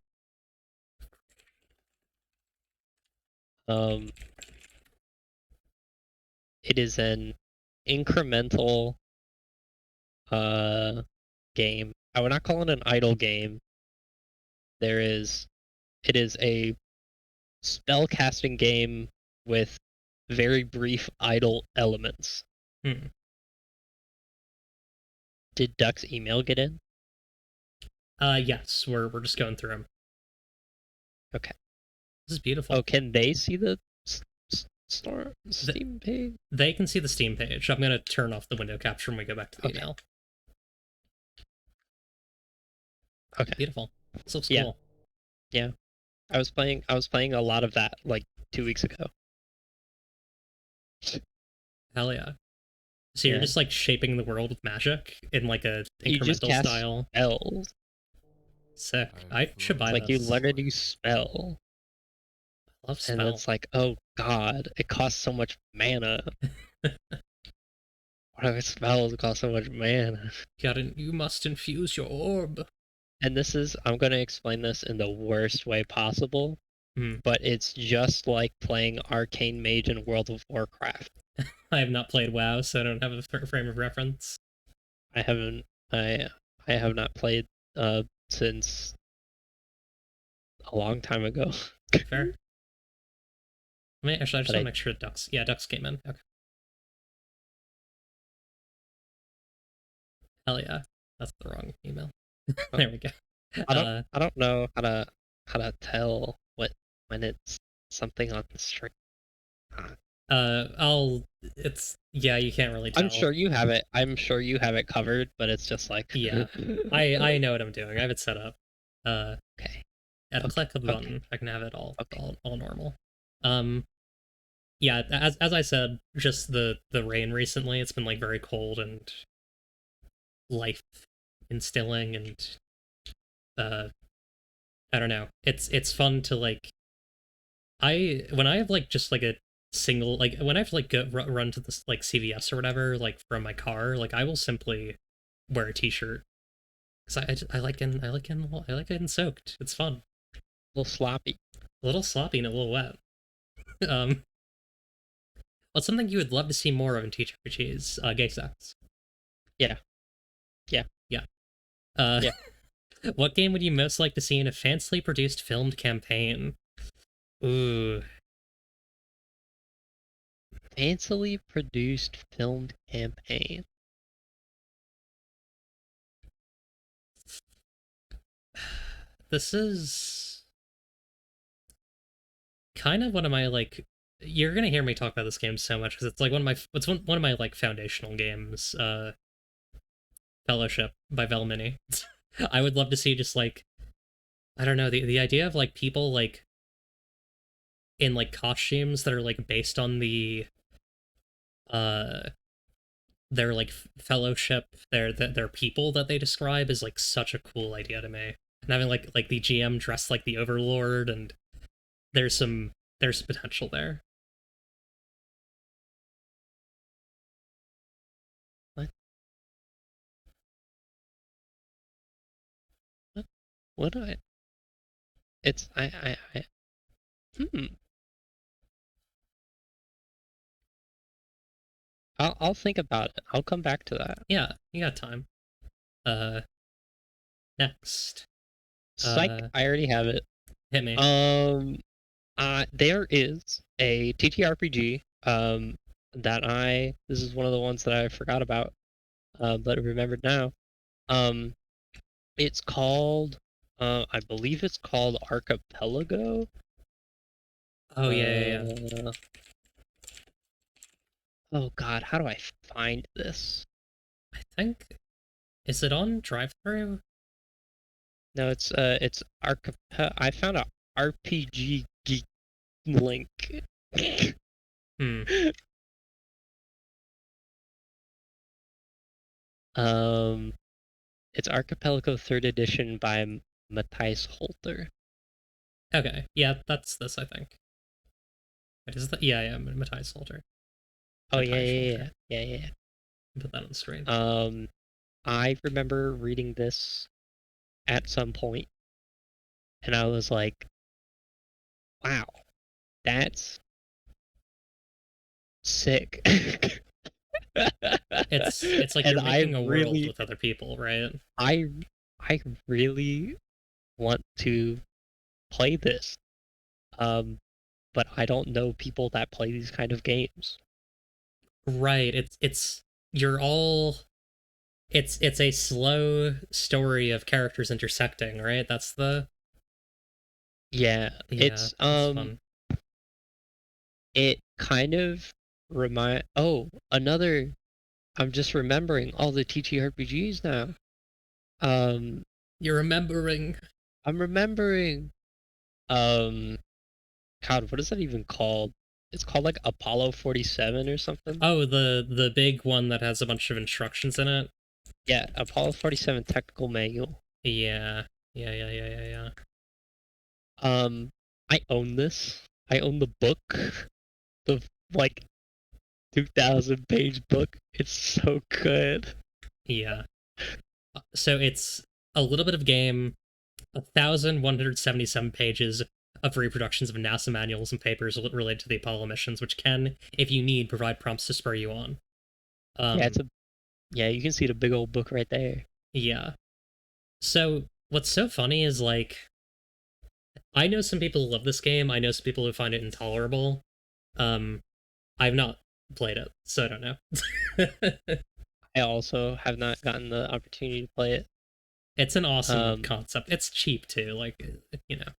It is an incremental game. I would not call it an idle game. It is a spellcasting game with very brief idle elements. Did Duck's email get in? Yes, we're just going through them. Okay. This is beautiful. Oh, can they see the Steam page? They can see the Steam page. I'm gonna turn off the window capture when we go back to the email. Okay. Beautiful. This looks cool. Yeah. I was playing a lot of that like 2 weeks ago. Hell yeah. So you're just like shaping the world with magic in like a incremental style. Spells. Sick. I should buy like this. You learn a new spell. I love spells. And it's like, oh god, it costs so much mana. What are spells cost so much mana? You must infuse your orb. And I'm going to explain this in the worst way possible, but it's just like playing Arcane Mage in World of Warcraft. I have not played WoW, so I don't have a frame of reference. I have not played since a long time ago. Fair. I just want to make sure Ducks came in. Okay. Hell yeah. That's the wrong email. There we go. I don't know how to tell when it's something on the stream. You can't really tell. I'm sure you have it covered, but it's just like yeah. I know what I'm doing. I have it set up. Okay. At a click of the button, I can have it all normal. Yeah, as I said, just the rain recently, it's been like very cold and life instilling, and I don't know. It's fun to like when I have like just like a single, like when I have to like run to this like CVS or whatever, like from my car, like I will simply wear a t-shirt because I like getting soaked. It's fun. A little sloppy and a little wet. What's something you would love to see more of in TTRPGs? Gay sex. Yeah. Yeah. Yeah. What game would you most like to see in a fancily produced filmed campaign? Ooh, Fancily produced filmed campaign. this is kind of one of my like. You're gonna hear me talk about this game so much because it's like one of my like foundational games. Fellowship by Velmini. I would love to see just like I don't know the idea of like people like in like costumes that are like based on uh their like fellowship, their people that they describe is like such a cool idea to me. And having like the GM dressed like the Overlord, and there's some there's potential there. What? What? What do I? It's I. Hmm. I'll think about it. I'll come back to that. Yeah, you got time. Uh, next, Psych. I already have it. hit me. There is a TTRPG. This is one of the ones that I forgot about. But remembered now. Um, it's called. I believe it's called Archipelago. Oh yeah. Oh God, how do I find this? I think is it on drive through? No, it's Archipelago. I found a RPG Geek link. Hmm. It's Archipelago Third Edition by Matthias Holter. Okay. Yeah, that's this. I think. It is that. Yeah, Matthias Salter. Oh Matthias yeah. Salter. Put that on the screen. I remember reading this at some point, and I was like, "Wow, that's sick." It's like and you're making a world with other people, right? I really want to play this. But I don't know people that play these kind of games. Right. It's you're all it's a slow story of characters intersecting, right? That's the Yeah, yeah, that's fun. it kind of another. I'm just remembering all the TTRPGs now. You're remembering. I'm remembering. Um, God, what is that even called? It's called like Apollo 47 or something. Oh, the big one that has a bunch of instructions in it. Yeah, Apollo 47 Technical Manual. Yeah. Yeah. I own this. I own the book. The like 2,000-page book. It's so good. Yeah. So it's a little bit of game, 1,177 pages of reproductions of NASA manuals and papers related to the Apollo missions, which can, if you need, provide prompts to spur you on. Yeah, you can see the big old book right there. Yeah. So what's so funny is like, I know some people who love this game. I know some people who find it intolerable. Um, I've not played it, so I don't know. I also have not gotten the opportunity to play it. It's an awesome concept. It's cheap too, like you know.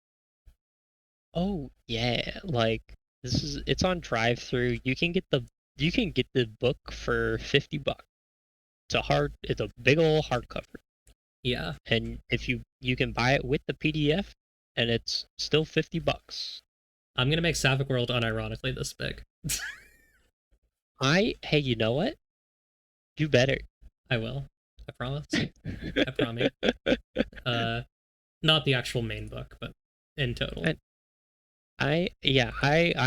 Oh yeah, like it's on drive through. You can get the book for $50. It's a big old hardcover. Yeah. And if you can buy it with the PDF and it's still $50. I'm gonna make Sapphic World unironically this big. Hey, you know what? You better. I will. I promise. I promise. Not the actual main book, but in total. I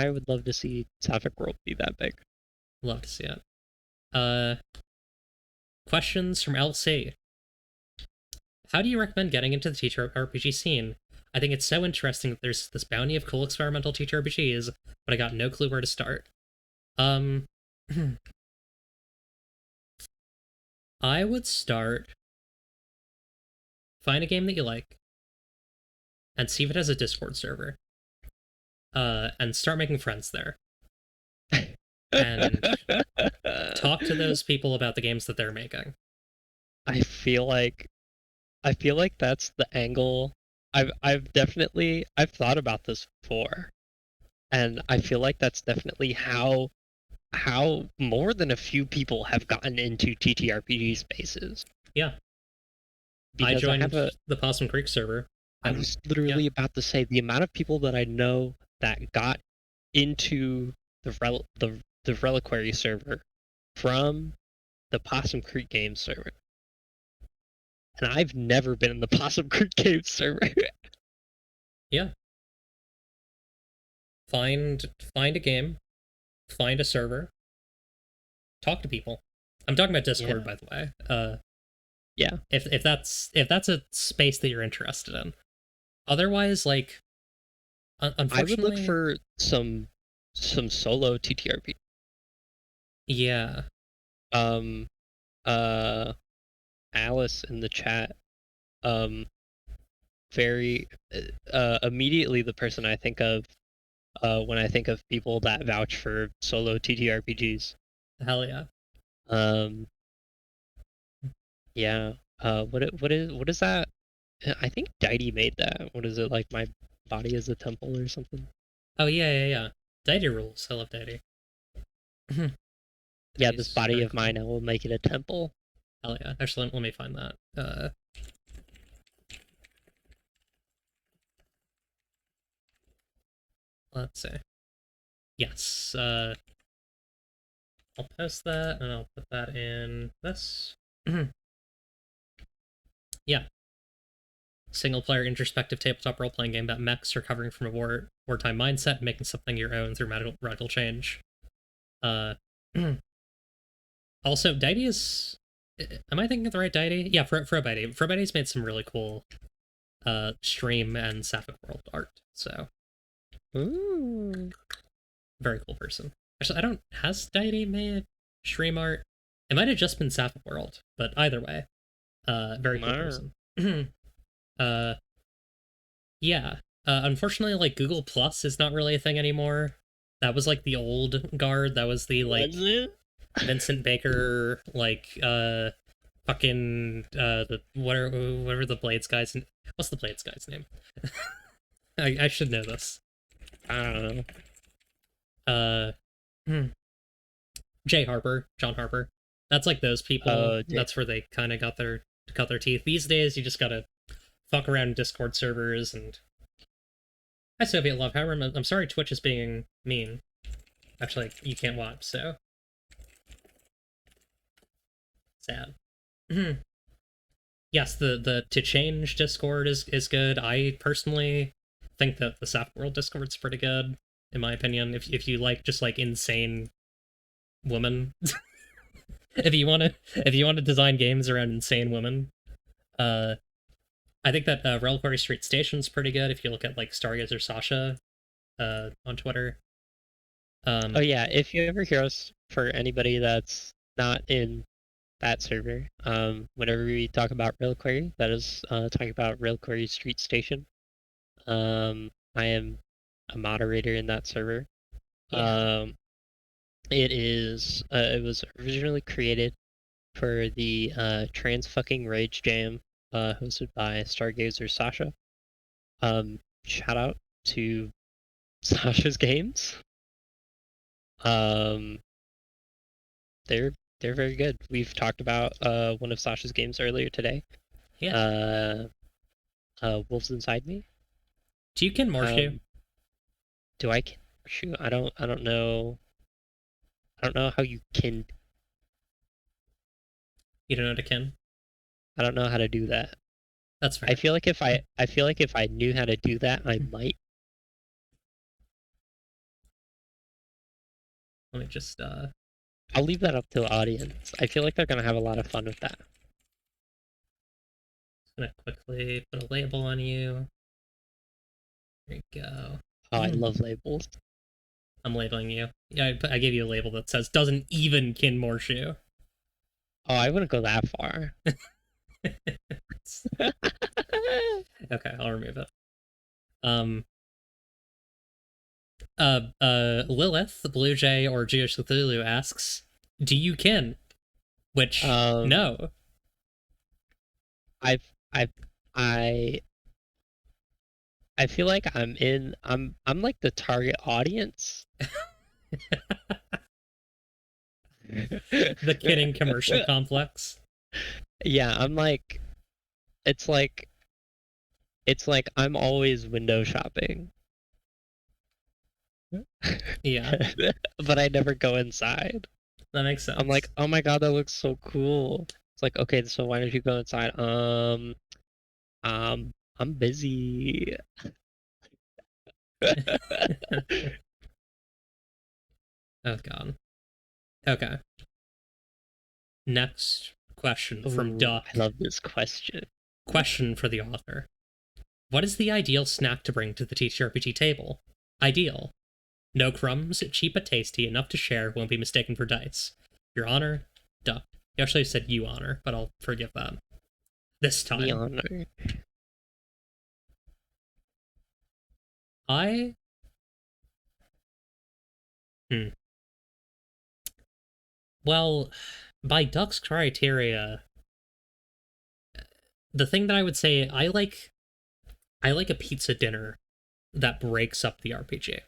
would love to see Sapphic World be that big. Love to see it. Questions from LC. How do you recommend getting into the TTRPG scene? I think it's so interesting that there's this bounty of cool experimental TTRPGs, but I got no clue where to start. I would start find a game that you like, and see if it has a Discord server. And start making friends there. And talk to those people about the games that they're making. I feel like that's the angle. I've thought about this before, and I feel like that's definitely how more than a few people have gotten into TTRPG spaces. Yeah. Because I joined have the Possum Creek server. I was literally about to say the amount of people that I know that got into the Reliquary server from the Possum Creek Games server. And I've never been in the Possum Creek Games server. Yeah. Find a game, find a server, talk to people. I'm talking about Discord, by the way. Yeah. If that's a space that you're interested in. Otherwise, like, unfortunately, I would look for some solo TTRP. Yeah. Alice in the chat. Very immediately the person I think of when I think of people that vouch for solo TTRPGs. Hell yeah. Yeah. What is that? I think Deity made that. What is it, like my body is a temple or something? Oh yeah. Deity rules. I love Deity. Yeah, this body of mine, I will make it a temple. Hell yeah. Actually, let me find that. Let's see. Yes. I'll post that and I'll put that in this. Yeah. Single-player introspective tabletop role-playing game about mechs recovering from a wartime mindset and making something your own through radical change. Also, Deity is... Am I thinking of the right Deity? Yeah, Frobetti. Frobetti's made some really cool stream and Sapphic World art, so... Ooh. Very cool person. Actually, I don't... Has Deity made stream art? It might have just been Sapphic World, but either way. Very cool person. Yeah. Unfortunately, like, Google Plus is not really a thing anymore. That was, like, the old guard. That was the, like... Vincent Baker, like, fucking, whatever the Blades guy's... What's the Blades guy's name? I should know this. I don't know. John Harper. That's like those people. That's where they kind of got their teeth. These days, you just gotta fuck around in Discord servers and... Hi, Soviet Love. However, I'm sorry Twitch is being mean. Actually, you can't watch, so... Sad. Yes, the to change Discord is good. I personally think that the Sapphic World Discord's pretty good, in my opinion. If you like just like insane women, if you want to design games around insane women, I think that Reliquary Street Station's pretty good. If you look at like Stargazer Sasha, on Twitter. Oh yeah, if you ever hear us, for anybody that's not in that server, whenever we talk about Reliquary, that is talking about Reliquary Street Station. I am a moderator in that server. Yeah. It was originally created for the Trans Fucking Rage Jam, hosted by Stargazer Sasha. Shout out to Sasha's games. They're very good. We've talked about one of Sasha's games earlier today. Yeah. Wolves Inside Me. Do you kin Morshu? Do I kin Morshu? I don't know. I don't know how you kin. You don't know how to kin? I don't know how to do that. That's fair. I feel like if I knew how to do that, I might. Let me just I'll leave that up to the audience. I feel like they're gonna have a lot of fun with that. Just gonna quickly put a label on you. There you go. Oh, I love labels. I'm labeling you. Yeah, I gave you a label that says doesn't even kin Morshu. Oh, I wouldn't go that far. Okay, I'll remove it. Lilith, the Blue Jay or Jewish Cthulhu asks, "Do you kin?" Which no. I feel like I'm like the target audience. The kidding commercial complex. Yeah, I'm like, it's like I'm always window shopping. Yeah, But I never go inside. that makes sense. I'm like, oh my god, that looks so cool. It's like, okay, so why don't you go inside? I'm busy. Oh god. Okay. Next question from Ooh, Duck. I love this question. Question for the author. What is the ideal snack to bring to the TTRPG table? Ideal. No crumbs, cheap but tasty, enough to share, won't be mistaken for dice. Your Honor, Duck. You actually said you honor, but I'll forgive that. This time. Me honor. Well, by Duck's criteria, the thing that I would say, I like a pizza dinner that breaks up the RPG.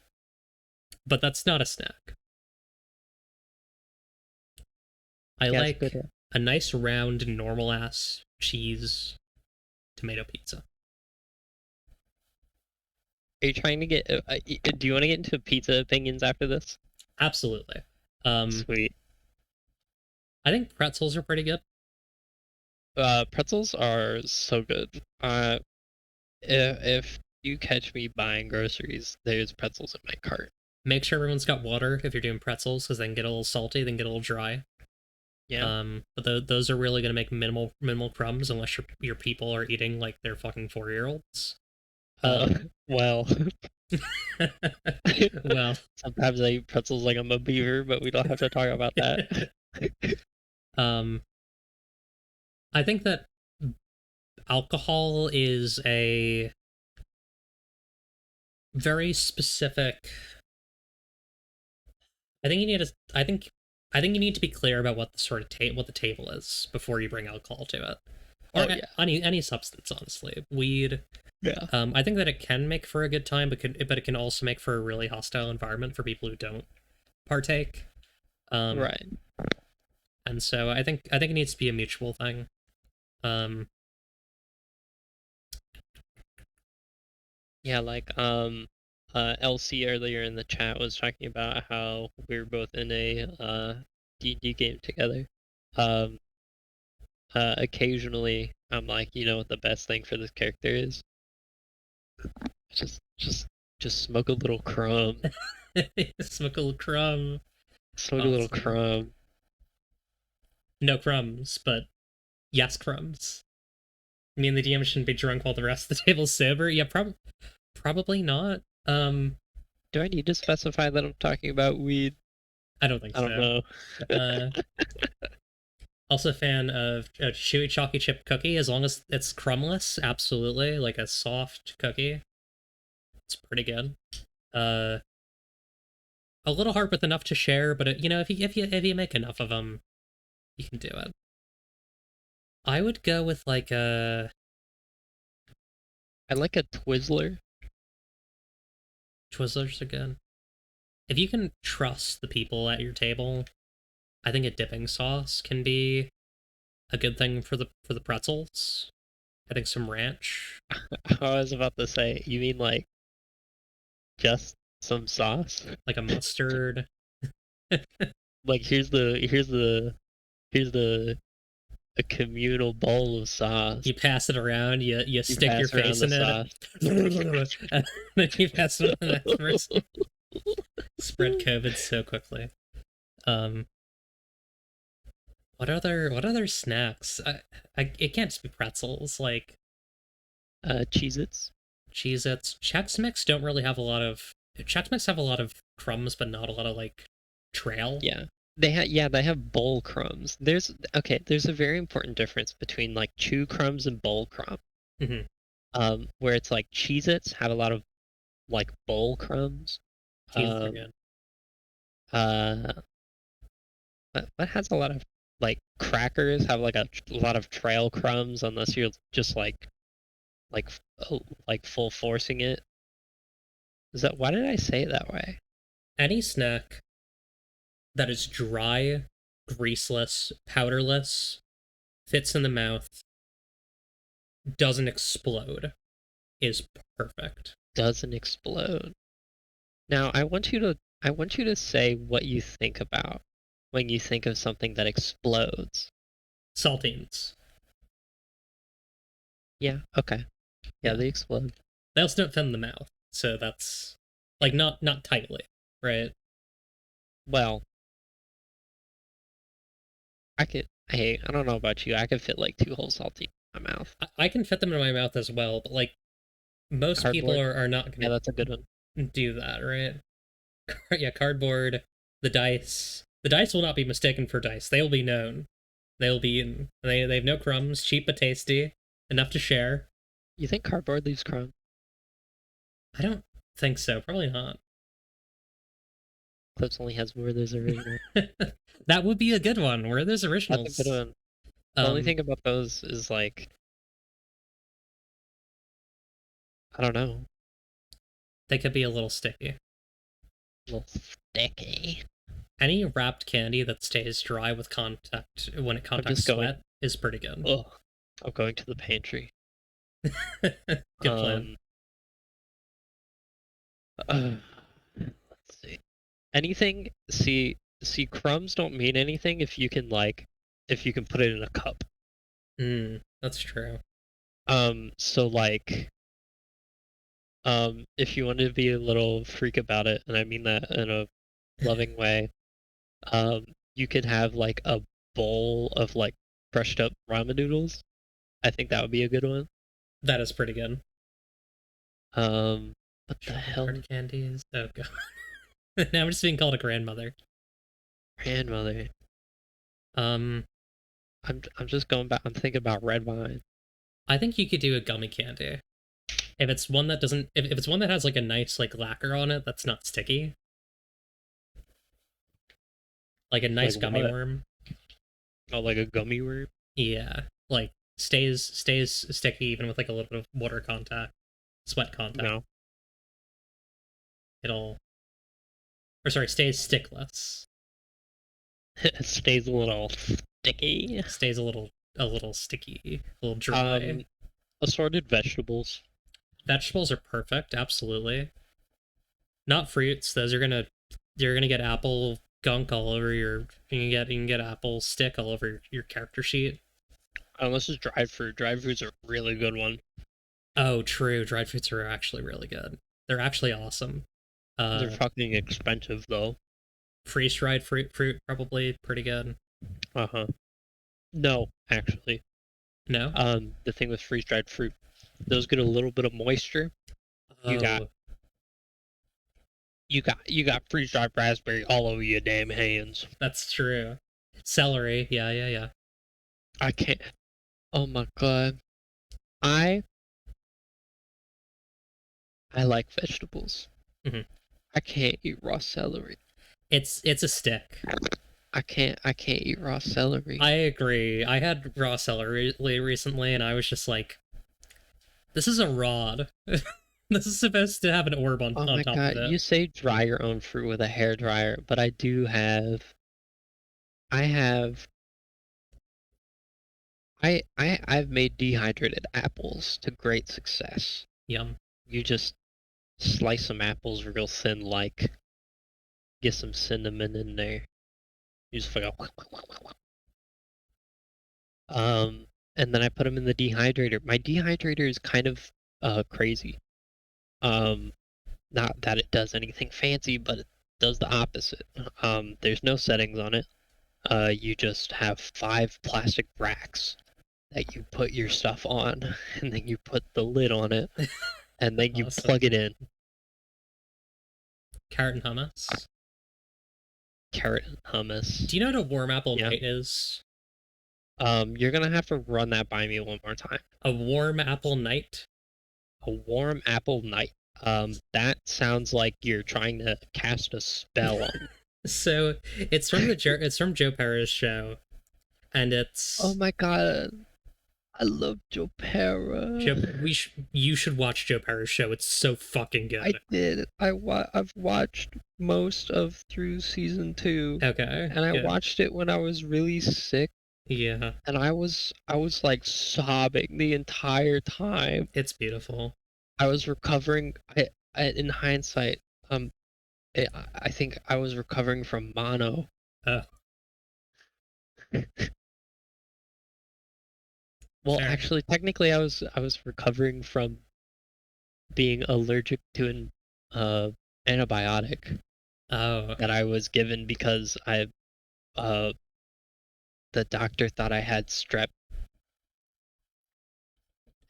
But that's not a snack. I Yeah, like a nice round normal ass cheese tomato pizza. Are you trying to get? Do you want to get into pizza opinions after this? Absolutely. Sweet. I think pretzels are pretty good. Pretzels are so good. If you catch me buying groceries, there's pretzels in my cart. Make sure everyone's got water if you're doing pretzels, because they can get a little salty, they can get a little dry. Yeah. But those are really gonna make minimal crumbs unless your people are eating like they're fucking 4-year-olds. Well. Well, sometimes I eat pretzels like I'm a beaver, but we don't have to talk about that. I think that alcohol is a very specific. I think you need you need to be clear about what the sort of what the table is before you bring alcohol to it, or any substance. Honestly, weed. Yeah. I think that it can make for a good time, but it can also make for a really hostile environment for people who don't partake. Right. And so I think it needs to be a mutual thing. Yeah, like LC earlier in the chat was talking about how we were both in a D&D game together. Occasionally I'm like, you know what the best thing for this character is? Just smoke a little crumb. Smoke a little crumb. Smoke a little crumb. No crumbs, but yes crumbs. I mean, the DM shouldn't be drunk while the rest of the table's sober. Yeah, probably not. Do I need to specify that I'm talking about weed? I don't think so. I don't know. Also a fan of a chewy chalky chip cookie, as long as it's crumbless, absolutely. Like a soft cookie. It's pretty good. A little hard with enough to share, but if you make enough of them, you can do it. I would go with like a. I like a Twizzler. Twizzlers are good. If you can trust the people at your table, I think a dipping sauce can be a good thing for the pretzels. I think some ranch. I was about to say, you mean like just some sauce? Like a mustard. Like here's a communal bowl of sauce. You pass it around, you stick your face in it. And then you pass it on the next person. Spread COVID so quickly. What other snacks? It can't just be pretzels, like Cheez-Its. Cheez-Its. Chex Mix don't really have a lot of Chex Mix have a lot of crumbs, but not a lot of like trail. Yeah. They have bowl crumbs. There's a very important difference between like chew crumbs and bowl crumb. Mm-hmm. where it's like Cheez-Its have a lot of like bowl crumbs. Cheeses are Um, good. that has a lot of like crackers have like a lot of trail crumbs unless you're just like like full forcing it. Is that why did I say it that way? Any snack that is dry, greaseless, powderless, fits in the mouth, doesn't explode, is perfect. Doesn't explode. Now I want you to say what you think about when you think of something that explodes. Saltines. Yeah, okay. Yeah, Yeah. they explode. They also don't fit in the mouth, so that's like not tightly, right? Well, hey, I don't know about you. I could fit like 2 whole saltines in my mouth. I can fit them in my mouth as well, but like most people Cardboard. are not Yeah, gonna that's a good one. do that, right? Yeah, cardboard, the dice. The dice will not be mistaken for dice. They will be known. They will be eaten. They have no crumbs, cheap but tasty, enough to share. You think cardboard leaves crumbs? I don't think so. Probably not. Clips only has Werther's original. That would be a good one. Where there's originals. That's a good one. The only thing about those is like, I don't know, They could be a little sticky. a little sticky. Any wrapped candy that stays dry with contact when it contacts sweat is pretty good. Oh, I'm going to the pantry. Good plan. Let's see. Anything? See, crumbs don't mean anything if you can put it in a cup. That's true. So like, if you wanted to be a little freak about it, and I mean that in a loving way, you could have like a bowl of like crushed up ramen noodles. I think that would be a good one. That is pretty good. What the hell? Hard candies. Oh god. Now I'm just being called a grandmother. Grandmother. I'm just going back. I'm thinking about red wine. I think you could do a gummy candy. If it's one that doesn't, if it's one that has like a nice like lacquer on it that's not sticky, like a nice gummy worm. Oh, like a gummy worm? Yeah, like stays sticky even with like a little bit of water contact, sweat contact. No. Stays stickless. It stays a little sticky. Stays a little sticky, a little dry. Assorted vegetables. Vegetables are perfect, absolutely. Not fruits. Those are you're gonna get apple gunk all over you can get apple stick all over your character sheet. Unless it's dried fruit. Dried fruit's a really good one. Oh, true. Dried fruits are actually really good. They're actually awesome. They're fucking expensive though. Freeze-dried fruit probably pretty good. No, actually. No? The thing with freeze-dried fruit, those get a little bit of moisture. You got freeze-dried raspberry all over your damn hands. That's true. Celery, yeah. I can't. Oh my god. I like vegetables. Mm-hmm. I can't eat raw celery. It's a stick. I can't eat raw celery. I agree. I had raw celery recently, and I was just like, this is a rod. This is supposed to have an orb on top of it. Oh my god, you say dry your own fruit with a hairdryer, but I I've made dehydrated apples to great success. Yum. You just slice some apples real thin, like get some cinnamon in there. You just like and then I put them in the dehydrator. My dehydrator is kind of crazy. Not that it does anything fancy, but it does the opposite. There's no settings on it. You just have 5 plastic racks that you put your stuff on, and then you put the lid on it, and then you plug it in. Carrot and hummus. Carrot and hummus. Do you know what a warm apple night is? You're gonna have to run that by me one more time. A warm apple night A warm apple night. That sounds like you're trying to cast a spell on. So it's from it's from Joe Pera's show, and it's Oh my god, I love Joe Pera. you should watch Joe Pera's show. It's so fucking I good. did. I've watched most of through season 2, Okay, and I good. watched it when I was really sick, Yeah, and I was like sobbing the entire time. it's beautiful. I was recovering. In hindsight, I think I was recovering from mono. Oh, Well, fair. actually, technically, I was recovering from being allergic to an antibiotic Oh, that I was given because uh the doctor thought I had strep.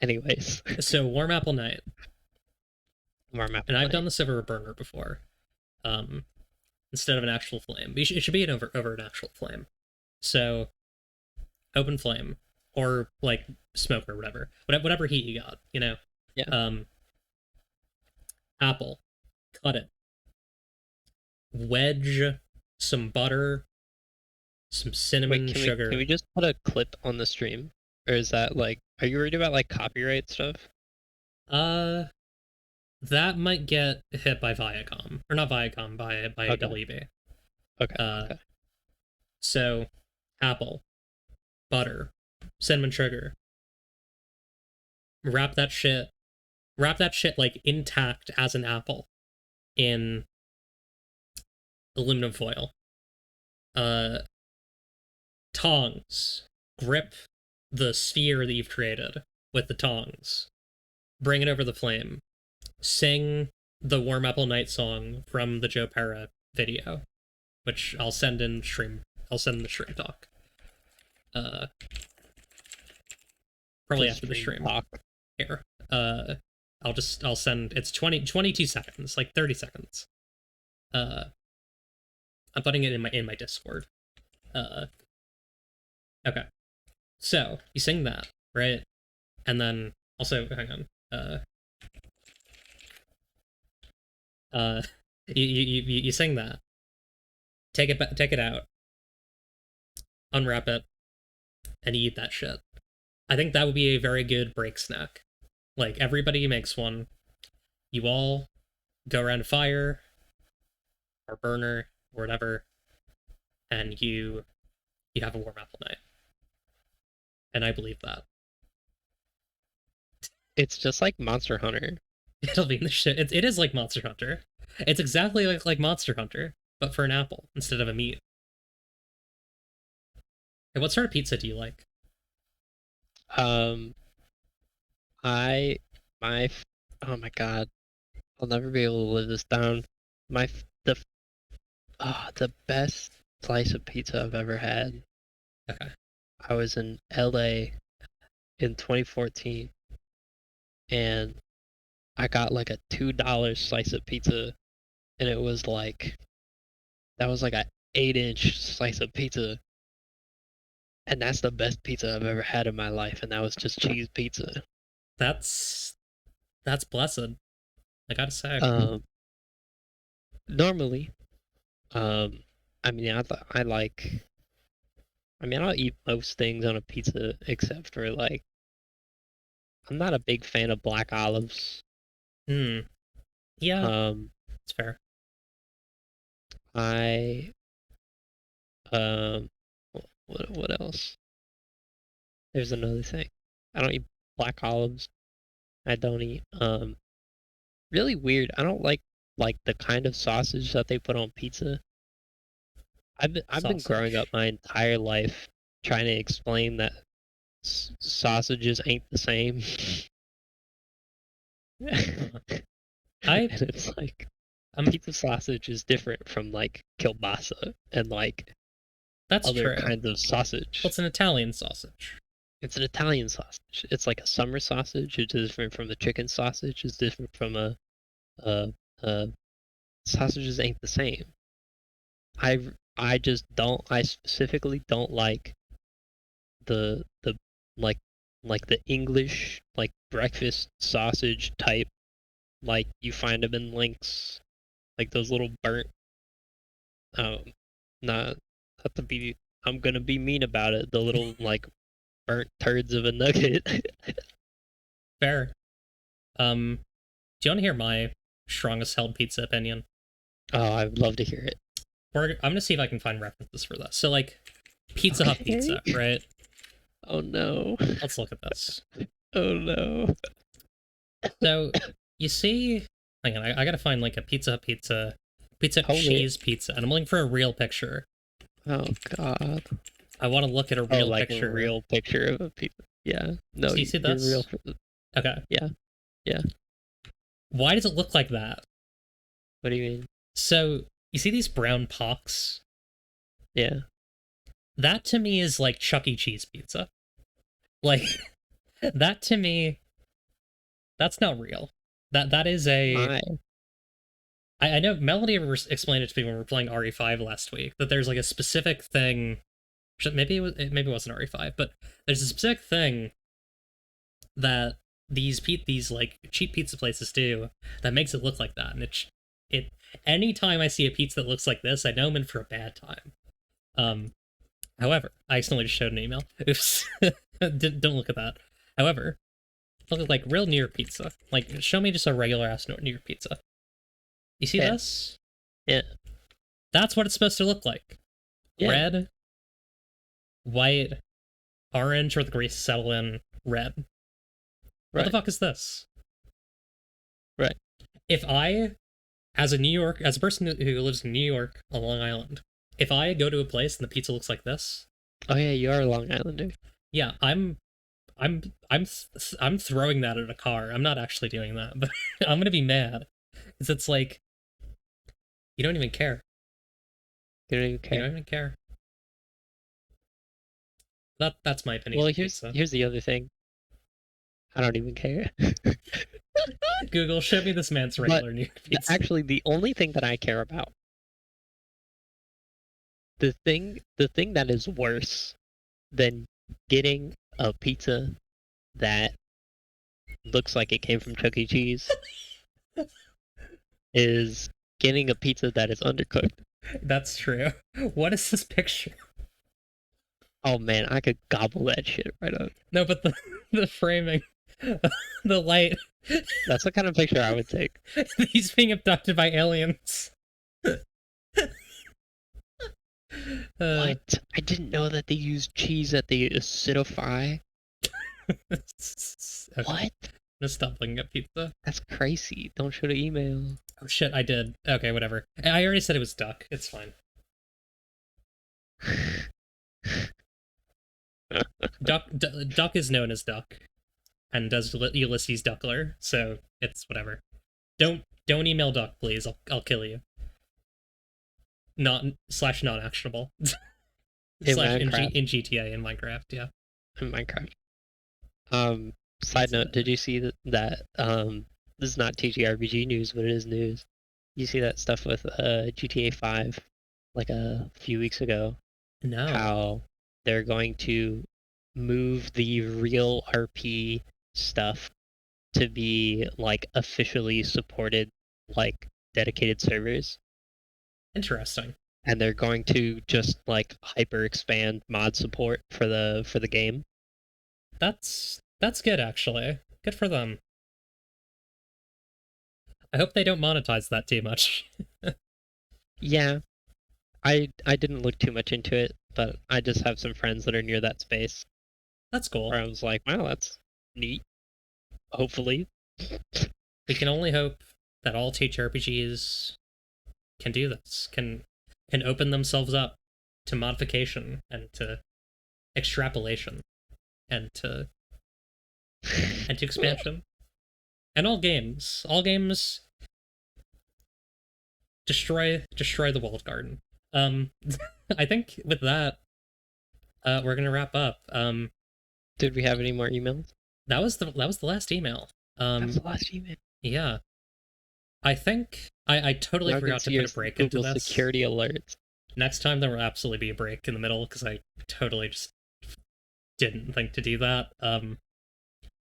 Anyways, so warm apple night, warm apple and I've night. done this over a burner before, instead of an actual flame. It should be an over an actual flame. So open flame or like smoke or whatever heat you got, you know. Yeah. Apple, cut it, wedge some butter, some cinnamon Wait, sugar. can we just put a clip on the stream, or is that like? Are you worried about like copyright stuff? That might get hit by Viacom, or not Viacom, by Okay. WB. Okay. Okay. So, apple, butter, cinnamon sugar. Wrap that shit like intact as an apple in aluminum foil. Tongs. Grip the sphere that you've created with the tongs. Bring it over the flame. Sing the Warm Apple Night song from the Joe Pera video, which I'll send in stream. I'll send in the stream talk. Probably after the stream talk. here. I'll send. It's 22 seconds, like 30 seconds. I'm putting it in my Discord. Okay. So you sing that, right? And then also hang on. You sing that. Take it out. Unwrap it, and eat that shit. I think that would be a very good break snack. Like everybody makes one. You all go around a fire or burner or whatever, and you have a warm apple night. And I believe that. It's just like Monster Hunter. It'll be in the shit. It is like Monster Hunter. It's exactly like Monster Hunter, but for an apple instead of a meat. Hey, what sort of pizza do you like? Oh my god, I'll never be able to live this down. The best slice of pizza I've ever had. Okay. I was in LA in 2014, and I got like a $2 slice of pizza, and it was like that was like a 8-inch slice of pizza. And that's the best pizza I've ever had in my life, and that was just cheese pizza. That's blessed. I gotta say. Normally, I mean, I'll eat most things on a pizza except for like, I'm not a big fan of black olives. Yeah. It's fair. What else? There's another thing. I don't eat black olives. I don't eat really weird. I don't like the kind of sausage that they put on pizza. I've been growing up my entire life trying to explain that sausages ain't the same. And it's like pizza sausage is different from like kielbasa and like that's other true. kinds of sausage. Well, it's an Italian sausage. It's an Italian sausage. It's like a summer sausage. It's different from the chicken sausage. It's different from a sausages ain't the same. I just don't. I specifically don't like the like like the English like breakfast sausage type, like you find them in Lynx, like those little burnt. Not not to be. I'm gonna be mean about it. The little like burnt turds of a nugget. Fair. Do you want to hear my strongest held pizza opinion? Oh, I'd love to hear it. I'm gonna see if I can find references for this. So like, Pizza Hut pizza, right? Oh no. Let's look at this. Oh no. So you see, hang on, I gotta find like a Pizza Hut pizza cheese pizza, and I'm looking for a real picture. Oh god. I want to look at a real like picture. A real picture of a pizza. Yeah. No. Do you see this? Real... Okay. Yeah. Yeah. Why does it look like that? What do you mean? So you see these brown pocks? Yeah. That to me is like Chuck E. Cheese pizza. Like that to me, that's not real. That is a. I know Melody explained it to me when we were playing RE5 last week, that there's like a specific thing. Maybe it wasn't RE5, but there's a specific thing that these like cheap pizza places do that makes it look like that, and it anytime I see a pizza that looks like this, I know I'm in for a bad time. However, I accidentally just showed an email. Oops. Don't look at that. However, look at like real New York pizza. Like, show me just a regular ass New York pizza. You see this? Yeah. That's what it's supposed to look like. Yeah. Red, white, orange, where the grease settle in, red. What the fuck is this? Right. If I, as a person who lives in New York on Long Island, if I go to a place and the pizza looks like this, oh yeah, you are a Long Islander. Yeah, I'm throwing that at a car. I'm not actually doing that, but I'm gonna be mad because it's like you don't even care. You don't even care. You don't even care. That's my opinion. Well, here's the other thing. I don't even care. Google, show me this man's regular New York pizza. Actually, the only thing that I care about, the thing that is worse than getting a pizza that looks like it came from Chuck E. Cheese is getting a pizza that is undercooked. That's true. What is this picture? Oh man, I could gobble that shit right up. No, but the framing, the light. That's the kind of picture I would take. He's being abducted by aliens. What? I didn't know that they use cheese that they acidify. Okay. What? I'm gonna stop looking at pizza. That's crazy. Don't show the email. Oh shit, I did. Okay, whatever. I already said it was duck. It's fine. Duck is known as Duck, and does Ulysses Duckler, so it's whatever. Don't email Duck, please. I'll kill you. Not actionable. In GTA in Minecraft, yeah. In Minecraft. Side note, did you see that this is not TTRPG news, but it is news. You see that stuff with GTA 5 like a few weeks ago? No. How they're going to move the real RP stuff to be like officially supported like dedicated servers. Interesting. And they're going to just like hyper expand mod support for the game. That's good, actually. Good for them. I hope they don't monetize that too much. Yeah. I didn't look too much into it, but I just have some friends that are near that space. That's cool. Where I was like, wow, that's neat. Hopefully. We can only hope that all TTRPGs can do this, can open themselves up to modification and to extrapolation and to expansion. And all games destroy the walled garden. I think with that we're gonna wrap up. Did we have any more emails? That was the last email. That was the last email. Yeah. I think I totally forgot to put a break into this. Security alerts. Next time there will absolutely be a break in the middle because I totally just didn't think to do that.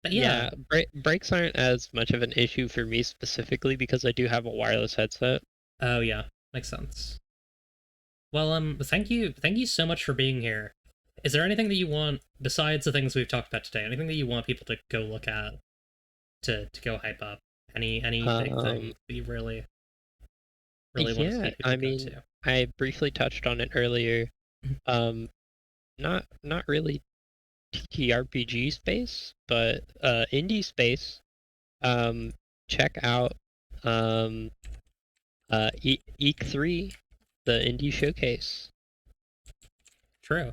But yeah, brakes aren't as much of an issue for me specifically because I do have a wireless headset. oh yeah, makes sense. Well, thank you so much for being here. Is there anything that you want besides the things we've talked about today? Anything that you want people to go look at, to go hype up? Any big thing that you really want to see people I go mean, to? I briefly touched on it earlier. Not really TRPG space, but indie space. Check out EEK3, the indie showcase. True.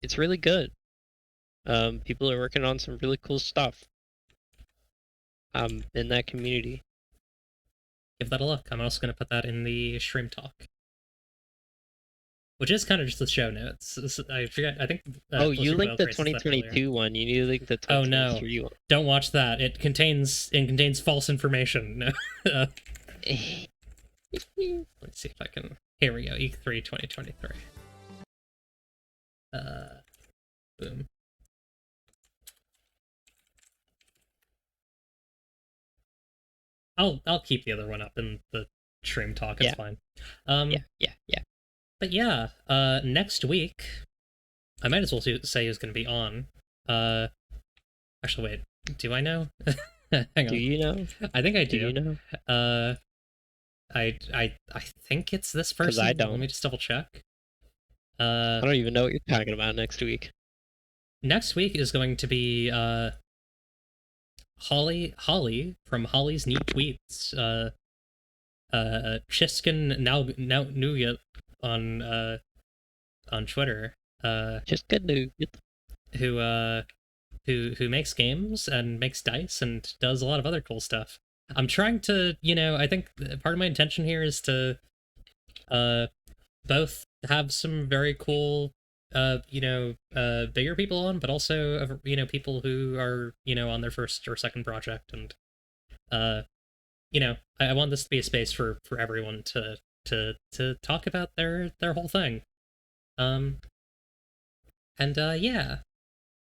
It's really good. People are working on some really cool stuff. In that community. Give that a look. I'm also going to put that in the stream talk, which is kind of just the show notes. I forget. I think. You linked the 2022 one. You need to link the 2023 one. Don't watch that. It contains false information. No. Let's see if I can. Here we go. E3 2023. Boom. I'll keep the other one up in the stream talk. It's fine. Yeah. But yeah, next week, I might as well say who's going to be on. Actually, wait. Do I know? Hang on. Do you know? I think I do. Do you know? I think it's this person. I don't. Let me just double check. I don't even know what you're talking about next week. Next week is going to be Holly from Holly's Neat Tweets. Chiskin now Nugget on Twitter. Chiskin Nugget. Who makes games and makes dice and does a lot of other cool stuff. I'm trying to, I think part of my intention here is to both have some very cool bigger people on, but also people who are on their first or second project, and I want this to be a space for everyone to talk about their whole thing. Yeah,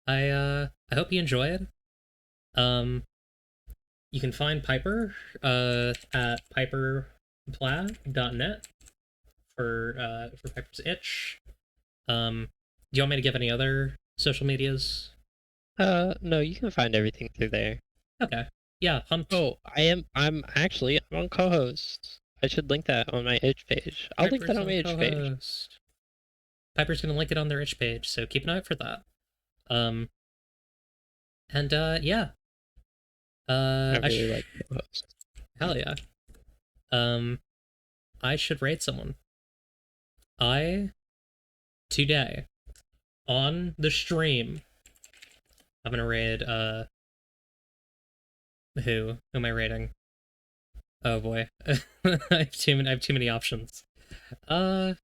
I hope you enjoy it. You can find Piper at piperpla.net for Piper's Itch. Do you want me to give any other social medias? No, you can find everything through there. Okay. Yeah, Hunt. Oh, I'm on co-host. I should link that on my itch page. I'll link that on my itch page. Piper's gonna link it on their itch page, so keep an eye out for that. Yeah. I really like co-host. Hell yeah. I should raid someone. Today, on the stream, I'm gonna raid, who am I raiding? Oh boy. I have too many options. I'm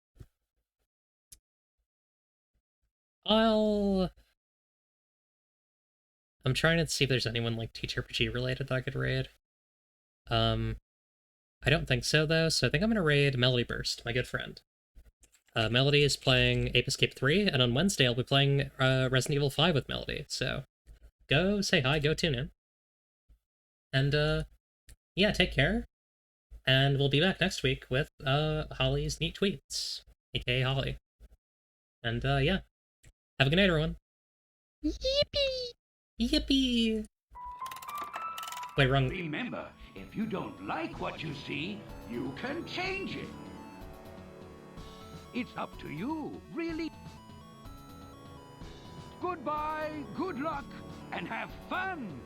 trying to see if there's anyone like TTRPG related that I could raid. I don't think so though, so I think I'm gonna raid Melody Burst, my good friend. Melody is playing Ape Escape 3, and on Wednesday I'll be playing Resident Evil 5 with Melody, so go say hi, go tune in. And yeah, take care, and we'll be back next week with Holly's Neat Tweets, aka Holly. And yeah, have a good night, everyone. Yippee! Yippee! Wait, wrong. Remember, if you don't like what you see, you can change it. It's up to you, really. Goodbye, good luck, and have fun!